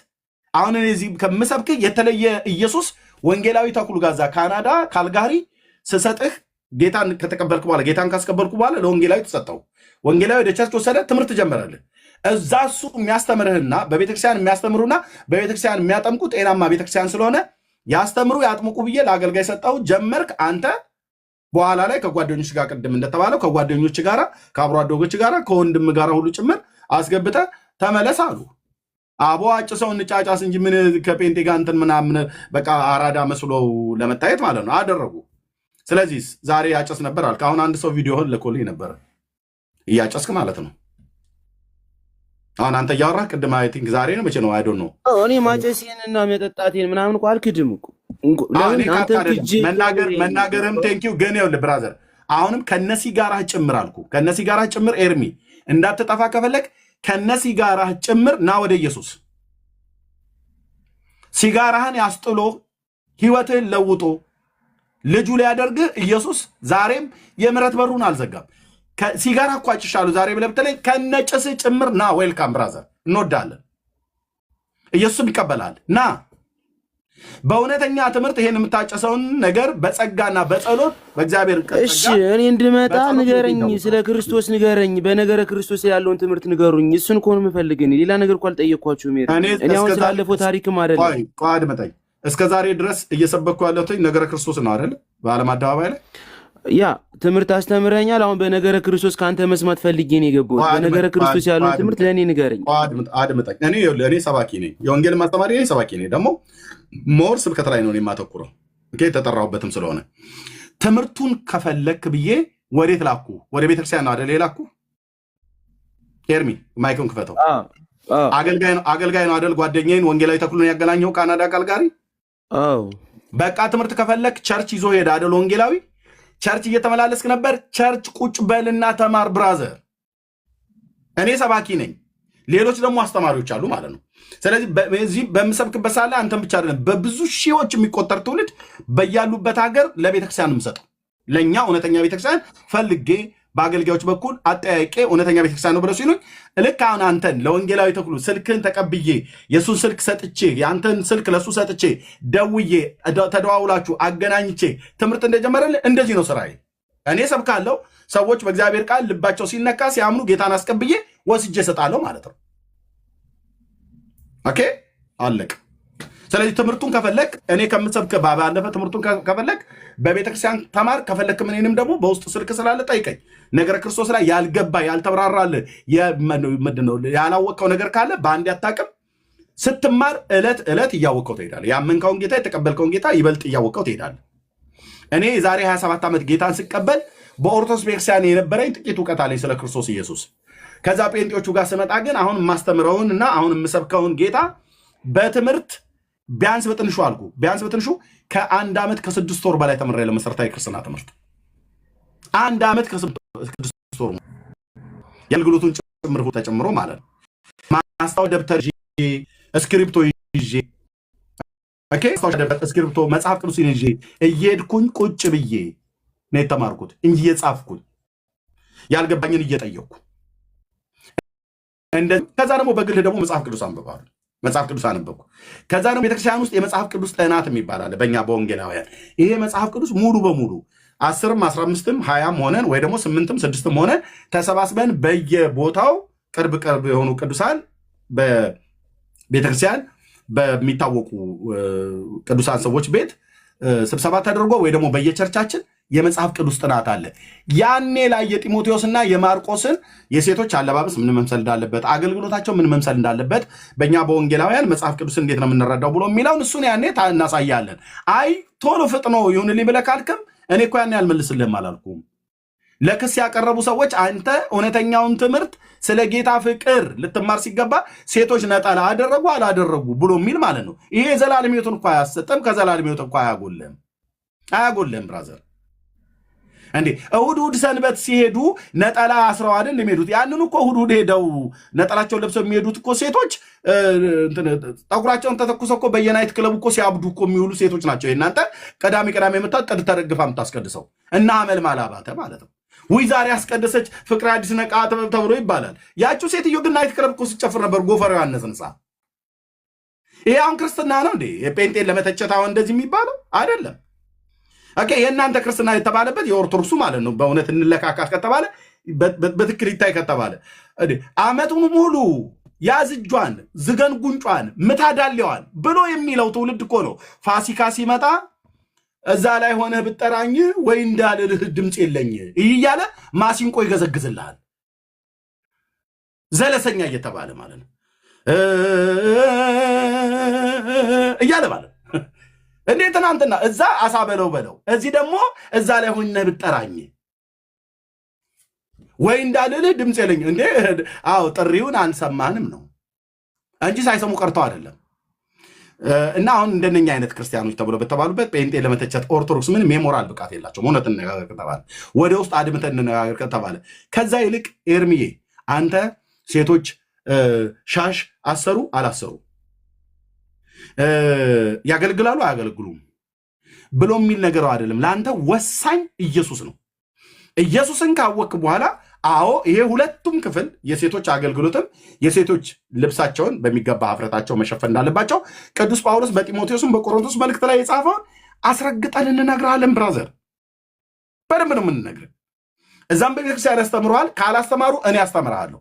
አሁን እዚህ ከምሰብክ የተለየ ኢየሱስ ወንጌላዊ ተኩሉ ጋዛ ካናዳ ካልጋሪ ስሰጥህ ጌታን ከተቀበልክ በኋላ ጌታን ካስቀበልኩ በኋላ ለወንጌላዊ ተሰጠው። ወንጌላዊ ወደ ቸርች ወሰደ፣ ትምህርት ጀመረልህ። እዛ እሱ የሚያስተምርህና በቤተክርስቲያን የሚያስተምሩና በቤተክርስቲያን የሚያጠምቁ ጤናማ ቤተክርስቲያን ስለሆነ ያስተምሩ ያጥምቁ ብዬ ለአገልጋይ ሰጠው። ጀመርክ አንተ። በኋላ ላይ ከጓደኞች ጋር ቅድም እንደተባለው ከጓደኞች ጋር ከአብሮ አደጎች ጋር ከወንድም ጋር ሁሉ ጭምር አስገብተህ ተመለስ አሉ። አቦ አጭሰው እንጫጫስ እንጂ ምን ከጴንጤ ጋር እንትን ምናምን በቃ አራዳ መስለው ለመታየት ማለት ነው አደረጉ። ስለዚህ ዛሬ ያጨስ ነበር አልክ። አሁን አንድ ሰው ቪዲዮህን ልኮልኝ ነበር እያጨስክ ማለት ነው። አሁን አንተ እያወራህ ቅድም አይ ቲንክ ዛሬ ነው መቼ ነው አይ ዶንት ኖ። እኔ ማጨሴንና መጠጣቴን ምናምን እኮ አልክድም እኮ ለምን አንተ ትጂ መናገርም ቴንኪው ግን ይኸውልህ ብራዘር አሁንም ከነሲጋራህ ጭምር አልኩ። ከነሲጋራህ ጭምር ኤርሚ እንዳትጠፋ ከፈለግ ከነሲጋራህ ጭምር ና ወደ ኢየሱስ። ሲጋራህን ያስጥሎ ህይወትህን ለውጦ ልጁ ሊያደርግህ ኢየሱስ ዛሬም የምህረት በሩን አልዘጋም። ሲጋራ እኮ አጭሻለሁ ዛሬ ብለህ ብትለኝ ከነጭስህ ጭምር ና። ዌልካም ብራዘር፣ እንወዳለን። ኢየሱስም ይቀበላል። ና በእውነተኛ ትምህርት ይሄን የምታጨሰውን ነገር በጸጋና በጸሎት በእግዚአብሔር እሺ፣ እኔ እንድመጣ ንገረኝ፣ ስለ ክርስቶስ ንገረኝ፣ በነገረ ክርስቶስ ያለውን ትምህርት ንገሩኝ። እሱን እኮ ነው የምፈልግ። እኔ ሌላ ነገር እኮ አልጠየኳችሁም። እኔ አሁን ስላለፈው ታሪክም አይደለም። ቆይ አድምጠኝ። እስከ ዛሬ ድረስ እየሰበኩ ያለሁት ነገረ ክርስቶስ ነው አይደል? በዓለም አደባባይ ላይ ያ ትምህርት አስተምረኛል። አሁን በነገረ ክርስቶስ ከአንተ መስማት ፈልጌ ነው የገባሁት። በነገረ ክርስቶስ ያለውን ትምህርት ለእኔ ንገረኝ። አድምጠኝ። እኔ ሰባኪ ነኝ፣ የወንጌል ማስተማሪ ነኝ፣ ሰባኪ ነኝ። ደግሞ ሞር ስብከት ላይ ነው የማተኩረው የተጠራሁበትም ስለሆነ ትምህርቱን ከፈለክ ብዬ ወዴት ላኩ? ወደ ቤተክርስቲያን ነው አይደል የላኩ? ኤርሚ ማይክን ክፈተው። አገልጋይ ነው አይደል? ጓደኛዬን ወንጌላዊ ተክሉን ያገናኘው ካናዳ ካልጋሪ። በቃ ትምህርት ከፈለክ ቸርች ይዞ ሄደ አይደል? ወንጌላዊ ቸርች እየተመላለስክ ነበር። ቸርች ቁጭ በልና ተማር ብራዘር። እኔ ሰባኪ ነኝ፣ ሌሎች ደግሞ አስተማሪዎች አሉ ማለት ነው። ስለዚህ በዚህ በምሰብክበት ሳለ አንተም ብቻ አይደለም፣ በብዙ ሺዎች የሚቆጠር ትውልድ በያሉበት ሀገር ለቤተክርስቲያን የምሰጠው ለእኛ እውነተኛ ቤተክርስቲያን ፈልጌ በአገልጋዮች በኩል አጠያቄ እውነተኛ ቤተክርስቲያን ነው ብለው ሲሉኝ ልክ አሁን አንተን ለወንጌላዊ ተክሉ ስልክን ተቀብዬ የእሱን ስልክ ሰጥቼ የአንተን ስልክ ለእሱ ሰጥቼ ደውዬ ተደዋውላችሁ አገናኝቼ ትምህርት እንደጀመረልህ እንደዚህ ነው ስራዬ። እኔ ሰብካለሁ። ሰዎች በእግዚአብሔር ቃል ልባቸው ሲነካ ሲያምኑ ጌታን አስቀብዬ ወስጄ እሰጣለሁ ማለት ነው። ኦኬ አለቅ። ስለዚህ ትምህርቱን ከፈለክ እኔ ከምሰብክ ባለፈ ትምህርቱን ከፈለክ በቤተክርስቲያን ተማር። ከፈለክ እኔንም ደግሞ በውስጥ ስልክ ስላለ ጠይቀኝ። ነገረ ክርስቶስ ላይ ያልገባ ያልተብራራል ምንድነው ያላወቀው ነገር ካለ በአንድ አታውቅም። ስትማር ዕለት ዕለት እያወቀው ትሄዳለህ። ያመንከውን ጌታ የተቀበልከውን ጌታ ይበልጥ እያወቀው ትሄዳለህ። እኔ የዛሬ 27 ዓመት ጌታን ስቀበል በኦርቶዶክስ ቤተክርስቲያን የነበረኝ ጥቂት እውቀት አለኝ ስለ ክርስቶስ ኢየሱስ። ከዛ ጴንጤዎቹ ጋር ስመጣ ግን አሁን የማስተምረውን እና አሁን የምሰብከውን ጌታ በትምህርት ቢያንስ በትንሹ አልኩ ቢያንስ በትንሹ ከ1 ዓመት ከ6 ወር በላይ ተምሬ ለመሰረታዊ ክርስትና ትምህርት 1 ዓመት ከ6 ወር የአገልግሎቱን ጭምር ተጨምሮ ማለት ነው። ማስታወሻ ደብተር ይዤ እስክሪፕቶ ይዤ ኦኬ እስክሪፕቶ መጽሐፍ ቅዱስን ይዤ እየሄድኩኝ ቁጭ ብዬ ነው የተማርኩት እንጂ እየጻፍኩኝ ያልገባኝን እየጠየቅኩ ከዛ ደግሞ በግል ደግሞ መጽሐፍ ቅዱስ አንብባለሁ። መጽሐፍ ቅዱስ አነበብኩ። ከዛ ነው ቤተክርስቲያን ውስጥ የመጽሐፍ ቅዱስ ጥናት የሚባል አለ በእኛ በወንጌላውያን። ይሄ መጽሐፍ ቅዱስ ሙሉ በሙሉ 10ም 15ም 20ም ሆነን ወይ ደግሞ 8ም 6ም ሆነን ተሰባስበን በየቦታው ቅርብ የሆኑ ቅዱሳን በቤተክርስቲያን በሚታወቁ ቅዱሳን ሰዎች ቤት ስብሰባ ተደርጎ ወይ ደግሞ በየቸርቻችን የመጽሐፍ ቅዱስ ጥናት አለ። ያኔ ላይ የጢሞቴዎስና የማርቆስን የሴቶች አለባበስ ምን መምሰል እንዳለበት፣ አገልግሎታቸው ምን መምሰል እንዳለበት በእኛ በወንጌላውያን መጽሐፍ ቅዱስ እንዴት ነው የምንረዳው ብሎ የሚለውን እሱን ያኔ እናሳያለን። አይ ቶሎ ፍጥኖ ይሁንልኝ ብለህ ካልክም እኔ እኮ ያኔ አልመልስልህም አላልኩም። ለክስ ያቀረቡ ሰዎች አንተ እውነተኛውን ትምህርት ስለ ጌታ ፍቅር ልትማር ሲገባ ሴቶች ነጠላ አደረጉ አላደረጉ ብሎ የሚል ማለት ነው። ይሄ የዘላለም ሕይወትን እኮ አያሰጥም፣ ከዘላለም ሕይወት እኮ አያጎልም ብራዘር። እንዴ እሑድ ሰንበት ሲሄዱ ነጠላ አስረው አይደል የሚሄዱት? ያንን እኮ እሑድ ሄደው ነጠላቸውን ለብሰው የሚሄዱት እኮ ሴቶች ጠጉራቸውን ተተኩሰው እኮ በየናይት ክለቡ እኮ ሲያብዱ እኮ የሚውሉ ሴቶች ናቸው። እናንተ ቅዳሜ የመጣ ጥድ ተደግፋ የምታስቀድሰው እና አመል ማላባተ ማለት ነው። ውይ ዛሬ አስቀደሰች ፍቅር አዲስ ነቃ ተብሎ ይባላል። ያቺው ሴትዮ ግን ናይት ክለብ እኮ ስጨፍር ነበር ጎፈሬው ያነሰንሳ። ይሄ አሁን ክርስትና ነው እንዴ? የጴንጤን ለመተቸት አሁን እንደዚህ የሚባለው አይደለም። ኦኬ የእናንተ ክርስትና የተባለበት የኦርቶዶክሱ ማለት ነው። በእውነት እንለካካት ከተባለ በትክክል ይታይ ከተባለ አመቱን ሙሉ ያዝ እጇን ዝገን ጉንጯን ምታዳሌዋን ብሎ የሚለው ትውልድ እኮ ነው። ፋሲካ ሲመጣ እዛ ላይ ሆነህ ብጠራኝ ወይ እንዳልልህ ድምፅ የለኝ እያለ ማሲንቆ ይገዘግዝልሃል። ዘለሰኛ እየተባለ ማለት ነው እያለ ማለት እንዴ ትናንትና እዛ አሳ በለው እዚህ ደግሞ እዛ ላይ ሆነህ ብጠራኝ ወይ እንዳልልህ ድምፅ የለኝ እንዴ። አዎ ጥሪውን አልሰማንም ነው እንጂ ሳይሰሙ ቀርተው አይደለም። እና አሁን እንደነኛ አይነት ክርስቲያኖች ተብሎ በተባሉበት ጴንጤ ለመተቸት ኦርቶዶክስ ምንም የሞራል ብቃት የላቸውም። እውነት እንነጋገር ከተባለ ወደ ውስጥ አድምተን እንነጋገር ከተባለ ከዛ ይልቅ ኤርሚዬ አንተ ሴቶች ሻሽ አሰሩ አላሰሩ ያገልግላሉ አያገልግሉም ብሎ የሚል ነገር አይደለም። ለአንተ ወሳኝ ኢየሱስ ነው። ኢየሱስን ካወቅክ በኋላ አዎ ይሄ ሁለቱም ክፍል የሴቶች አገልግሎትም የሴቶች ልብሳቸውን በሚገባ ኅፍረታቸው መሸፈን እንዳለባቸው ቅዱስ ጳውሎስ በጢሞቴዎስም በቆሮንቶስ መልእክት ላይ የጻፈውን አስረግጠን እንነግርሃለን። ብራዘር በደንብ ነው የምንነግርህ። እዛም ቤተክርስቲያን ያስተምረዋል። ካላስተማሩ እኔ አስተምርሃለሁ።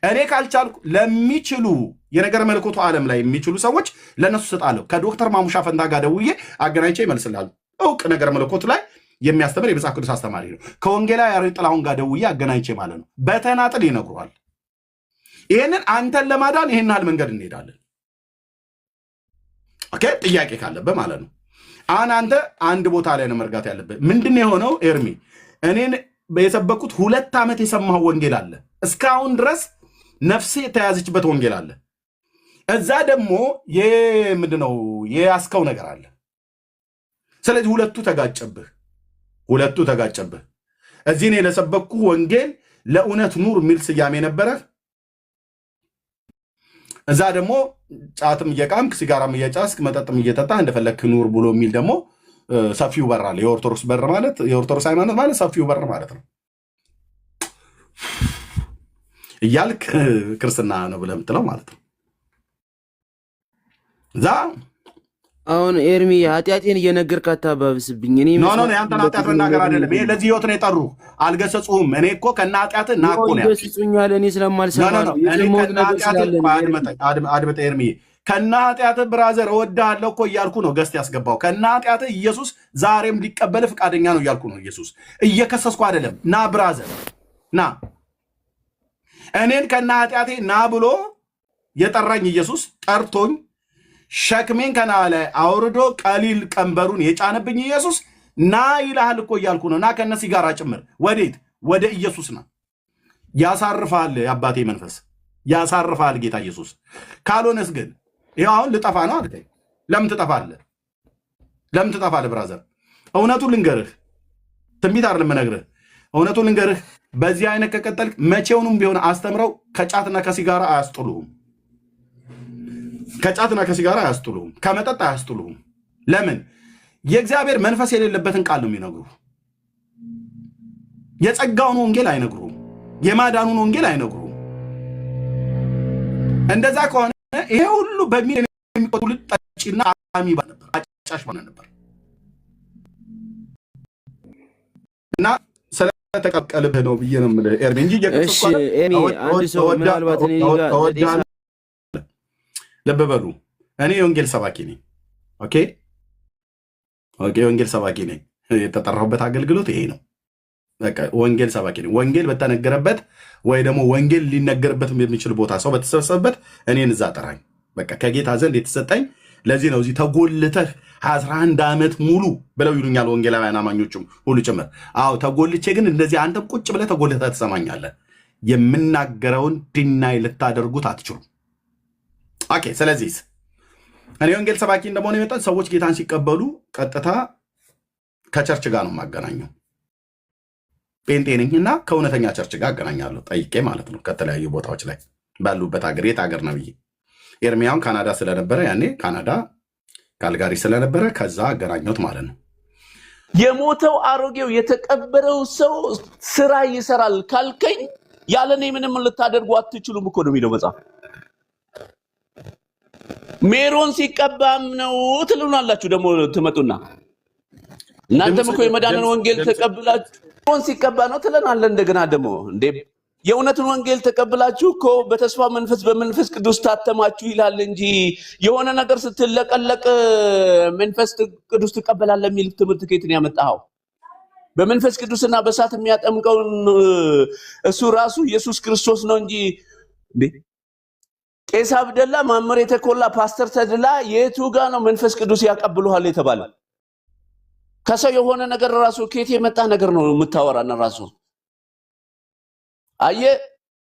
እኔ ካልቻልኩ ለሚችሉ የነገር መለኮቱ ዓለም ላይ የሚችሉ ሰዎች ለእነሱ ሰጣለሁ። ከዶክተር ማሙሻ ፈንታ ጋር ደውዬ አገናኝቼ ይመልስልሃል። እውቅ ነገር መለኮቱ ላይ የሚያስተምር የመጽሐፍ ቅዱስ አስተማሪ ነው። ከወንጌላ ያሬድ ጥላሁን ጋር ደውዬ አገናኝቼ ማለት ነው። በተናጥል ይነግሩሃል። ይህንን አንተን ለማዳን ይህን ያህል መንገድ እንሄዳለን። ኦኬ ጥያቄ ካለብህ ማለት ነው። አሁን አንተ አንድ ቦታ ላይ ነው መርጋት ያለብህ። ምንድን ነው የሆነው ኤርሚ? እኔን የሰበኩት 2 ዓመት የሰማው ወንጌል አለ። እስካሁን ድረስ ነፍሴ የተያዘችበት ወንጌል አለ። እዛ ደግሞ ምንድነው የያዝከው ነገር አለ። ስለዚህ ሁለቱ ተጋጨብህ። እዚህ እኔ ለሰበኩ ወንጌል ለእውነት ኑር የሚል ስያሜ ነበረ። እዛ ደግሞ ጫትም እየቃምክ ሲጋራም እየጫስክ መጠጥም እየጠጣ እንደፈለግክ ኑር ብሎ የሚል ደግሞ ሰፊው በር አለ። የኦርቶዶክስ በር ማለት የኦርቶዶክስ ሃይማኖት ማለት ሰፊው በር ማለት ነው እያልክ ክርስትና ነው ብለህ የምትለው ማለት ነው። እዛ አሁን ኤርሚ ኃጢአቴን እየነገርክ አታባብስብኝ። ያንተን ኃጢአት መናገር አይደለም ይሄ። ለዚህ ህይወት ነው የጠሩህ። አልገሰጹህም። እኔ እኮ ከነ ኃጢአትህ ና እኮ ነው ያገሰጹኛል። እኔ ስለማልሰማ አድምጠህ ኤርሚዬ፣ ከነ ኃጢአትህ ብራዘር እወድሃለሁ እኮ እያልኩ ነው ገስት ያስገባው። ከነ ኃጢአትህ ኢየሱስ ዛሬም ሊቀበል ፈቃደኛ ነው እያልኩ ነው። ኢየሱስ እየከሰስኩ አይደለም። ና ብራዘር ና። እኔን ከነ ኃጢአቴ ና ብሎ የጠራኝ ኢየሱስ ጠርቶኝ ሸክሜን ከና ላይ አውርዶ ቀሊል ቀንበሩን የጫነብኝ ኢየሱስ ና ይልሃል እኮ እያልኩ ነው። ና ከነ ሲጋራ ጭምር። ወዴት? ወደ ኢየሱስ ና። ያሳርፋል። የአባቴ መንፈስ ያሳርፋል ጌታ ኢየሱስ። ካልሆነስ ግን ይኸው አሁን ልጠፋ ነው አልከኝ። ለምን ትጠፋለህ? ብራዘር? እውነቱን ልንገርህ፣ ትንቢት አይደለም የምነግርህ፣ እውነቱን ልንገርህ። በዚህ አይነት ከቀጠልክ መቼውንም ቢሆን አስተምረው ከጫትና ከሲጋራ አያስጥሉህም። ከጫትና ከሲጋራ አያስጥሉህም። ከመጠጥ አያስጥሉህም። ለምን? የእግዚአብሔር መንፈስ የሌለበትን ቃል ነው የሚነግሩ። የጸጋውን ወንጌል አይነግሩም። የማዳኑን ወንጌል አይነግሩም። እንደዛ ከሆነ ይሄ ሁሉ በሚል የሚቆጥሩ ጠጪና አሚ ነበር፣ አጫሽ ነበር እና ስለተቀቀልብህ ነው ብዬ ነው የምልህ ኤርሚ እንጂ አንድ ሰው ምናልባት ልብ በሉ። እኔ የወንጌል ሰባኪ ነኝ። ኦኬ የወንጌል ሰባኪ ነኝ። የተጠራሁበት አገልግሎት ይሄ ነው። በቃ ወንጌል ሰባኪ ነኝ። ወንጌል በተነገረበት ወይ ደግሞ ወንጌል ሊነገርበት የሚችል ቦታ ሰው በተሰበሰበበት እኔን እዛ ጠራኝ። በቃ ከጌታ ዘንድ የተሰጠኝ ለዚህ ነው። እዚህ ተጎልተህ 11 ዓመት ሙሉ ብለው ይሉኛል ወንጌላውያን አማኞችም ሁሉ ጭምር። አዎ ተጎልቼ፣ ግን እንደዚህ አንተም ቁጭ ብለህ ተጎልተህ ትሰማኛለህ። የምናገረውን ድናይ ልታደርጉት አትችሉም። ኦኬ ስለዚህ እኔ ወንጌል ሰባኪ እንደመሆነ የመጣት ሰዎች ጌታን ሲቀበሉ ቀጥታ ከቸርች ጋር ነው የማገናኘው። ጴንጤ ነኝና ከእውነተኛ ቸርች ጋር አገናኛለሁ፣ ጠይቄ ማለት ነው። ከተለያዩ ቦታዎች ላይ ባሉበት ሀገር የት ሀገር ነው ብዬ ኤርሚያውን ካናዳ ስለነበረ ያኔ ካናዳ ካልጋሪ ስለነበረ ከዛ አገናኘሁት ማለት ነው። የሞተው አሮጌው የተቀበረው ሰው ስራ ይሰራል ካልከኝ ያለኔ ምንም ልታደርጉ አትችሉም እኮ ነው የሚለው መጽሐፍ። ሜሮን ሲቀባም ነው ትሉናላችሁ ደግሞ ትመጡና እናንተም እኮ የመዳንን ወንጌል ተቀብላችሁ ሜሮን ሲቀባ ነው ትለናለ። እንደገና ደግሞ እንዴ የእውነትን ወንጌል ተቀብላችሁ እኮ በተስፋ መንፈስ በመንፈስ ቅዱስ ታተማችሁ ይላል እንጂ የሆነ ነገር ስትለቀለቅ መንፈስ ቅዱስ ትቀበላለህ የሚል ትምህርት ከየት ነው ያመጣኸው? በመንፈስ ቅዱስና በእሳት የሚያጠምቀውን እሱ ራሱ ኢየሱስ ክርስቶስ ነው እንጂ እንዴ ቄስ አብደላ፣ ማመር የተኮላ፣ ፓስተር ተድላ የቱ ጋር ነው መንፈስ ቅዱስ ያቀብሉሃል የተባለ? ከሰው የሆነ ነገር ራሱ ከየት የመጣ ነገር ነው የምታወራና ራሱ አየ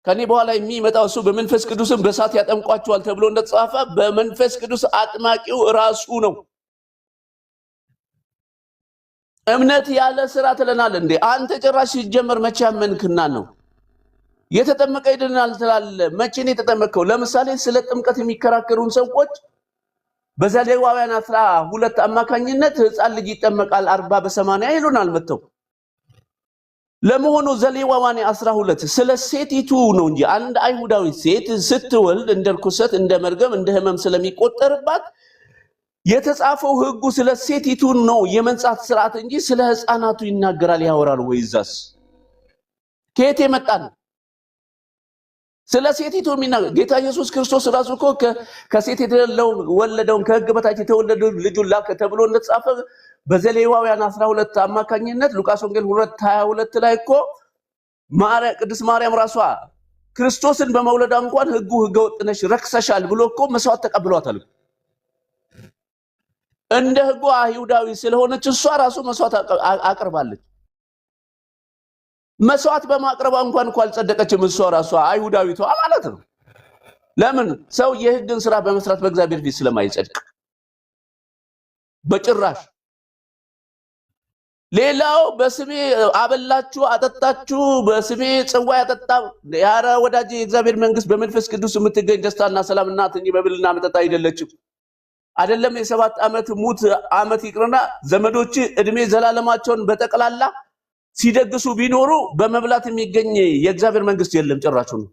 ከኔ በኋላ የሚመጣው እሱ በመንፈስ ቅዱስም በእሳት ያጠምቋቸዋል ተብሎ እንደተጻፈ በመንፈስ ቅዱስ አጥማቂው ራሱ ነው። እምነት ያለ ስራ ትለናል እንዴ? አንተ ጭራሽ ሲጀመር መቼ አመንክና ነው የተጠመቀ ይድናል ትላለህ? መቼ ነው የተጠመቀው? ለምሳሌ ስለ ጥምቀት የሚከራከሩን ሰዎች በዘሌዋውያን 12 አማካኝነት ህፃን ልጅ ይጠመቃል 40 በ80 ይሉናል መተው። ለመሆኑ ዘሌዋውያን 12 ስለ ሴቲቱ ነው እንጂ አንድ አይሁዳዊ ሴት ስትወልድ እንደ ርኩሰት እንደ መርገም እንደ ህመም ስለሚቆጠርባት የተጻፈው ህጉ ስለ ሴቲቱ ነው የመንጻት ስርዓት እንጂ ስለ ህፃናቱ ይናገራል ያወራል ወይ? ዛስ ከየት የመጣ ነው? ስለ ሴቲቱ የሚናገር ጌታ ኢየሱስ ክርስቶስ ራሱ እኮ ከሴት የተወለደውን ከህግ በታች የተወለደው ልጁን ላከ ተብሎ እንደተጻፈ በዘሌዋውያን 12 አማካኝነት ሉቃስ ወንጌል 2:22 ላይ እኮ ቅድስት ማርያም ራሷ ክርስቶስን በመውለዷ እንኳን ህጉ ህገወጥ ነሽ ረክሰሻል ብሎ እኮ መስዋዕት ተቀብሏታል። እንደ ህጉ አይሁዳዊ ስለሆነች እሷ ራሱ መስዋዕት አቅርባለች። መስዋዕት በማቅረቧ እንኳን አልጸደቀችም እሷ ራሷ አይሁዳዊቷ ማለት ነው። ለምን? ሰው የህግን ስራ በመስራት በእግዚአብሔር ፊት ስለማይጸድቅ በጭራሽ። ሌላው በስሜ አበላችሁ አጠጣችሁ በስሜ ጽዋ ያጠጣ ያረ ወዳጅ የእግዚአብሔር መንግስት በመንፈስ ቅዱስ የምትገኝ ደስታና ሰላም እናት እንጂ መብልና መጠጥ አይደለችም። አይደለም የ7 ዓመት ሙት ዓመት ይቅርና ዘመዶች እድሜ ዘላለማቸውን በጠቅላላ ሲደግሱ ቢኖሩ በመብላት የሚገኝ የእግዚአብሔር መንግስት የለም ጭራሹ ነው።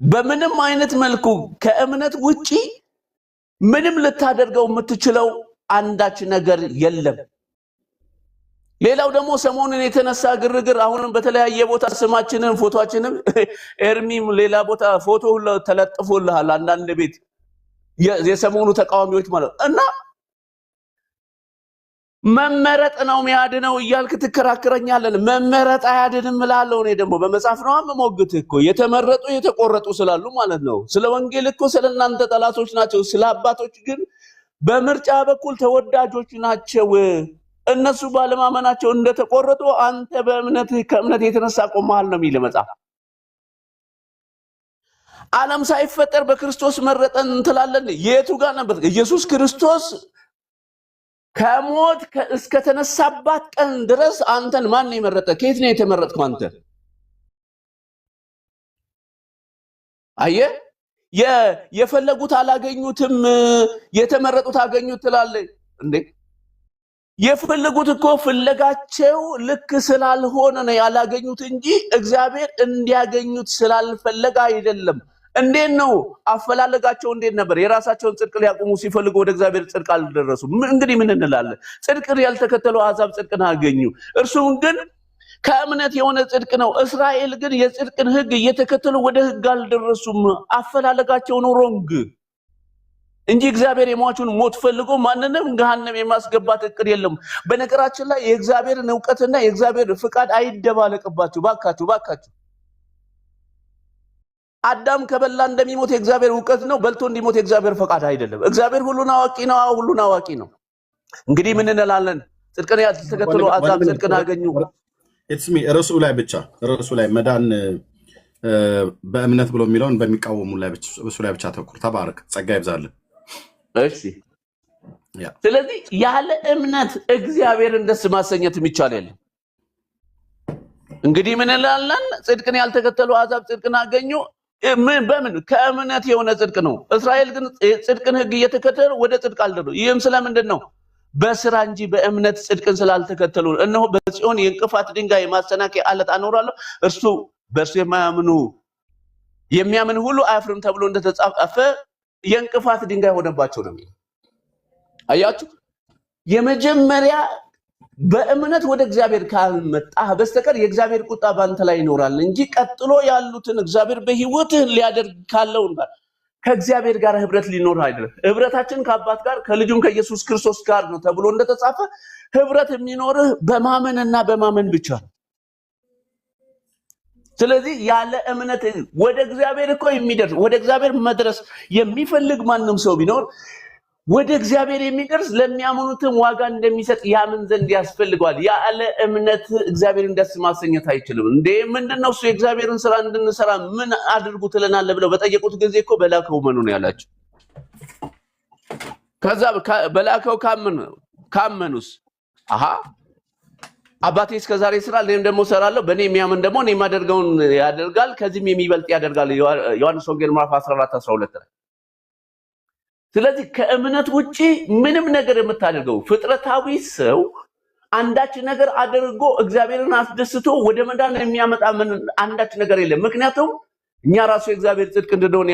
በምንም አይነት መልኩ ከእምነት ውጪ ምንም ልታደርገው የምትችለው አንዳች ነገር የለም። ሌላው ደግሞ ሰሞኑን የተነሳ ግርግር አሁንም በተለያየ ቦታ ስማችንን ፎቶአችንን ኤርሚም ሌላ ቦታ ፎቶ ሁሉ ተለጥፎልሃል አንዳንድ ቤት የሰሞኑ ተቃዋሚዎች ማለት እና መመረጥ ነው የሚያድነው እያልክ ትከራከረኛለህ። መመረጥ አያድንም እላለሁ። እኔ ደግሞ በመጽሐፍ ነው የምሞግትህ እኮ የተመረጡ የተቆረጡ ስላሉ ማለት ነው። ስለ ወንጌል እኮ ስለናንተ ጠላቶች ናቸው፣ ስለ አባቶች ግን በምርጫ በኩል ተወዳጆች ናቸው። እነሱ ባለማመናቸው እንደተቆረጡ አንተ ከእምነት የተነሳ ቆመሃል ነው የሚል መጽሐፍ። ዓለም ሳይፈጠር በክርስቶስ መረጠን እንትላለን። የቱ ጋር ነበር ኢየሱስ ክርስቶስ ከሞት እስከ ተነሳባት ቀን ድረስ አንተን ማን ነው የመረጠ? ከየት ነው የተመረጥከው አንተ? አየህ የፈለጉት አላገኙትም፣ የተመረጡት አገኙት ትላለህ እንዴ? የፈለጉት እኮ ፍለጋቸው ልክ ስላልሆነ ነው ያላገኙት እንጂ እግዚአብሔር እንዲያገኙት ስላልፈለገ አይደለም። እንዴት ነው አፈላለጋቸው? እንዴት ነበር? የራሳቸውን ጽድቅ ሊያቆሙ ሲፈልጉ ወደ እግዚአብሔር ጽድቅ አልደረሱም። እንግዲህ ምን እንላለን? ጽድቅን ያልተከተሉ አሕዛብ ጽድቅን አገኙ፣ እርሱም ግን ከእምነት የሆነ ጽድቅ ነው። እስራኤል ግን የጽድቅን ሕግ እየተከተሉ ወደ ሕግ አልደረሱም። አፈላለጋቸው ነው ሮንግ እንጂ እግዚአብሔር የሟቹን ሞት ፈልጎ ማንንም ገሃነም የማስገባት እቅድ የለም። በነገራችን ላይ የእግዚአብሔርን ዕውቀትና የእግዚአብሔር ፍቃድ አይደባለቅባችሁ ባካችሁ። አዳም ከበላ እንደሚሞት የእግዚአብሔር ዕውቀት ነው፣ በልቶ እንዲሞት የእግዚአብሔር ፈቃድ አይደለም። እግዚአብሔር ሁሉን አዋቂ ነው። ሁሉን አዋቂ ነው። እንግዲህ ምን እንላለን? ጽድቅን ያልተከተሉ አሕዛብ ጽድቅን አገኙ። ርዕሱ ላይ መዳን በእምነት ብሎ የሚለውን በሚቃወሙ ላይ እሱ ላይ ብቻ ተኩር። ተባረክ፣ ጸጋ ይብዛልን። እሺ፣ ስለዚህ ያለ እምነት እግዚአብሔርን ደስ ማሰኘት የሚቻል የለም። እንግዲህ ምን እንላለን? ጽድቅን ያልተከተሉ አሕዛብ ጽድቅን አገኙ። በምን? ከእምነት የሆነ ጽድቅ ነው። እስራኤል ግን ጽድቅን ሕግ እየተከተሉ ወደ ጽድቅ አልደረሱ። ይህም ስለምንድን ነው? በስራ እንጂ በእምነት ጽድቅን ስላልተከተሉ እነሆ በጽዮን የእንቅፋት ድንጋይ ማሰናከያ ዓለት አኖራለሁ እርሱ በእርሱ የሚያምን ሁሉ አያፍርም ተብሎ እንደተጻፈ የእንቅፋት ድንጋይ ሆነባቸው ነው የሚለው። አያችሁ የመጀመሪያ በእምነት ወደ እግዚአብሔር ካልመጣህ በስተቀር የእግዚአብሔር ቁጣ ባንተ ላይ ይኖራል እንጂ ቀጥሎ ያሉትን እግዚአብሔር በህይወትህ ሊያደርግ ካለው ከእግዚአብሔር ጋር ህብረት ሊኖር አይደለም። ህብረታችን ከአባት ጋር ከልጁም ከኢየሱስ ክርስቶስ ጋር ነው ተብሎ እንደተጻፈ ህብረት የሚኖርህ በማመንና በማመን ብቻ ነው። ስለዚህ ያለ እምነት ወደ እግዚአብሔር እኮ የሚደርስ ወደ እግዚአብሔር መድረስ የሚፈልግ ማንም ሰው ቢኖር ወደ እግዚአብሔር የሚደርስ ለሚያምኑትም ዋጋ እንደሚሰጥ ያምን ዘንድ ያስፈልገዋል። ያለ እምነት እግዚአብሔርን ደስ ማሰኘት አይችልም። እንዴ ምንድነው እሱ የእግዚአብሔርን ስራ እንድንሰራ ምን አድርጉ ትለናለህ ብለው በጠየቁት ጊዜ እኮ በላከው መኑ ነው ያላቸው። ከዛ በላከው ካመኑስ አባቴ እስከዛሬ ይሰራል እኔም ደግሞ እሰራለሁ፣ በእኔ የሚያምን ደግሞ እኔ የማደርገውን ያደርጋል ከዚህም የሚበልጥ ያደርጋል። ዮሐንስ ወንጌል ምዕራፍ 14:12 ላይ። ስለዚህ ከእምነት ውጪ ምንም ነገር የምታደርገው ፍጥረታዊ ሰው አንዳች ነገር አድርጎ እግዚአብሔርን አስደስቶ ወደ መዳን የሚያመጣ አንዳች ነገር የለም። ምክንያቱም እኛ ራሱ የእግዚአብሔር ጽድቅ እንደሆነ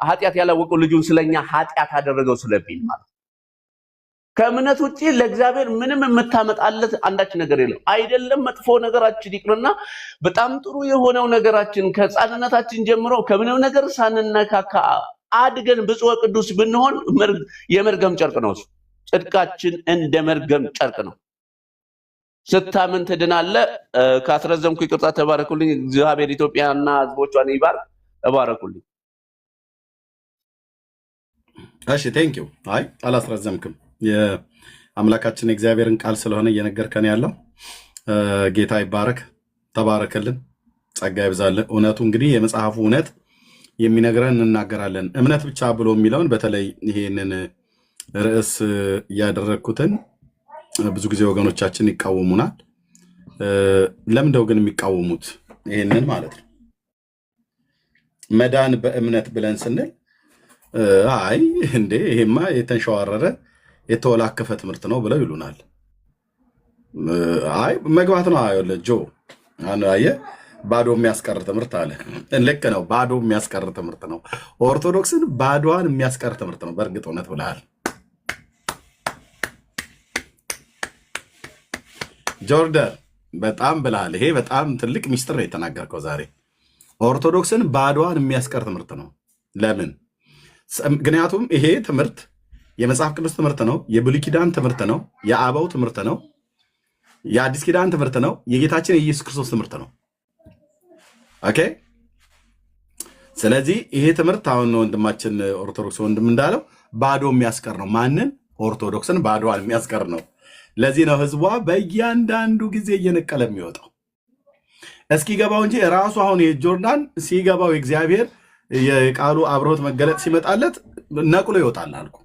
ኃጢአት ያላወቀው ልጁን ስለኛ ኃጢአት አደረገው ስለሚል ማለት ከእምነት ውጪ ለእግዚአብሔር ምንም የምታመጣለት አንዳች ነገር የለም። አይደለም መጥፎ ነገራችን ይቅርና በጣም ጥሩ የሆነው ነገራችን ከሕፃንነታችን ጀምሮ ከምንም ነገር ሳንነካካ አድገን ብፁዕ ቅዱስ ብንሆን የመርገም ጨርቅ ነው። ጽድቃችን እንደ መርገም ጨርቅ ነው። ስታምን ትድናለህ። ካስረዘምኩ ይቅርታ፣ ተባረኩልኝ። እግዚአብሔር ኢትዮጵያና ሕዝቦቿን ይባርክ። ተባረኩልኝ። እሺ ቴንክ ዩ። አይ አላስረዘምክም። የአምላካችን የእግዚአብሔርን ቃል ስለሆነ እየነገርከን ያለው ጌታ ይባረክ። ተባረክልን፣ ጸጋ ይብዛልን። እውነቱ እንግዲህ የመጽሐፉ እውነት የሚነግረን እንናገራለን። እምነት ብቻ ብሎ የሚለውን በተለይ ይሄንን ርዕስ እያደረግኩትን ብዙ ጊዜ ወገኖቻችን ይቃወሙናል። ለምንድነው ግን የሚቃወሙት? ይሄንን ማለት ነው መዳን በእምነት ብለን ስንል አይ እንዴ ይሄማ የተንሸዋረረ የተወላከፈ ትምህርት ነው ብለው ይሉናል። አይ መግባት ነው አየለ ጆ አየ ባዶ የሚያስቀር ትምህርት አለ። ልክ ነው፣ ባዶ የሚያስቀር ትምህርት ነው። ኦርቶዶክስን ባዶዋን የሚያስቀር ትምህርት ነው። በእርግጥ እውነት ብለሃል ጆርዳን፣ በጣም ብለሃል። ይሄ በጣም ትልቅ ሚስጥር ነው የተናገርከው ዛሬ። ኦርቶዶክስን ባዶዋን የሚያስቀር ትምህርት ነው። ለምን? ምክንያቱም ይሄ ትምህርት የመጽሐፍ ቅዱስ ትምህርት ነው። የብሉይ ኪዳን ትምህርት ነው። የአበው ትምህርት ነው። የአዲስ ኪዳን ትምህርት ነው። የጌታችን የኢየሱስ ክርስቶስ ትምህርት ነው። ኦኬ። ስለዚህ ይሄ ትምህርት አሁን ወንድማችን ኦርቶዶክስ ወንድም እንዳለው ባዶ የሚያስቀር ነው። ማንን? ኦርቶዶክስን ባዶዋን የሚያስቀር ነው። ለዚህ ነው ህዝቧ በእያንዳንዱ ጊዜ እየነቀለ የሚወጣው እስኪገባው እንጂ ራሱ አሁን የጆርዳን ሲገባው የእግዚአብሔር የቃሉ አብሮት መገለጥ ሲመጣለት ነቅሎ ይወጣል አልኩ።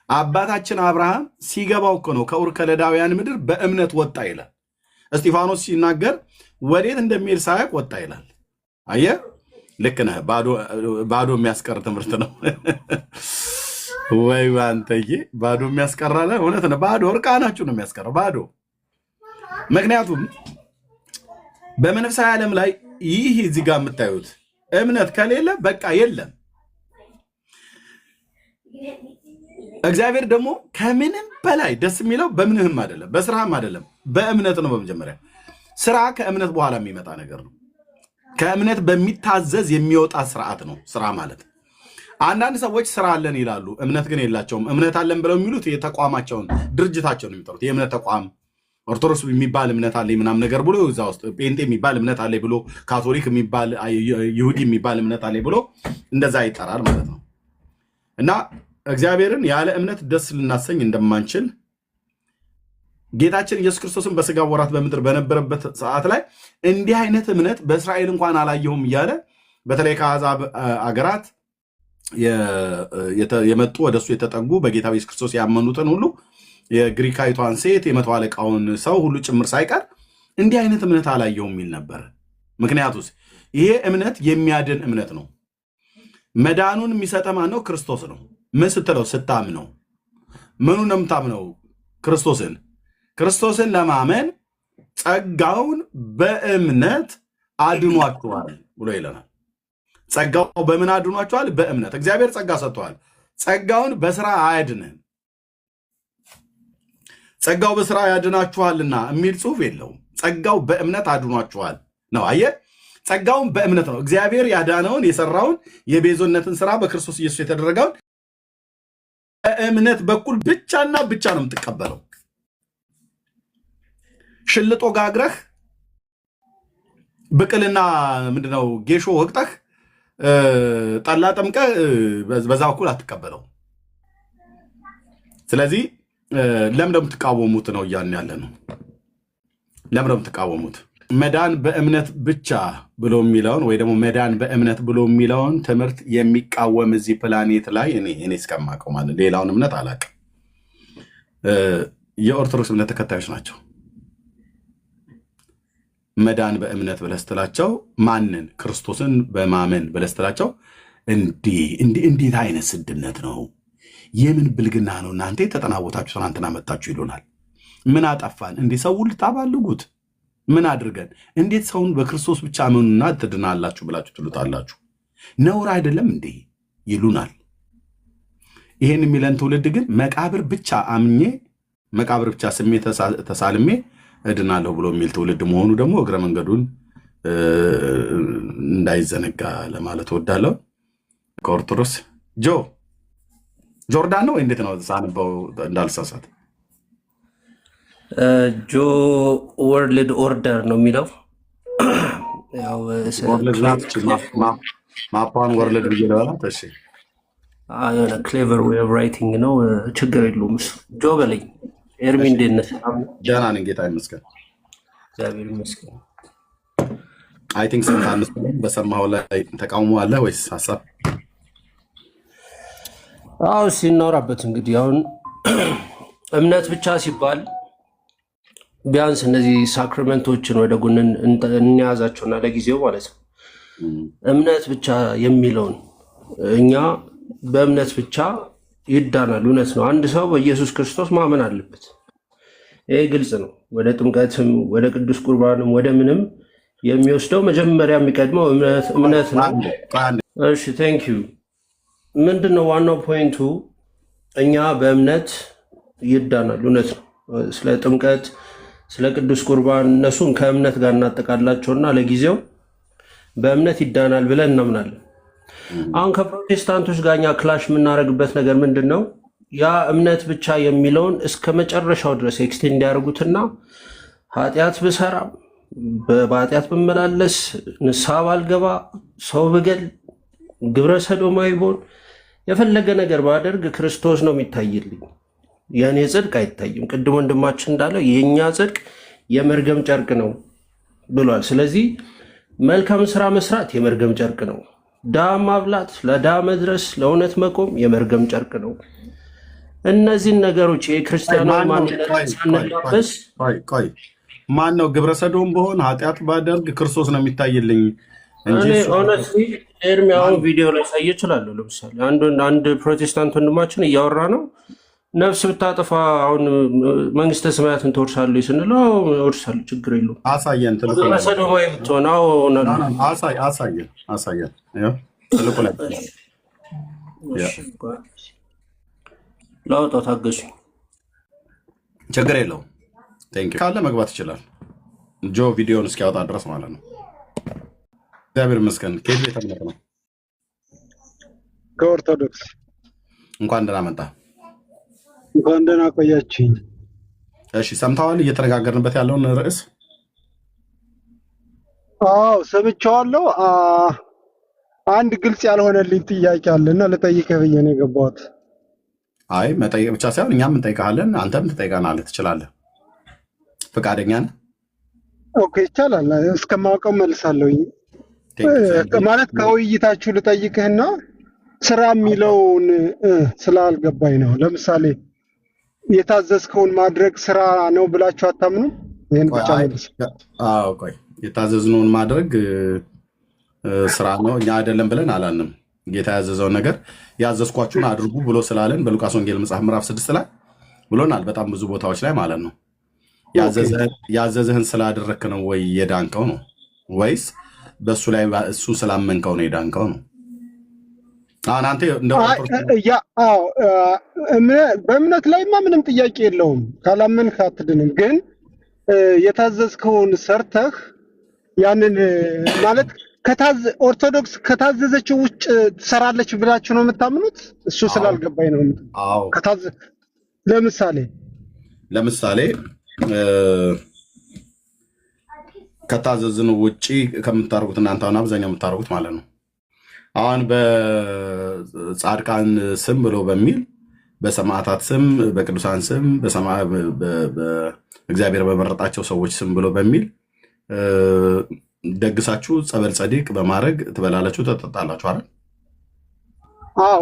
አባታችን አብርሃም ሲገባው እኮ ነው ከኡር ከለዳውያን ምድር በእምነት ወጣ ይላል። እስጢፋኖስ ሲናገር ወዴት እንደሚሄድ ሳያውቅ ወጣ ይላል። አየህ፣ ልክ ነህ። ባዶ የሚያስቀር ትምህርት ነው። ወይ አንተዬ፣ ባዶ የሚያስቀራለ እውነት ነው። ባዶ እርቃናችሁ ነው የሚያስቀረው ባዶ። ምክንያቱም በመንፈሳዊ ዓለም ላይ ይህ እዚህ ጋር የምታዩት እምነት ከሌለ በቃ የለም። እግዚአብሔር ደግሞ ከምንም በላይ ደስ የሚለው በምንህም አይደለም፣ በስራህም አይደለም፣ በእምነት ነው። በመጀመሪያ ስራ ከእምነት በኋላ የሚመጣ ነገር ነው። ከእምነት በሚታዘዝ የሚወጣ ስርዓት ነው ስራ ማለት። አንዳንድ ሰዎች ስራ አለን ይላሉ፣ እምነት ግን የላቸውም። እምነት አለን ብለው የሚሉት የተቋማቸውን ድርጅታቸውን የሚጠሩት የእምነት ተቋም ኦርቶዶክስ የሚባል እምነት አለ ምናምን ነገር ብሎ እዛ ውስጥ ጴንጤ የሚባል እምነት አለ ብሎ ካቶሊክ የሚባል ይሁዲ የሚባል እምነት አለ ብሎ እንደዛ ይጠራል ማለት ነው። እና እግዚአብሔርን ያለ እምነት ደስ ልናሰኝ እንደማንችል ጌታችን ኢየሱስ ክርስቶስን በስጋ ወራት በምድር በነበረበት ሰዓት ላይ እንዲህ አይነት እምነት በእስራኤል እንኳን አላየሁም እያለ በተለይ ከአሕዛብ አገራት የመጡ ወደሱ የተጠጉ በጌታ ኢየሱስ ክርስቶስ ያመኑትን ሁሉ የግሪካዊቷን ሴት የመቶ አለቃውን ሰው ሁሉ ጭምር ሳይቀር እንዲህ አይነት እምነት አላየሁም የሚል ነበር። ምክንያቱስ ይሄ እምነት የሚያድን እምነት ነው። መዳኑን የሚሰጠ ማን ነው? ክርስቶስ ነው። ምን ስትለው? ስታምነው። ምኑ ነው የምታምነው? ክርስቶስን ለማመን ጸጋውን በእምነት አድኗችኋል ብሎ ይለናል። ጸጋው በምን አድኗችኋል? በእምነት። እግዚአብሔር ጸጋ ሰጥቷል። ጸጋውን በስራ አያድንህም። ጸጋው በስራ ያድናችኋልና የሚል ጽሑፍ የለውም። ጸጋው በእምነት አድኗችኋል ነው። አየህ፣ ጸጋውን በእምነት ነው። እግዚአብሔር ያዳነውን የሰራውን የቤዞነትን ስራ በክርስቶስ ኢየሱስ የተደረገውን በእምነት በኩል ብቻና ብቻ ነው የምትቀበለው። ሽልጦ ጋግረህ ብቅልና ምንድነው ጌሾ ወቅጠህ ጠላ ጠምቀህ በዛ በኩል አትቀበለው። ስለዚህ ለምን የምትቃወሙት ነው እያልን ያለ ነው። ለምን የምትቃወሙት? መዳን በእምነት ብቻ ብሎ የሚለውን ወይ ደግሞ መዳን በእምነት ብሎ የሚለውን ትምህርት የሚቃወም እዚህ ፕላኔት ላይ እኔ እስከማውቀው ማለት ሌላውን እምነት አላውቅም። የኦርቶዶክስ እምነት ተከታዮች ናቸው። መዳን በእምነት ብለህ ስትላቸው ማንን? ክርስቶስን በማመን ብለህ ስትላቸው እንዴት አይነት ስድነት ነው? የምን ብልግና ነው? እናንተ የተጠናወታችሁ ትናንትና መጣችሁ ይሉናል። ምን አጠፋን? እንዲህ ሰው ልታባልጉት ምን አድርገን? እንዴት ሰውን በክርስቶስ ብቻ አመኑና ትድናላችሁ ብላችሁ ትሉታላችሁ? ነውር አይደለም እንዴ ይሉናል። ይሄን የሚለን ትውልድ ግን መቃብር ብቻ አምኜ መቃብር ብቻ ስሜ ተሳልሜ እድናለሁ ብሎ የሚል ትውልድ መሆኑ ደግሞ እግረ መንገዱን እንዳይዘነጋ ለማለት ወዳለው። ከኦርቶዶክስ ጆርዳን ነው እንዴት ነው ሳንበው እንዳልሳሳት? ጆ ወርልድ ኦርደር ነው የሚለው። ማፓን ወርልድ ብዬ ለበላት። እሺ የሆነ ክሌቨር ዌይ ኦፍ ራይቲንግ ነው። ችግር የለውም። ጆ በለኝ። ኤርሚ እንዴት ነህ? ደህና ነኝ ጌታ ይመስገን። እግዚአብሔር ይመስገን። አይ ቲንክ ሰምታለህ። በሰማኸው ላይ ተቃውሞ አለ ወይስ ሀሳብ? አዎ ሲናወራበት እንግዲህ አሁን እምነት ብቻ ሲባል ቢያንስ እነዚህ ሳክራመንቶችን ወደ ጎን እንያዛቸውና ለጊዜው ማለት ነው እምነት ብቻ የሚለውን እኛ በእምነት ብቻ ይዳናል። እውነት ነው። አንድ ሰው በኢየሱስ ክርስቶስ ማመን አለበት። ይህ ግልጽ ነው። ወደ ጥምቀትም ወደ ቅዱስ ቁርባንም ወደ ምንም የሚወስደው መጀመሪያ የሚቀድመው እምነት ነው። እሺ ቴንክ ዩ። ምንድን ነው ዋናው ፖይንቱ? እኛ በእምነት ይዳናል። እውነት ነው። ስለ ጥምቀት ስለ ቅዱስ ቁርባን እነሱን ከእምነት ጋር እናጠቃላቸውና ለጊዜው በእምነት ይዳናል ብለን እናምናለን። አሁን ከፕሮቴስታንቶች ጋር እኛ ክላሽ የምናደርግበት ነገር ምንድን ነው? ያ እምነት ብቻ የሚለውን እስከ መጨረሻው ድረስ ኤክስቴንድ ያደርጉትና ኃጢአት ብሰራ በኃጢአት ብመላለስ ንስሐ ባልገባ ሰው ብገል ግብረ ሰዶማዊ ብሆን የፈለገ ነገር ባደርግ ክርስቶስ ነው የሚታይልኝ፣ የእኔ ጽድቅ አይታይም። ቅድም ወንድማችን እንዳለው የእኛ ጽድቅ የመርገም ጨርቅ ነው ብሏል። ስለዚህ መልካም ስራ መስራት የመርገም ጨርቅ ነው። ዳ ማብላት፣ ለዳ መድረስ፣ ለእውነት መቆም የመርገም ጨርቅ ነው። እነዚህን ነገሮች የክርስቲያናዊ ማንነት ሳንላበስ ማን ነው ግብረ ሰዶም በሆን ኃጢአት ባደርግ ክርስቶስ ነው የሚታይልኝ እንጂ ሆነስትሊ ኤርሚ አሁን ቪዲዮ ላይ ሳይ እችላለሁ። ለምሳሌ አንድ ፕሮቴስታንት ወንድማችን እያወራ ነው። ነፍስ ብታጠፋ አሁን መንግስተ ሰማያትን ትወርሳለህ ስንለው እወርሳለሁ፣ ችግር የለውም። አሳየን። ግብረ ሰዶማዊ ብትሆን አሳየን። ትልቁ ላይ ላውጣው፣ ታገሱኝ። ችግር የለውም። ካለ መግባት ይችላል። ጆ ቪዲዮን እስኪያወጣ ድረስ ማለት ነው። እግዚአብሔር ይመስገን። ከየት ቤተ እምነት ነው? ከኦርቶዶክስ። እንኳን ደህና መጣ። እንኳን ደህና ቆያችኝ። እሺ ሰምተዋል እየተነጋገርንበት ያለውን ርዕስ? አዎ ሰምቼዋለሁ። አንድ ግልጽ ያልሆነልኝ ጥያቄ አለና ልጠይቅህ ብዬ ነው የገባሁት። አይ መጠየቅ ብቻ ሳይሆን እኛም እንጠይቃለን፣ አንተም ትጠይቀናለህ። ትችላለህ? ፈቃደኛ ነህ? ኦኬ ይቻላል። እስከማውቀው መልሳለሁኝ። ማለት ከውይይታችሁ ልጠይቅህና ስራ የሚለውን ስላልገባኝ ነው። ለምሳሌ የታዘዝከውን ማድረግ ስራ ነው ብላችሁ አታምኑም? ይህን ብቻ መልስ። ቆይ የታዘዝነውን ማድረግ ስራ ነው እኛ አይደለም ብለን አላልንም። ጌታ ያዘዘውን ነገር ያዘዝኳችሁን አድርጉ ብሎ ስላለን በሉቃስ ወንጌል መጽሐፍ ምዕራፍ 6 ላይ ብሎናል በጣም ብዙ ቦታዎች ላይ ማለት ነው። ያዘዘህን ስላደረክ ነው ወይ የዳንከው ነው ወይስ በእሱ ላይ እሱ ስላመንከው ነው የዳንከው ነው? አንተ በእምነት ላይማ ምንም ጥያቄ የለውም። ካላመንክ አትድንም። ግን የታዘዝከውን ሰርተህ ያንን ማለት ኦርቶዶክስ ከታዘዘችው ውጭ ትሰራለች ብላችሁ ነው የምታምኑት? እሱ ስላልገባኝ ነው። ለምሳሌ ከታዘዝን ውጭ ከምታደርጉት እናንተ አሁን አብዛኛው የምታደርጉት ማለት ነው አሁን በጻድቃን ስም ብሎ በሚል በሰማዕታት ስም በቅዱሳን ስም በእግዚአብሔር በመረጣቸው ሰዎች ስም ብሎ በሚል ደግሳችሁ ጸበል ጸዲቅ በማድረግ ትበላላችሁ፣ ተጠጣላችሁ አይደል? አዎ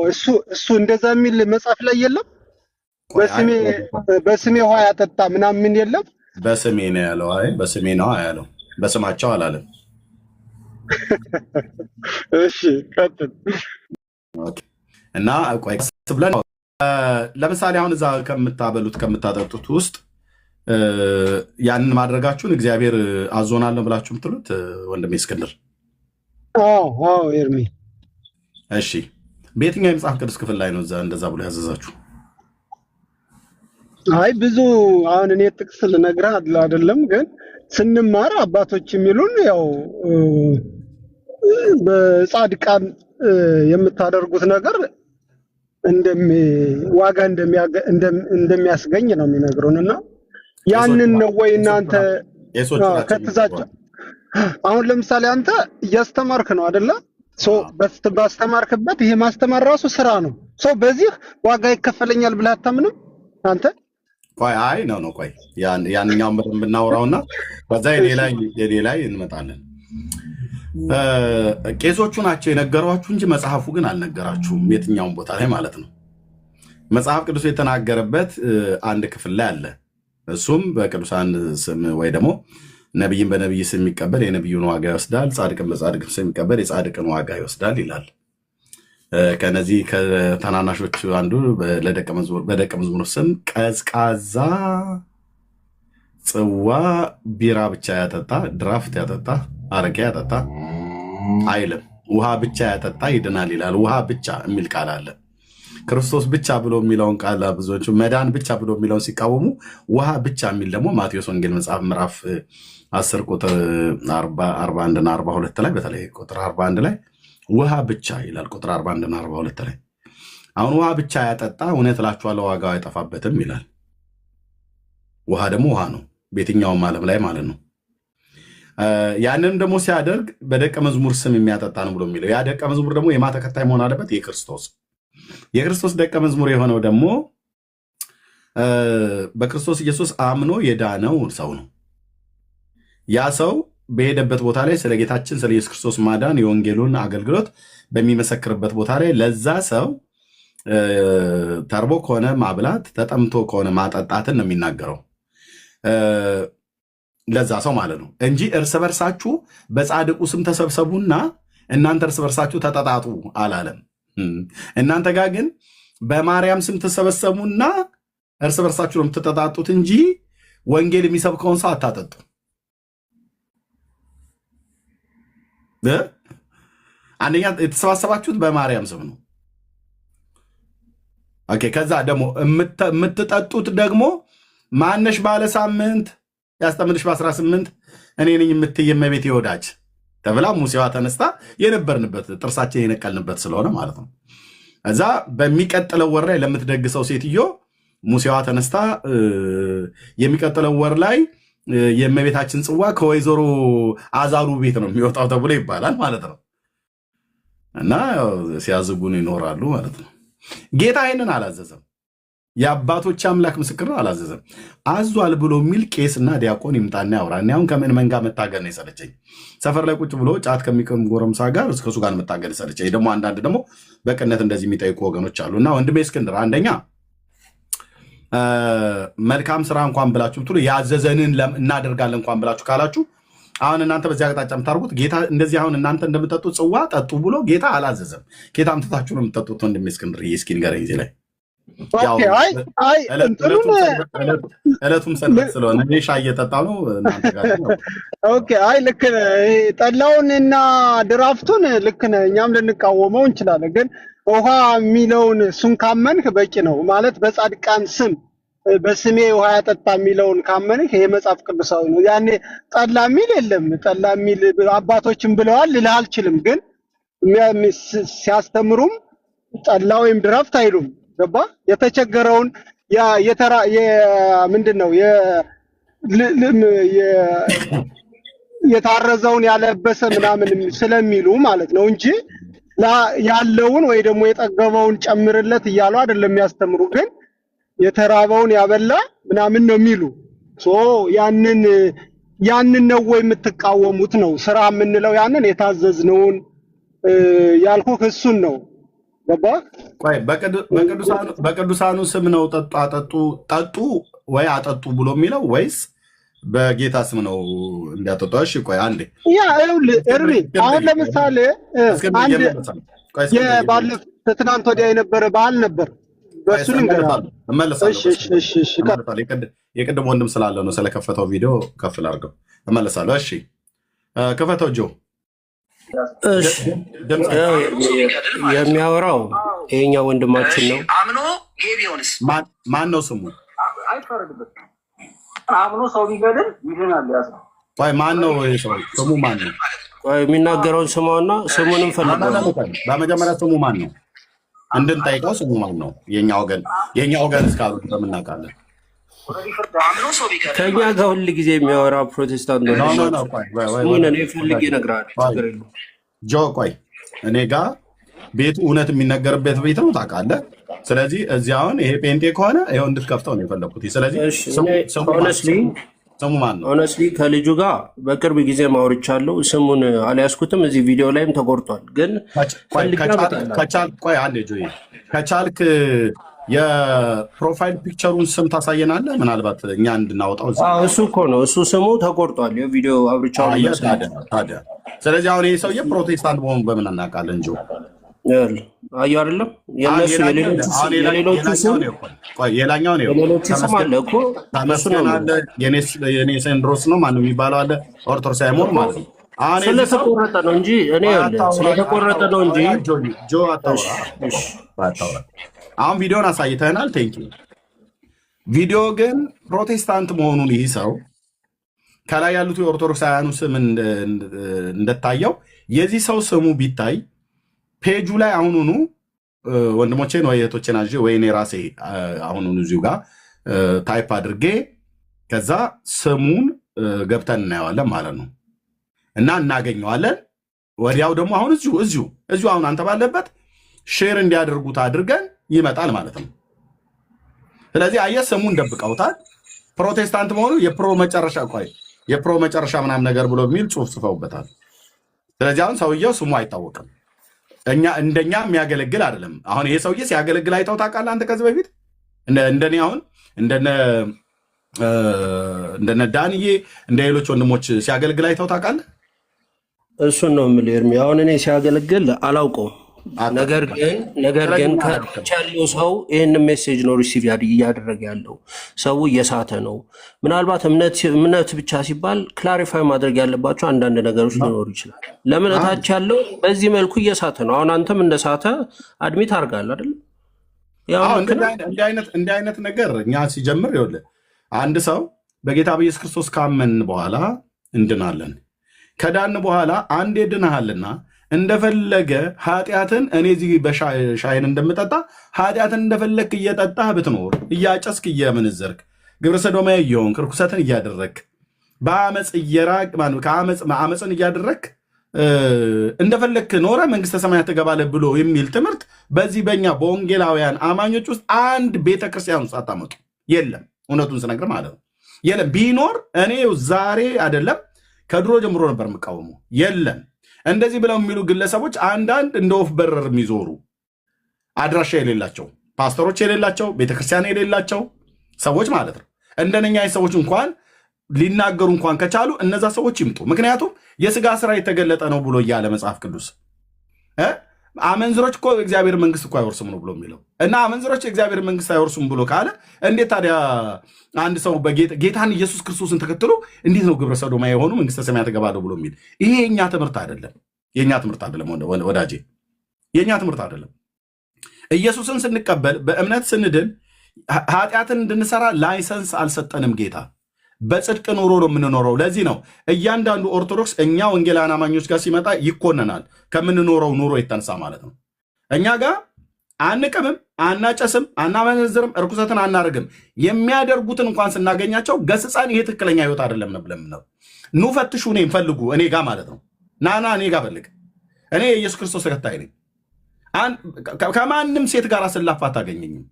እሱ እንደዛ የሚል መጽሐፍ ላይ የለም። በስሜ ውሃ ያጠጣ ምናምን የለም። በስሜ ነው ያለው። አይ በስሜ ነው ያለው፣ በስማቸው አላለም። እሺ ቀጥል። እና ቆይ ብለን ለምሳሌ አሁን እዛ ከምታበሉት ከምታጠጡት ውስጥ ያንን ማድረጋችሁን እግዚአብሔር አዞናል ነው ብላችሁ የምትሉት ወንድሜ እስክንድር? አዎ ኤርሚ። እሺ በየትኛው የመጽሐፍ ቅዱስ ክፍል ላይ ነው እንደዛ ብሎ ያዘዛችሁ? አይ ብዙ አሁን እኔ ጥቅስ ልነግርህ አይደለም፣ ግን ስንማር አባቶች የሚሉን ያው በጻድቃን የምታደርጉት ነገር ዋጋ እንደሚያስገኝ ነው የሚነግሩን። እና ያንን ነው ወይ እናንተ ከትዛቸው? አሁን ለምሳሌ አንተ እያስተማርክ ነው አይደለ? ባስተማርክበት ይሄ ማስተማር ራሱ ስራ ነው። በዚህ ዋጋ ይከፈለኛል ብለህ አታምንም አንተ? ቆይ አይ ነው ቆይ ያንኛውን በደንብ እናወራውና በዛ የኔ ላይ እንመጣለን። ቄሶቹ ናቸው የነገሯችሁ እንጂ መጽሐፉ ግን አልነገራችሁም፣ የትኛውን ቦታ ላይ ማለት ነው። መጽሐፍ ቅዱስ የተናገረበት አንድ ክፍል ላይ አለ። እሱም በቅዱሳን ስም ወይ ደግሞ ነቢይን በነቢይ ስም የሚቀበል የነቢዩን ዋጋ ይወስዳል፣ ጻድቅን በጻድቅ ስም የሚቀበል የጻድቅን ዋጋ ይወስዳል ይላል። ከነዚህ ከተናናሾች አንዱ በደቀ መዝሙር ስም ቀዝቃዛ ጽዋ ቢራ ብቻ ያጠጣ፣ ድራፍት ያጠጣ፣ አረቄ ያጠጣ አይልም። ውሃ ብቻ ያጠጣ ይድናል ይላል። ውሃ ብቻ የሚል ቃል አለ። ክርስቶስ ብቻ ብሎ የሚለውን ቃል ብዙዎቹ መዳን ብቻ ብሎ የሚለውን ሲቃወሙ፣ ውሃ ብቻ የሚል ደግሞ ማቴዎስ ወንጌል መጽሐፍ ምዕራፍ 10 ቁጥር 41 እና 42 ላይ በተለይ ቁጥር 41 ላይ ውሃ ብቻ ይላል። ቁጥር 41 እና 42 ላይ አሁን ውሃ ብቻ ያጠጣ እውነት እላችኋለሁ ዋጋው አይጠፋበትም ይላል። ውሃ ደግሞ ውሃ ነው በየትኛውም ዓለም ላይ ማለት ነው። ያንን ደግሞ ሲያደርግ በደቀ መዝሙር ስም የሚያጠጣ ነው ብሎ የሚለው ያ ደቀ መዝሙር ደግሞ የማ ተከታይ መሆን አለበት? የክርስቶስ ደቀ መዝሙር የሆነው ደግሞ በክርስቶስ ኢየሱስ አምኖ የዳነው ሰው ነው። ያ ሰው በሄደበት ቦታ ላይ ስለ ጌታችን ስለ ኢየሱስ ክርስቶስ ማዳን የወንጌሉን አገልግሎት በሚመሰክርበት ቦታ ላይ ለዛ ሰው ተርቦ ከሆነ ማብላት፣ ተጠምቶ ከሆነ ማጠጣትን ነው የሚናገረው ለዛ ሰው ማለት ነው እንጂ እርስ በርሳችሁ በጻድቁ ስም ተሰብሰቡና እናንተ እርስ በርሳችሁ ተጠጣጡ አላለም። እናንተ ጋር ግን በማርያም ስም ተሰበሰቡና እርስ በርሳችሁ ነው የምትጠጣጡት እንጂ ወንጌል የሚሰብከውን ሰው አታጠጡ። አንደኛ የተሰባሰባችሁት በማርያም ስም ነው። ኦኬ። ከዛ ደግሞ የምትጠጡት ደግሞ ማነሽ ባለ ሳምንት ያስጠምንሽ በ18 እኔ ነኝ የምትይ እመቤቴ ወዳጅ ተብላ ሙሴዋ ተነስታ የነበርንበት ጥርሳችን የነቀልንበት ስለሆነ ማለት ነው። እዛ በሚቀጥለው ወር ላይ ለምትደግሰው ሴትዮ ሙሴዋ ተነስታ የሚቀጥለው ወር ላይ የእመቤታችን ጽዋ ከወይዘሮ አዛሩ ቤት ነው የሚወጣው ተብሎ ይባላል ማለት ነው። እና ሲያዝጉን ይኖራሉ ማለት ነው። ጌታ ይህንን አላዘዘም። የአባቶች አምላክ ምስክር ነው፣ አላዘዘም። አዟል ብሎ የሚል ቄስና ዲያቆን ይምጣና ያውራ። እኔ አሁን ከምን መንጋ መታገል ነው የሰለቸኝ። ሰፈር ላይ ቁጭ ብሎ ጫት ከሚቀም ጎረምሳ ጋር ከሱ ጋር መታገል የሰለቸኝ። ደግሞ አንዳንድ ደግሞ በቅነት እንደዚህ የሚጠይቁ ወገኖች አሉ። እና ወንድሜ እስክንድር አንደኛ መልካም ስራ እንኳን ብላችሁ ብትሉ ያዘዘንን እናደርጋለን እንኳን ብላችሁ ካላችሁ አሁን እናንተ በዚህ አቅጣጫ የምታደርጉት ጌታ እንደዚህ አሁን እናንተ እንደምጠጡት ጽዋ ጠጡ ብሎ ጌታ አላዘዘም። ጌታ አምጥታችሁ ነው የምጠጡት። ወንድሜ እስክንድር እስኪ ንገረኝ እዚህ ላይ ኦኬ አይ ዕለቱም ሰንበት ስለሆነ እኔ ሻይ እየጠጣሁ ነው እናንተ ጋር ነው። ኦኬ አይ ልክ ነህ። ጠላውንና ድራፍቱን ልክ ነህ፣ እኛም ልንቃወመው እንችላለን። ግን ውሃ የሚለውን እሱን ካመንክ በቂ ነው ማለት በጻድቃን ስም በስሜ ውሃ ያጠጣ የሚለውን ካመንክ ይሄ መጽሐፍ ቅዱሳዊ ነው። ያኔ ጠላ የሚል የለም። ጠላ የሚል አባቶችም ብለዋል ልልህ አልችልም። ግን ሲያስተምሩም ጠላ ወይም ድራፍት አይሉም። ገባ? የተቸገረውን ምንድነው የታረዘውን ያለበሰ ምናምን ስለሚሉ ማለት ነው እንጂ ያለውን ወይ ደግሞ የጠገበውን ጨምርለት እያሉ አይደለም የሚያስተምሩ። ግን የተራበውን ያበላ ምናምን ነው የሚሉ። ያንን ነው ወይ የምትቃወሙት? ነው ስራ የምንለው ያንን የታዘዝነውን ያልኩህ እሱን ነው። ገባ? ቆይ በቅዱሳኑ ስም ነው ጠጡ ወይ አጠጡ ብሎ የሚለው ወይስ በጌታ ስም ነው እንዲያጠጡ? እሺ ቆይ አንዴ እርሚ አሁን ለምሳሌ አንድ ትናንት ወዲያ የነበረ በዓል ነበር። በሱ የቅድም ወንድም ስላለ ነው ስለከፈተው ቪዲዮ ከፍ ላድርገው እመለሳለሁ። እሺ ክፈተው ጆ። የሚያወራው ይሄኛው ወንድማችን ነው። አምኖ ጌቢዮንስ ማን ነው ስሙ? አምኖ ሰው ቢገድል ይድናል። ያሰው ቆይ ማን ነው ሰው? ስሙ ማን ነው? ቆይ የሚናገረውን ስሙና ስሙንም ፈልገው። በመጀመሪያ ስሙ ማን ነው እንድንጠይቀው። ስሙ ማን ነው? የኛ ወገን እስካሉ ተምናቃለን። ከኛ ጋር ሁል ጊዜ የሚያወራ ፕሮቴስታንት ነው። ስሙን እኔ ፈልጌ እነግርሃለሁ። ጆ ቆይ እኔ ጋር ቤቱ እውነት የሚነገርበት ቤት ነው ታውቃለህ። ስለዚህ እዚህ አሁን ይሄ ፔንቴ ከሆነ ይኸው እንድትከፍተው ነው የፈለኩት። ስለዚህ ስሙ ማን ነው? ሆነስሊ ከልጁ ጋር በቅርብ ጊዜ ማውርቻለሁ። ስሙን አልያዝኩትም። እዚህ ቪዲዮ ላይም ተቆርጧል። ግን ቆይ አንዴ ጆ ከቻልክ የፕሮፋይል ፒክቸሩን ስም ታሳየናለህ? ምናልባት እኛ እንድናወጣው። እሱ እኮ ነው፣ እሱ ስሙ ተቆርጧል። የቪዲዮ አብርቻው ታዲያ። ስለዚህ አሁን ይህ ሰውዬ ፕሮቴስታንት መሆኑ በምን እናውቃለን? እንጂ አየሁ አይደለም የነሱ የሌሎቹ ስም አለ እኮ ተመስገን አለ፣ የኔ ሴንድሮስ ነው ማነው የሚባለው አለ፣ ኦርቶዶክስ አይሞር ማለት ነው። ስለተቆረጠ ነው እንጂ ስለተቆረጠ ነው እንጂ ጆ አታውራ። አሁን ቪዲዮን አሳይተናል። ቴንኪ ቪዲዮ ግን ፕሮቴስታንት መሆኑን ይህ ሰው ከላይ ያሉት የኦርቶዶክሳውያኑ ስም እንደታየው የዚህ ሰው ስሙ ቢታይ ፔጁ ላይ አሁኑኑ ወንድሞቼን ወይ እህቶቼን አዥ ወይ እኔ ራሴ አሁኑኑ እዚሁ ጋር ታይፕ አድርጌ ከዛ ስሙን ገብተን እናየዋለን ማለት ነው እና እናገኘዋለን። ወዲያው ደግሞ አሁን እዚሁ አሁን አንተ ባለበት ሼር እንዲያደርጉት አድርገን ይመጣል ማለት ነው። ስለዚህ አየህ ስሙን ደብቀውታል። ፕሮቴስታንት መሆኑ የፕሮ መጨረሻ ምናምን ነገር ብሎ የሚል ጽሑፍ ጽፈውበታል። ስለዚህ አሁን ሰውየው ስሙ አይታወቅም። እንደኛ የሚያገለግል አይደለም። አሁን ይሄ ሰውዬ ሲያገለግል አይተው ታውቃለህ አንተ ከዚህ በፊት እንደኔ አሁን እንደነ ዳንዬ እንደ ሌሎች ወንድሞች ሲያገለግል አይተው ታውቃለህ? እሱን ነው የምልህ ኤርሚ። አሁን እኔ ሲያገለግል አላውቀውም። ነገር ግን ከታች ያለው ሰው ይህን ሜሴጅ ነው ሪሲቭ እያደረገ ያለው። ሰው እየሳተ ነው። ምናልባት እምነት ብቻ ሲባል ክላሪፋይ ማድረግ ያለባቸው አንዳንድ ነገሮች ሊኖሩ ይችላል። ለምን እታች ያለው በዚህ መልኩ እየሳተ ነው? አሁን አንተም እንደሳተ አድሚት አድርጋል አይደል? እንዲህ አይነት ነገር እኛ ሲጀምር ይኸውልህ አንድ ሰው በጌታ በኢየሱስ ክርስቶስ ካመን በኋላ እንድናለን። ከዳን በኋላ አንዴ ድናሃልና እንደፈለገ ኃጢአትን እኔ እዚህ በሻይን እንደምጠጣ ኃጢአትን እንደፈለግክ እየጠጣህ ብትኖር እያጨስክ እየምንዘርክ ግብረ ሰዶማዊ እየሆንክ ርኩሰትን እያደረግክ በአመፅ አመፅን እያደረግክ እንደፈለግክ ኖረ መንግስተ ሰማያት ትገባለህ ብሎ የሚል ትምህርት በዚህ በእኛ በወንጌላውያን አማኞች ውስጥ አንድ ቤተክርስቲያን ውስጥ አታመጡ። የለም። እውነቱን ስነግር ማለት ነው የለም። ቢኖር እኔ ዛሬ አይደለም ከድሮ ጀምሮ ነበር የምቃወመው። የለም። እንደዚህ ብለው የሚሉ ግለሰቦች አንዳንድ እንደ ወፍ በረር የሚዞሩ አድራሻ የሌላቸው ፓስተሮች የሌላቸው ቤተክርስቲያን የሌላቸው ሰዎች ማለት ነው። እንደነኛ ሰዎች እንኳን ሊናገሩ እንኳን ከቻሉ እነዛ ሰዎች ይምጡ። ምክንያቱም የስጋ ስራ የተገለጠ ነው ብሎ እያለ መጽሐፍ ቅዱስ አመንዝሮች እኮ እግዚአብሔር መንግስት እኮ አይወርሱም ነው ብሎ የሚለው እና አመንዝሮች እግዚአብሔር መንግስት አይወርሱም ብሎ ካለ እንዴት ታዲያ አንድ ሰው ጌታን ኢየሱስ ክርስቶስን ተከትሎ እንዴት ነው ግብረ ሰዶማዊ የሆኑ መንግስተ ሰማያት እገባለሁ ብሎ የሚል? ይሄ የኛ ትምህርት አይደለም። የኛ ትምህርት አይደለም ወዳጄ፣ የኛ ትምህርት አይደለም። ኢየሱስን ስንቀበል በእምነት ስንድን ኃጢአትን እንድንሰራ ላይሰንስ አልሰጠንም ጌታ። በጽድቅ ኑሮ ነው የምንኖረው። ለዚህ ነው እያንዳንዱ ኦርቶዶክስ እኛ ወንጌላውያን አማኞች ጋር ሲመጣ ይኮነናል ከምንኖረው ኑሮ የተነሳ ማለት ነው። እኛ ጋር አንቅምም፣ አናጨስም፣ አናመነዝርም፣ እርኩሰትን አናርግም። የሚያደርጉትን እንኳን ስናገኛቸው ገስጻን ይሄ ትክክለኛ ህይወት አይደለም ነው ብለን ነው። ኑ ፈትሹ፣ እኔን ፈልጉ፣ እኔ ጋር ማለት ነው። ናና እኔ ጋር ፈልግ። እኔ የኢየሱስ ክርስቶስ ተከታይ ነኝ። ከማንም ሴት ጋር ስላፋ አታገኘኝም።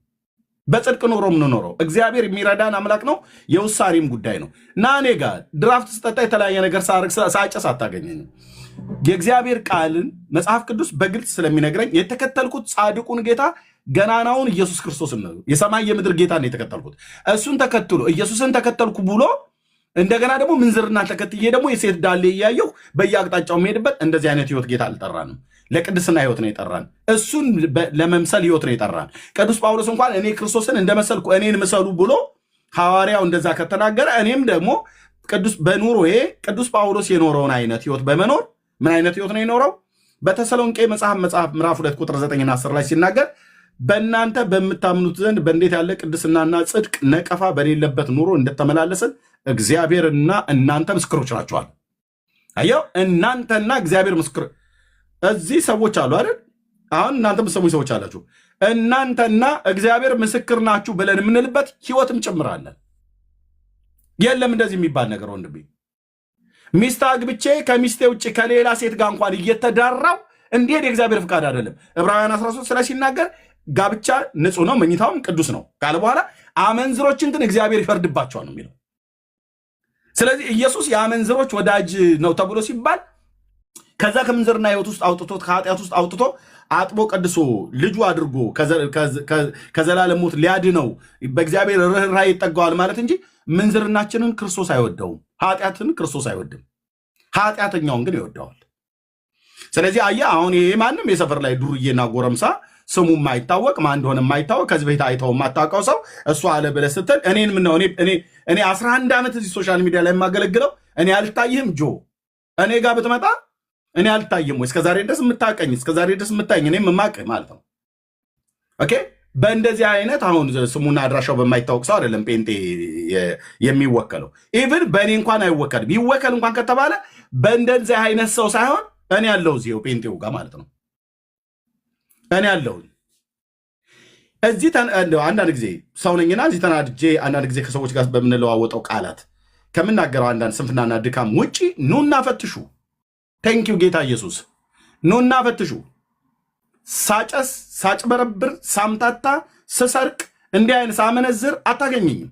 በጽድቅ ኑሮ የምንኖረው እግዚአብሔር የሚረዳን አምላክ ነው። የውሳኔም ጉዳይ ነው። ና እኔ ጋር ድራፍት ስጠጣ የተለያየ ነገር ሳጨስ አታገኘኝም። የእግዚአብሔር ቃልን መጽሐፍ ቅዱስ በግልጽ ስለሚነግረኝ የተከተልኩት ጻድቁን ጌታ ገናናውን ኢየሱስ ክርስቶስን ነው። የሰማይ የምድር ጌታ ነው የተከተልኩት። እሱን ተከትሎ ኢየሱስን ተከተልኩ ብሎ እንደገና ደግሞ ምንዝርና ተከትዬ ደግሞ የሴት ዳሌ እያየሁ በየአቅጣጫው የሚሄድበት እንደዚህ አይነት ህይወት ጌታ አልጠራንም። ለቅድስና ህይወት ነው የጠራን። እሱን ለመምሰል ህይወት ነው የጠራን። ቅዱስ ጳውሎስ እንኳን እኔ ክርስቶስን እንደመሰልኩ እኔን ምሰሉ ብሎ ሐዋርያው እንደዛ ከተናገረ እኔም ደግሞ በኑሮዬ ቅዱስ ጳውሎስ የኖረውን አይነት ህይወት በመኖር ምን አይነት ህይወት ነው የኖረው? በተሰሎንቄ መጽሐፍ ምዕራፍ 2 ቁጥር 9 እና 10 ላይ ሲናገር በእናንተ በምታምኑት ዘንድ በእንዴት ያለ ቅድስናና ጽድቅ ነቀፋ በሌለበት ኑሮ እንደተመላለስን እግዚአብሔርና እናንተ ምስክሮች ናቸዋል። አየው፣ እናንተና እግዚአብሔር ምስክር። እዚህ ሰዎች አሉ አይደል? አሁን እናንተ የምትሰሙኝ ሰዎች አላችሁ። እናንተና እግዚአብሔር ምስክር ናችሁ ብለን የምንልበት ህይወትም ጭምራለን። የለም እንደዚህ የሚባል ነገር ወንድሜ። ሚስት አግብቼ ከሚስቴ ውጭ ከሌላ ሴት ጋር እንኳን እየተዳራው እንዲሄድ የእግዚአብሔር ፍቃድ አይደለም። ዕብራውያን 13 ላይ ሲናገር ጋብቻ ንጹህ ነው፣ መኝታውም ቅዱስ ነው ካለ በኋላ አመንዝሮችን ግን እግዚአብሔር ይፈርድባቸዋል ነው የሚለው። ስለዚህ ኢየሱስ የአመንዝሮች ወዳጅ ነው ተብሎ ሲባል ከዛ ከምንዝርና ህይወት ውስጥ አውጥቶ ከኃጢአት ውስጥ አውጥቶ አጥቦ ቀድሶ ልጁ አድርጎ ከዘላለም ሞት ሊያድነው በእግዚአብሔር ርኅራኄ ይጠጋዋል ማለት እንጂ ምንዝርናችንን ክርስቶስ አይወደውም። ኃጢአትን ክርስቶስ አይወድም፣ ኃጢአተኛውን ግን ይወደዋል። ስለዚህ አየህ፣ አሁን ይሄ ማንም የሰፈር ላይ ዱርዬና ጎረምሳ ስሙ የማይታወቅ ማን እንደሆነ የማይታወቅ ከዚህ በፊት አይተው የማታውቀው ሰው እሱ አለ ብለህ ስትል እኔን ምን ነው እኔ 11 ዓመት እዚህ ሶሻል ሚዲያ ላይ የማገለግለው እኔ አልታይህም? ጆ እኔ ጋር ብትመጣ እኔ አልታይም ወይ? እስከዛሬ ድረስ የምታቀኝ እስከዛሬ ድረስ የምታኝ እኔም የማውቅህ ማለት ነው። ኦኬ። በእንደዚህ አይነት አሁን ስሙና አድራሻው በማይታወቅ ሰው አይደለም ጴንጤ የሚወከለው። ኢቭን በእኔ እንኳን አይወከልም። ይወከል እንኳን ከተባለ በእንደዚህ አይነት ሰው ሳይሆን እኔ ያለው እዚው ጴንጤው ጋር ማለት ነው። እኔ ያለው እዚህ አንዳንድ ጊዜ ሰው ነኝና እዚህ ተናድጄ አንዳንድ ጊዜ ከሰዎች ጋር በምንለዋወጠው ቃላት ከምናገረው አንዳንድ ስንፍናና ድካም ውጪ ኑና ፈትሹ። ቴንኪው ጌታ ኢየሱስ። ኑና ፈትሹ። ሳጨስ፣ ሳጭበረብር፣ ሳምታታ፣ ስሰርቅ፣ እንዲህ አይነት ሳመነዝር አታገኘኝም።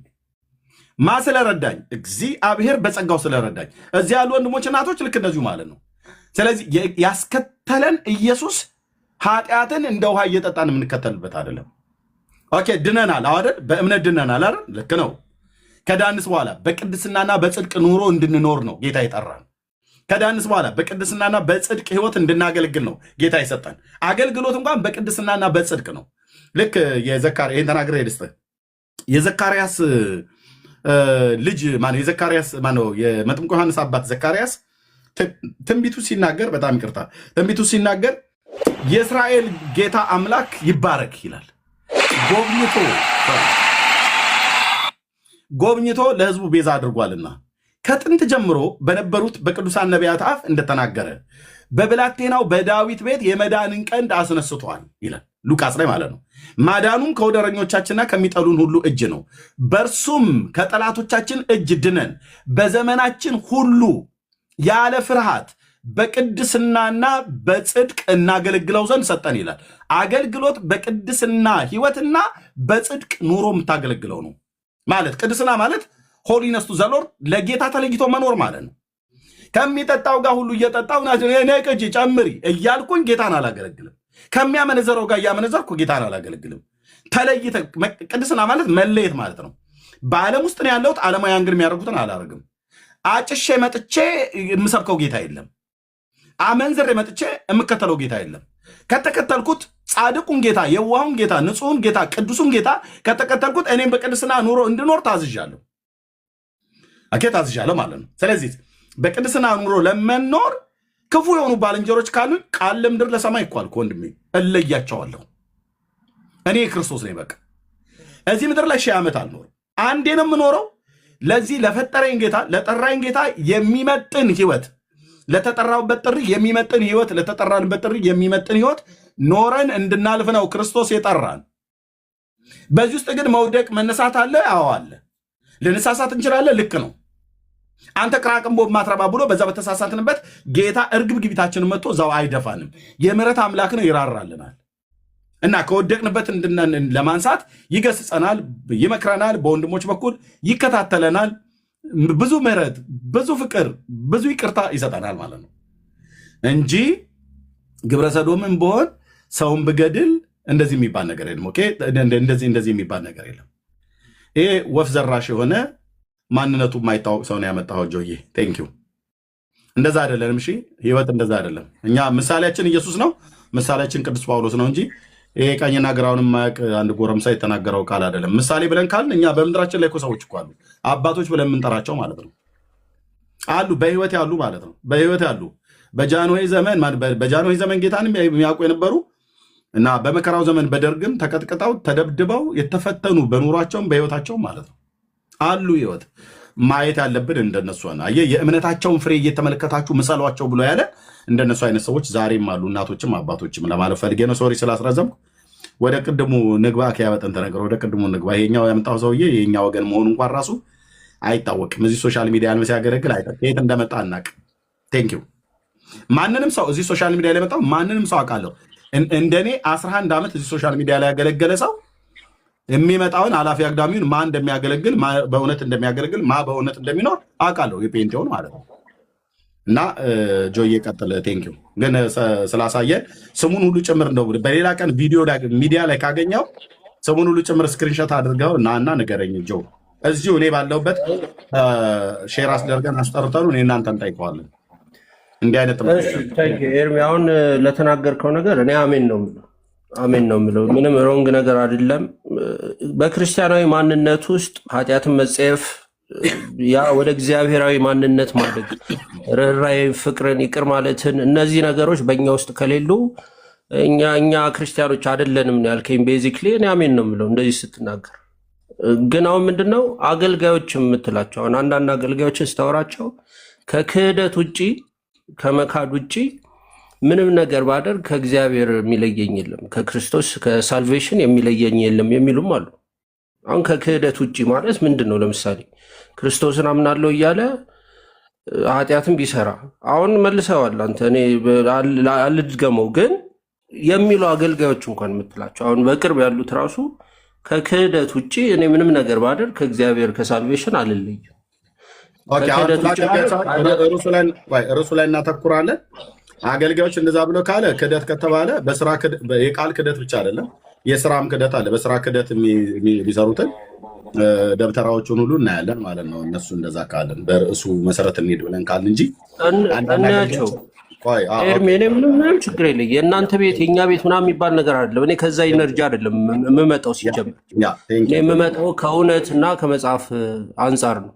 ማ ስለረዳኝ? እግዚአብሔር በጸጋው ስለረዳኝ። እዚህ ያሉ ወንድሞች እናቶች ልክ እንደዚሁ ማለት ነው። ስለዚህ ያስከተለን ኢየሱስ ኃጢአትን እንደ ውሃ እየጠጣን የምንከተልበት አይደለም። ኦኬ፣ ድነናል አይደል? በእምነት ድነናል አይደል? ልክ ነው። ከዳንስ በኋላ በቅድስናና በጽድቅ ኑሮ እንድንኖር ነው ጌታ የጠራን። ከዳንስ በኋላ በቅድስናና በጽድቅ ህይወት እንድናገለግል ነው ጌታ የሰጠን። አገልግሎት እንኳን በቅድስናና በጽድቅ ነው። ልክ ይህን ተናግሬ ልስጥህ። የዘካርያስ ልጅ ማነው? የዘካርያስ ማነው? የመጥምቁ ዮሐንስ አባት ዘካርያስ ትንቢቱ ሲናገር፣ በጣም ይቅርታ፣ ትንቢቱ ሲናገር የእስራኤል ጌታ አምላክ ይባረክ ይላል። ጎብኝቶ ለህዝቡ ቤዛ አድርጓልና ከጥንት ጀምሮ በነበሩት በቅዱሳን ነቢያት አፍ እንደተናገረ በብላቴናው በዳዊት ቤት የመዳንን ቀንድ አስነስቷል ይላል። ሉቃስ ላይ ማለት ነው። ማዳኑም ከወደረኞቻችንና ከሚጠሉን ሁሉ እጅ ነው። በእርሱም ከጠላቶቻችን እጅ ድነን በዘመናችን ሁሉ ያለ ፍርሃት በቅድስናና በጽድቅ እናገለግለው ዘንድ ሰጠን ይላል። አገልግሎት በቅድስና ህይወትና በጽድቅ ኑሮ የምታገለግለው ነው ማለት። ቅድስና ማለት ሆሊነስ ቱ ዘ ሎርድ፣ ለጌታ ተለይቶ መኖር ማለት ነው። ከሚጠጣው ጋር ሁሉ እየጠጣው ነቅጅ ጨምሪ እያልኩኝ ጌታን አላገለግልም። ከሚያመነዘረው ጋር እያመነዘርኩ ጌታን አላገለግልም። ተለይተ ቅድስና ማለት መለየት ማለት ነው። በዓለም ውስጥ ነው ያለሁት። ዓለማውያን ግን የሚያደርጉትን አላደርግም። አጭሼ መጥቼ የምሰብከው ጌታ የለም። አመንዝሬ መጥቼ የምከተለው ጌታ የለም። ከተከተልኩት ጻድቁን ጌታ፣ የዋሁን ጌታ፣ ንጹሑን ጌታ፣ ቅዱሱን ጌታ ከተከተልኩት እኔም በቅድስና ኑሮ እንድኖር ታዝዣለሁ። ታዝዣለሁ ማለት ነው። ስለዚህ በቅድስና ኑሮ ለመኖር ክፉ የሆኑ ባልንጀሮች ካሉኝ ቃል ለምድር ለሰማይ እኮ አልኩ ወንድሜ፣ እለያቸዋለሁ። እኔ ክርስቶስ ነኝ። በቃ እዚህ ምድር ላይ 1000 ዓመት አልኖርም። አንዴ ነው የምኖረው። ለዚህ ለፈጠረኝ ጌታ ለጠራኝ ጌታ የሚመጥን ህይወት፣ ለተጠራውበት ጥሪ የሚመጥን ህይወት፣ ለተጠራንበት ጥሪ የሚመጥን ህይወት ኖረን እንድናልፍ ነው ክርስቶስ የጠራን። በዚህ ውስጥ ግን መውደቅ መነሳት አለ። አዎ አለ። ልንሳሳት እንችላለን። ልክ ነው። አንተ ቅራቅንቦ ማትረባ ብሎ በዛ በተሳሳትንበት ጌታ እርግብ ግቢታችንን መጥቶ እዛው አይደፋንም። የምህረት አምላክ ነው፣ ይራራልናል እና ከወደቅንበት ለማንሳት ይገስጸናል፣ ይመክረናል፣ በወንድሞች በኩል ይከታተለናል። ብዙ ምህረት፣ ብዙ ፍቅር፣ ብዙ ይቅርታ ይሰጠናል ማለት ነው እንጂ ግብረ ሰዶምን ብሆን ሰውን ብገድል እንደዚህ የሚባል ነገር የለም። ኦኬ፣ እንደዚህ የሚባል ነገር የለም። ይሄ ወፍ ዘራሽ የሆነ ማንነቱ የማይታወቅ ሰው ነው ያመጣው። ጆዬ ቴንኪው። እንደዛ አይደለም። እሺ፣ ህይወት እንደዛ አይደለም። እኛ ምሳሌያችን ኢየሱስ ነው፣ ምሳሌያችን ቅዱስ ጳውሎስ ነው እንጂ ይሄ ቀኝና ግራውን የማያውቅ አንድ ጎረምሳ የተናገረው ቃል አይደለም። ምሳሌ ብለን ካልን እኛ በምድራችን ላይ እኮ ሰዎች እኮ አሉ፣ አባቶች ብለን የምንጠራቸው ማለት ነው አሉ፣ በህይወት ያሉ ማለት ነው። በህይወት ያሉ በጃንሆይ ዘመን ጌታን የሚያውቁ የነበሩ እና በመከራው ዘመን በደርግም ተቀጥቅጠው ተደብድበው የተፈተኑ በኑሯቸውም በህይወታቸውም ማለት ነው አሉ። ህይወት ማየት ያለብን እንደነሱ ነው። አየህ፣ የእምነታቸውን ፍሬ እየተመለከታችሁ ምሰሏቸው ብሎ ያለ እንደነሱ አይነት ሰዎች ዛሬም አሉ፣ እናቶችም አባቶችም ለማለት ፈልጌ ነው። ሶሪ ስላስረዘምኩ። ወደ ቅድሙ ንግባ። ከያበጠን ተነገረ። ወደ ቅድሙ ንግባ። ይሄኛው ያመጣው ሰውዬ የኛ ወገን መሆኑ እንኳን ራሱ አይታወቅም። እዚህ ሶሻል ሚዲያ ነው ሲያገለግል አይታወቅም። የት እንደመጣ አናውቅም። ቴንኪው። ማንንም ሰው እዚህ ሶሻል ሚዲያ ላይ መጣው ማንንም ሰው አውቃለሁ። እንደኔ 11 ዓመት እዚህ ሶሻል ሚዲያ ላይ ያገለገለ ሰው የሚመጣውን አላፊ አግዳሚውን ማን እንደሚያገለግል በእውነት እንደሚያገለግል በእውነት እንደሚኖር አውቃለሁ። የፔንቴውን ማለት ነው። እና ጆዬ ቀጥል። ቴንኪው። ግን ስላሳየ ስሙን ሁሉ ጭምር እንደው በሌላ ቀን ሚዲያ ላይ ካገኘው ስሙን ሁሉ ጭምር ስክሪንሾት አድርገው እና ንገረኝ ጆ። እዚሁ እኔ ባለሁበት ሼር አስደርገን አስጠርተኑ እኔ እናንተን ጠይቀዋለን። እንዲህ አይነት ኤርሚ፣ አሁን ለተናገርከው ነገር እኔ አሜን ነው የምለው። ምንም ሮንግ ነገር አይደለም። በክርስቲያናዊ ማንነት ውስጥ ኃጢአትን መጸየፍ፣ ያ ወደ እግዚአብሔራዊ ማንነት ማደግ፣ ርኅራኄ፣ ፍቅርን፣ ይቅር ማለትን፣ እነዚህ ነገሮች በእኛ ውስጥ ከሌሉ እኛ ክርስቲያኖች አይደለንም ነው ያልከኝ። ቤዚክሊ እኔ አሜን ነው የምለው እንደዚህ ስትናገር። ግን አሁን ምንድነው አገልጋዮች የምትላቸው? አሁን አንዳንድ አገልጋዮችን ስታወራቸው ከክህደት ውጭ ከመካድ ውጭ ምንም ነገር ባደርግ ከእግዚአብሔር የሚለየኝ የለም፣ ከክርስቶስ ከሳልቬሽን የሚለየኝ የለም የሚሉም አሉ። አሁን ከክህደት ውጭ ማለት ምንድን ነው? ለምሳሌ ክርስቶስን አምናለሁ እያለ ኃጢአትን ቢሰራ አሁን መልሰዋል አንተ፣ እኔ አልድገመው፣ ግን የሚሉ አገልጋዮች እንኳን የምትላቸው አሁን በቅርብ ያሉት ራሱ ከክህደት ውጭ እኔ ምንም ነገር ባደርግ ከእግዚአብሔር ከሳልቬሽን አልለይም። ርዕሱ ላይ እናተኩራለን። አገልጋዮች እንደዛ ብሎ ካለ ክህደት ከተባለ የቃል ክህደት ብቻ አይደለም፣ የስራም ክህደት አለ። በስራ ክህደት የሚሰሩትን ደብተራዎቹን ሁሉ እናያለን ማለት ነው። እነሱ እንደዛ ካለን በርዕሱ መሰረት እንሄድ ብለን ካልን እንጂ እናያቸው። እኔ ምንም ችግር የለ። የእናንተ ቤት የእኛ ቤት ምናምን የሚባል ነገር አይደለም። እኔ ከዛ ኢነርጂ አይደለም የምመጣው። ሲጀምር እኔ የምመጣው ከእውነት እና ከመጽሐፍ አንጻር ነው።